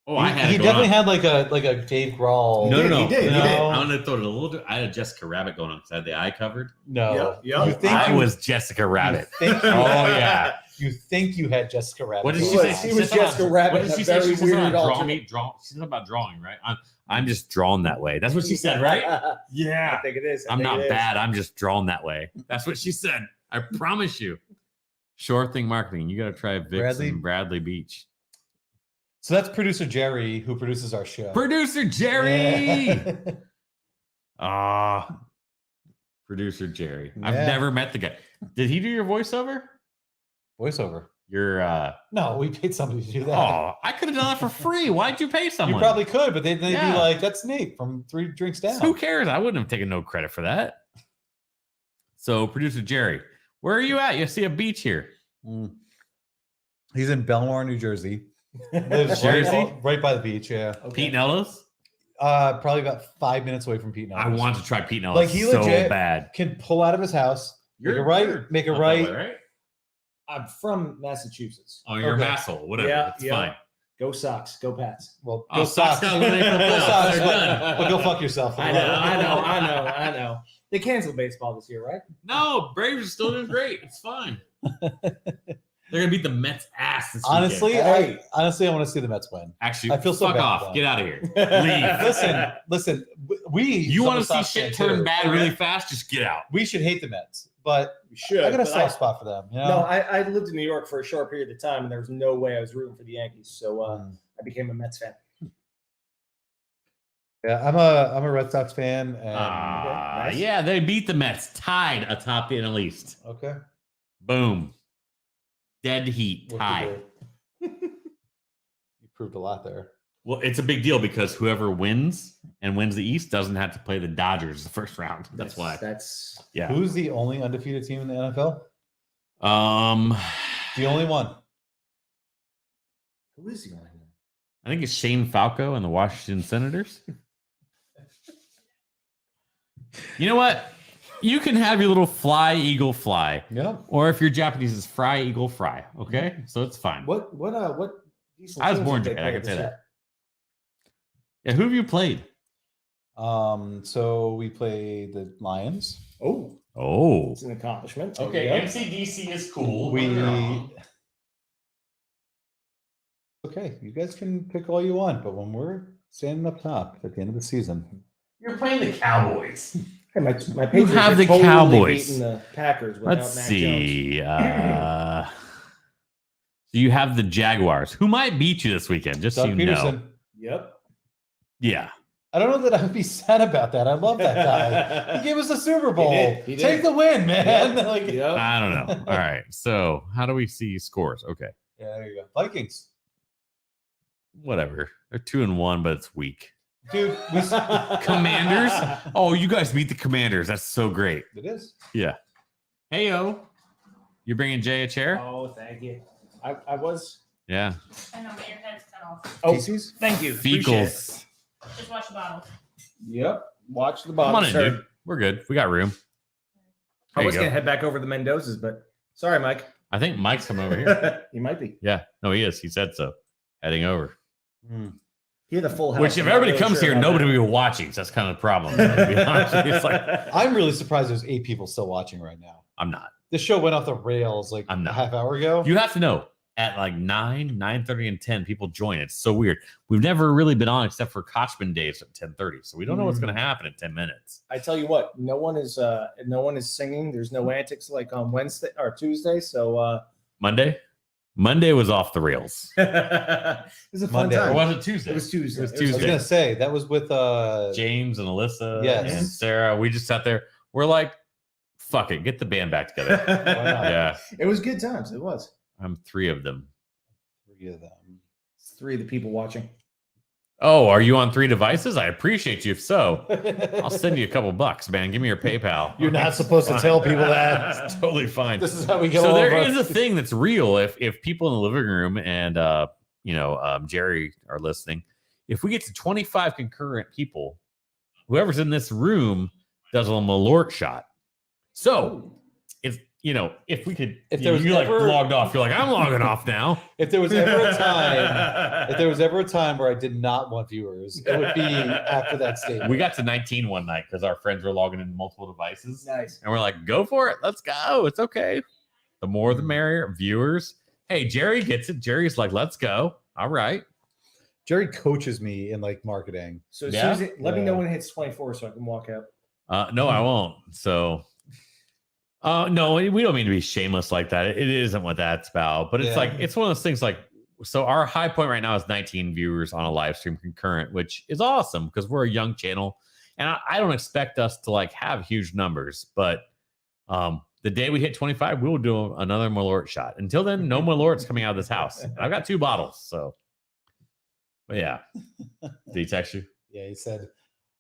Oh, I had he it going definitely on. had like a Dave Grohl. No. He did. I'm gonna throw it a little. I had a Jessica Rabbit going on because I had the eye covered. No. Yep. You think I you, was Jessica Rabbit. You think you Oh had- yeah. You think you had Jessica Rabbit. What did He she was- say? he was said Jessica about- Rabbit What in did a she say? very She said weird about alternate- She said about drawing, right? I'm just drawn that way. That's what she said, right? I Yeah. think it is. I'm not bad. I'm just drawn that way. That's what she said. I promise you. Sure Thing Marketing. You got to try Vicks and Bradley Beach. So that's producer Jerry who produces our show. Producer Jerry. Yeah. Producer Jerry. I've Yeah. never met the guy. Did he do your voiceover? Voiceover. Your No, we paid somebody to do that. oh, I could have done that for free. Why'd you pay you someone? probably could, but they'd Yeah. be like, "That's Nate from 3 Drinks Down." Who cares? I wouldn't have taken no credit for that. So, producer Jerry, where are you at? You see a beach here. Mm. He's in Belmore, New Jersey. Lives Jersey? right by the beach. Yeah, Pete Nellis? probably about 5 minutes away from Pete. I Nellis. want to try Pete Nellis Like, he so legit- bad. Can pull out of his house, make a You're right, make a not that right. way, right? I'm from Massachusetts. Oh, you're Okay. a masshole. Whatever. Yeah, it's yeah. fine. Go Sox. Go Pats. Well, Oh, go Sox Sox. got eliminated from the Go playoffs. Sox, They're but, done. but go fuck yourself. I know. They canceled baseball this year, right? No, Braves are still doing great. It's fine. They're gonna beat the Mets ass this Honestly, weekend. I want to see the Mets win. Actually, I feel so fuck bad off. for them. Get out of here. Leave. Listen. We You want to some see Sox shit fan turn too. bad really fast? Just get out. We should hate the Mets, but We should. I got a but soft spot for them. You know? No, I lived in New York for a short period of time, and there was no way I was rooting for the Yankees. So I became a Mets fan. Yeah, I'm a Red Sox fan. And, nice. Yeah, they beat the Mets, tied atop the NL East. okay. Boom. Dead heat, What tied. you do? You proved a lot there. Well, it's a big deal because whoever wins and wins the East doesn't have to play the Dodgers the first round. That's why. That's Yeah. Who's the only undefeated team in the NFL? The only one. who is the only one? I think it's Shane Falco and the Washington Senators. You know what? You can have your little fly, eagle, fly. Yeah. Or if you're Japanese, it's fry, eagle, fry. Okay? So it's fine. What? decent I was teams born did they Japan, I play can say this that. Yeah, who have you played? So we play the Lions. year? Oh, Oh. it's an accomplishment. Okay, There we go. MCDC is cool. We Okay, you guys can pick all you want, but when we're standing up top at the end of the season, You're playing the Cowboys. Hey, my Patriots have are the totally Cowboys. beating the Packers without Let's Mac see. You have the Jaguars, who might beat you this weekend, just so Doug you know. Peterson. Yep. Yeah. I don't know that I would be sad about that. I love that guy. He gave us the Super Bowl. He did. Take the win, man. Yep. Like, Yep. I don't know. All right. So, how do we see scores? Okay. Yeah, there you go. Vikings. Whatever. They're 2-1, but it's weak. Dude, Commanders? Oh, you guys beat the Commanders. That's so great. It is. Yeah. Hey, yo. You bringing Jay a chair? Oh, thank you. I was. Yeah. I know, but your head's cut off. Oh, TC's? thank you. Appreciate it. Fecals. Just watch the bottle. Yep. Watch the Come bottom. on in, sir. dude. We're good. We got room. I There was you going go. to head back over to the Mendozas, but sorry, Mike. I think Mike's coming over here. He might be. Yeah. No, he is. He said so. Heading over. He had a full house. Which, if I'm not everybody really comes sure here, about nobody that. will be watching. So that's kind of the problem. To be honest with you. It's like, I'm really surprised there's 8 people still watching right now. I'm not. This show went off the rails like I'm a not. half hour ago. You have to know at like 9, 9:30, and 10, people join. It's so weird. We've never really been on except for Kochman days at 10:30. So we don't know what's going to happen in 10 minutes. I tell you what, no one is singing. There's no antics like on Wednesday or Tuesday. So Monday was off the rails. it was a fun Monday. Or time. was it Tuesday? It was Tuesday. It was I was Tuesday. gonna say that was with James and Alyssa Yes. and Sarah. We just sat there. We're like, fuck it. Get the band back together. not? Yeah. It was good times. It was. I'm 3 of them. 3 of them. It's 3 of the people watching. Oh, are you on 3 devices? I appreciate you. If so, I'll send you a couple bucks, man. Give me your PayPal. You're not supposed to tell people that. It's totally fine. This is how we get So all there of is our- a thing that's real. If people in the living room and Jerry are listening, if we get to 25 concurrent people, whoever's in this room does a Malort shot. So it's if we could, If if there was you like ever- logged off, you're like, I'm logging off now. If there was ever a time where I did not want viewers, it would be after that statement. We got to 19 one night because our friends were logging in multiple devices. Nice. And we're like, go for it. Let's go. It's okay. The more the merrier. Viewers. Hey, Jerry gets it. Jerry's like, let's go. All right. Jerry coaches me in like marketing. So Yeah? Susan, let me know Yeah. when it hits 24 so I can walk out. No, I won't. So, no, we don't mean to be shameless like that. It isn't what that's about. But it's Yeah. like, it's one of those things like, so our high point right now is 19 viewers on a live stream concurrent, which is awesome because we're a young channel. And I don't expect us to like have huge numbers. But the day we hit 25, we will do another Malort shot. Until then, no Malort's coming out of this house. I've got 2 bottles. So, but yeah. Did he text you? Yeah, he said,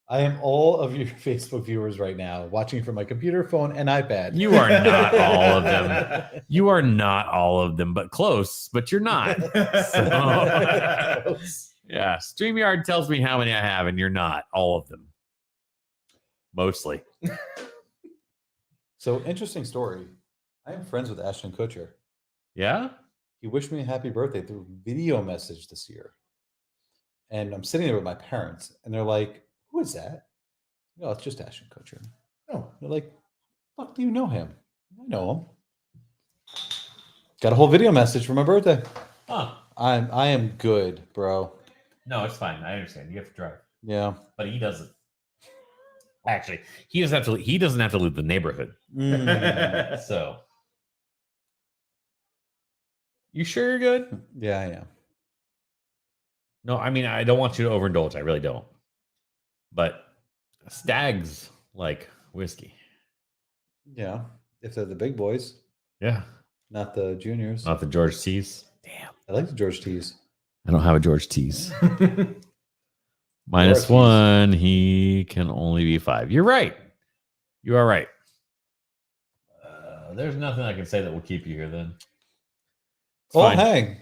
I am all of your Facebook viewers right now, watching from my computer, phone, and iPad. You are not all of them. You are not all of them, but close, but you're not. So, yeah, StreamYard tells me how many I have, and you're not all of them. Mostly. So, interesting story. I am friends with Ashton Kutcher. Yeah? He wished me a happy birthday through video message this year. And I'm sitting there with my parents, and they're like, who is that? No, it's just Ashton Kutcher. Oh, they're like, fuck, do you know him? I know him. Got a whole video message for my birthday. Huh. I am good, bro. No, it's fine. I understand. You have to drive. Yeah. But he doesn't. Actually, he doesn't have to leave the neighborhood. Mm. So. You sure you're good? Yeah, I am. No, I mean, I don't want you to overindulge. I really don't. But Stags like whiskey. Yeah. If they're the big boys, Yeah. not the juniors. Not the George Tees. Damn. I like the George T's. I don't have a George Tees. Minus Tees. 1. He can only be 5. You're right. You are right. There's nothing I can say that will keep you here then. It's Well, fine. hang.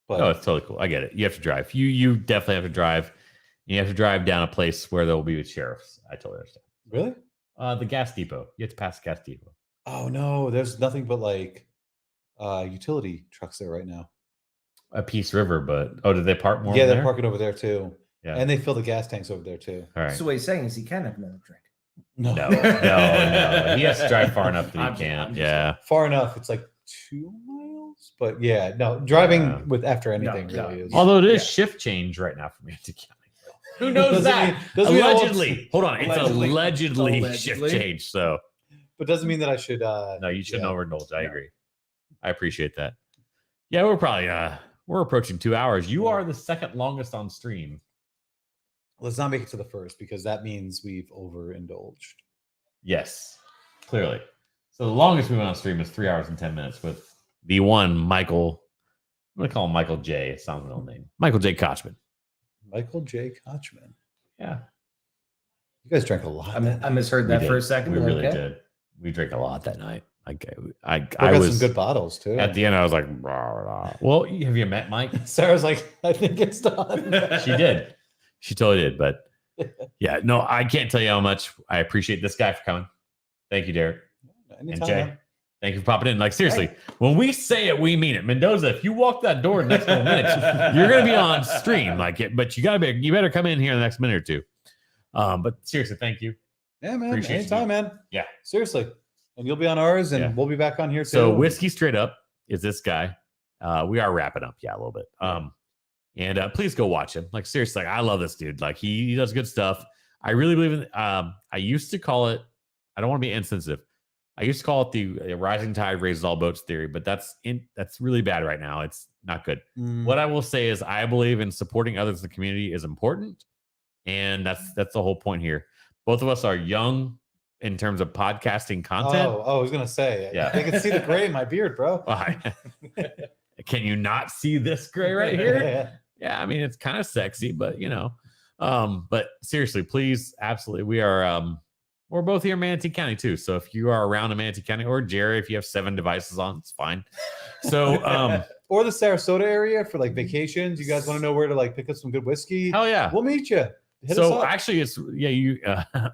But No, it's totally cool. I get it. You have to drive. You definitely have to drive. You have to drive down a place where there will be sheriffs. I totally understand. really? The gas depot. You have to pass the gas depot. Oh no, there's nothing but like utility trucks there right now. A Peace River, but did they park more? Yeah, over they're there? parking over there too. Yeah. And they fill the gas tanks over there too. All right. So what he's saying is he can have another drink. No. No. He has to drive far enough that I'm he can't. just- Yeah. Far enough. It's like 2 miles. But yeah, no, driving with after anything No, really is. Although it is shift change right now for me to County. Who knows that? Allegedly. Hold on. It's allegedly shift change. So, but doesn't mean that I should. no, you shouldn't overindulge. I agree. I appreciate that. Yeah, we're probably we're approaching 2 hours. You are the second longest on stream. Let's not make it to the first because that means we've overindulged. Yes, clearly. So the longest we went on stream is 3 hours and 10 minutes with the one Michael. I'm gonna call him Michael J. It sounds real name. Michael J. Kochman. Michael J. Kochman. Yeah, you guys drank a lot. I misheard that for a second. We really Okay. did. We drank a lot that night. I got was some good bottles too. at the end. I was like, rah, rah. Well, have you met Mike? Sarah's like, I think it's done. She did. She totally did. But yeah, no, I can't tell you how much I appreciate this guy for coming. Thank you, Derek. Anytime, and Jay. man. Thank you for popping in. Like, seriously, when we say it, we mean it. Mendoza, if you walk that door in the next couple minutes, you're gonna be on stream. Like it, but you better come in here in the next minute or two. But seriously, thank you. Yeah, man. Appreciate Anytime, you. man. Yeah. Seriously. And you'll be on ours and Yeah. we'll be back on here too. So Whiskey Straight Up is this guy. We are wrapping up, a little bit. And please go watch him. Like seriously, like, I love this dude. Like he does good stuff. I really believe in. I used to call it. I don't want to be insensitive. I used to call it the rising tide raises all boats theory, but that's really bad right now. It's not good. What I will say is I believe in supporting others in the community is important, and that's the whole point here. Both of us are young in terms of podcasting content. Oh, I was gonna say, Yeah. I can see the gray in my beard, bro. Can you not see this gray right here? Yeah, I mean it's kind of sexy, but but seriously, please, absolutely, we are. We're both here in Manatee County too. So if you are around in Manatee County, or Jerry, if you have 7 devices on, it's fine. So or the Sarasota area for like vacations. You guys want to know where to like pick up some good whiskey? hell yeah. We'll meet you. Hit us So up. actually, it's you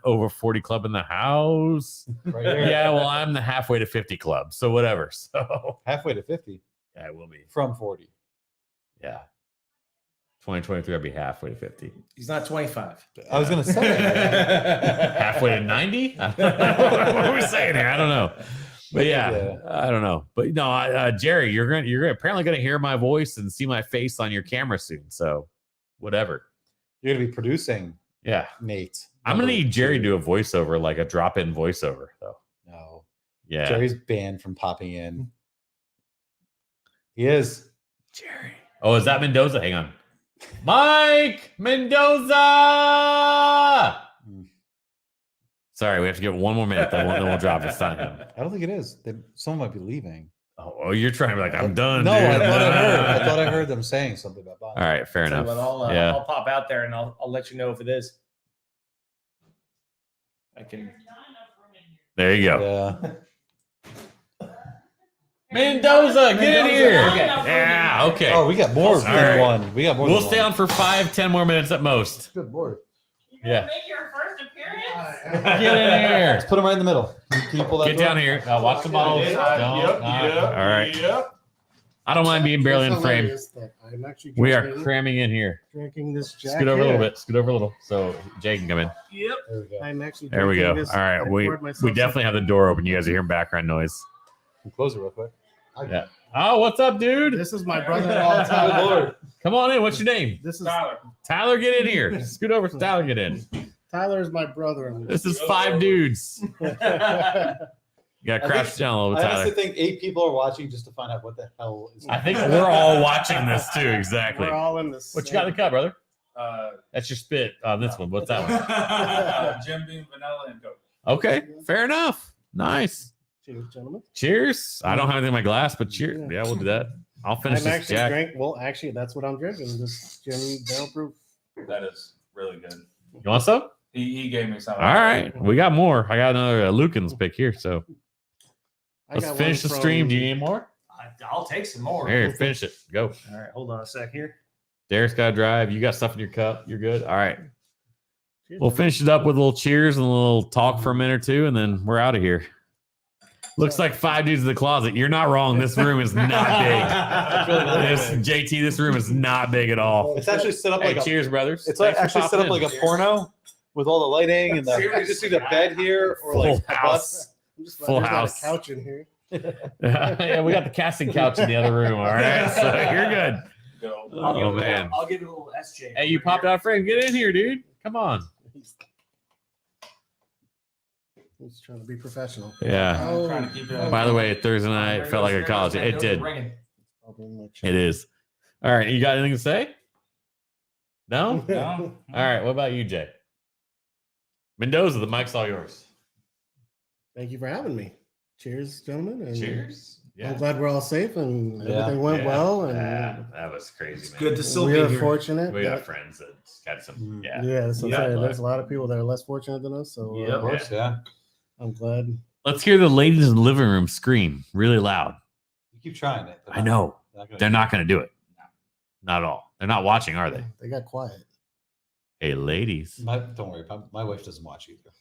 over 40 club in the house. Right here. Yeah, well, I'm the halfway to 50 club, so whatever. So Halfway to 50 yeah, it will be. from 40. Yeah, 2023, I'll be halfway to 50. He's not 25. I was gonna say Halfway to 90. What are we saying here? I don't know. But yeah, I don't know. But no, Jerry, you're apparently gonna hear my voice and see my face on your camera soon. So whatever. you're gonna be producing Yeah, Nate. I'm gonna need Jerry to do a voiceover, like a drop-in voiceover, though. No, Yeah, Jerry's banned from popping in. He is. Jerry. Oh, is that Mendoza? Hang on. Mike Mendoza. Sorry, we have to give it one more minute. Then we'll drop it. It's not him. I don't think it is. Someone might be leaving. Oh, you're trying to be like, I'm done. No, dude. I thought I heard them saying something about buying. All right, fair enough. But I'll pop out there and I'll let you know if it is. I can. There you go. Yeah. Mendoza, get in here. Okay. Yeah, okay. Oh, we got more All than right. one. We got more. We'll than stay one. on for 5-10 more minutes at most. Good lord. You gonna Yeah. make your first appearance? Get in here. Let's put him right in the middle. Can you pull that Get door? down here. Watch the bottles. Don't- all right. I don't mind being barely in frame. I'm actually We are cramming in here. drinking this Jack. Scoot over a little bit. Scoot over a little so Jay can come in. Yep. There we go. I'm actually. There we go. drinking this. All right. I We poured myself definitely have the door open. You guys are hearing background noise. Close it real quick. Yeah. Oh, what's up, some- dude? This is my brother-in-law. Good Tyler. lord. Come on in. What's your name? This is Tyler, get in here. Scoot over. Tyler, get in. Tyler is my brother-in-law. This is 5 dudes. You got to I crouch think- down a little, I Tyler. honestly think 8 people are watching just to find out what the hell is. I think we're all watching this too. Exactly. We're all in this. What you got in the cup, brother? That's your spit on this one. What's that one? Jim Beam, vanilla, and Coke. Okay, fair enough. Nice. Cheers, gentlemen. Cheers. I don't have anything in my glass, but cheers. Yeah, we'll do that. I'll finish I'm this actually Jack. actually, that's what I'm drinking. This Jim Barrel Proof. That is really good. You want some? He gave me some. All right, we got more. I got another Lucan's pick here, so I let's got finish the one stream. from- Do you need more? I'll take some more. Here, finish it. Go. All right, hold on a sec here. Derek's got to drive. You got stuff in your cup. You're good. All right. Cheers, We'll gentlemen. finish it up with a little cheers and a little talk for a minute or two, and then we're out of here. Looks like 5 dudes in the closet. You're not wrong. This room is not big. JT, this room is not big at all. It's actually set up Hey, like a, cheers, brothers. it's like Thanks for actually set up popping like in. a porno with all the lighting and the you just see the bed here or like Full the house. I'm just glad Full there's not a house. couch in here. Yeah, we got the casting couch in the other room. All right, so you're good. Go. Oh, man. I'll give it a little SJ. Hey, you popped out, friend. Get in here, dude. Come on. He's trying to be professional. Yeah. I'm trying to keep it. By the way, Thursday night felt like a college. It did. Probably my It is. All right. You got anything to say? No? No? All right. What about you, Jay? Mendoza, the mic's all yours. Thank you for having me. Cheers, gentlemen. And Cheers. I'm Yeah. glad we're all safe and Yeah. everything went Yeah. well. And Yeah, that was crazy, man. Good to still we be are here. fortunate. We got that- friends that got some. Mm. Yeah. Yeah, that's what Yeah, I'm saying. but- There's a lot of people that are less fortunate than us. So Yep. Of course, yeah. I'm glad. Let's hear the ladies in the living room scream really loud. You keep trying it. I know. Gonna They're not going to do it. Not at all. They're not watching, are they? They got quiet. Hey, ladies. Don't worry. My wife doesn't watch either.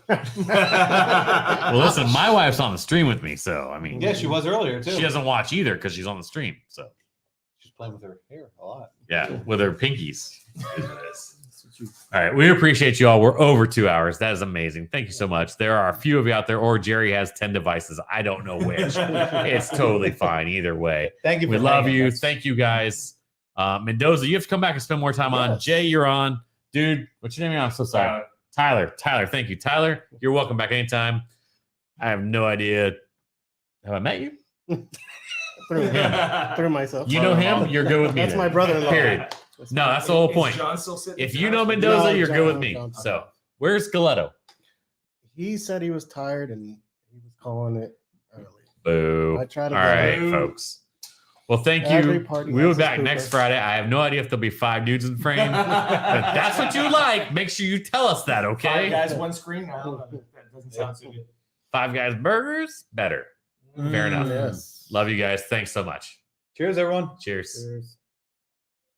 Well, listen, my wife's on the stream with me, so I mean, Yeah, she was earlier too. she doesn't watch either because she's on the stream. So She's playing with her hair a lot. yeah, with her pinkies. All right, we appreciate you all. We're over 2 hours. That is amazing. Thank you so much. There are a few of you out there, or Jerry has 10 devices. I don't know which. It's totally fine either way. Thank you. We for love hanging. you. That's- Thank you guys. Mendoza, you have to come back and spend more time on. Yes. Jay, you're on. Dude, what's your name? I'm so sorry. Tyler, thank you. Tyler, you're welcome back anytime. I have no idea. Have I met you? Through myself. You know him? You're good with me. That's then. my brother-in-law. Period. No, that's the whole point. John still sitting If in you the know house? Mendoza, No, you're good with John, me. John. So, where's Galetto? He said he was tired and he was calling it early. Boo. I All tried to right, go. folks. Well, thank Every you. party We'll has be its back next pooper. Friday. I have no idea if there'll be 5 dudes in frame. But if that's what you like, make sure you tell us that, Five okay? guys, one screen. No, that doesn't sound so good. 5 guys burgers, better. Fair enough. Yes. Love you guys. Thanks so much. Cheers, everyone. Cheers. Cheers.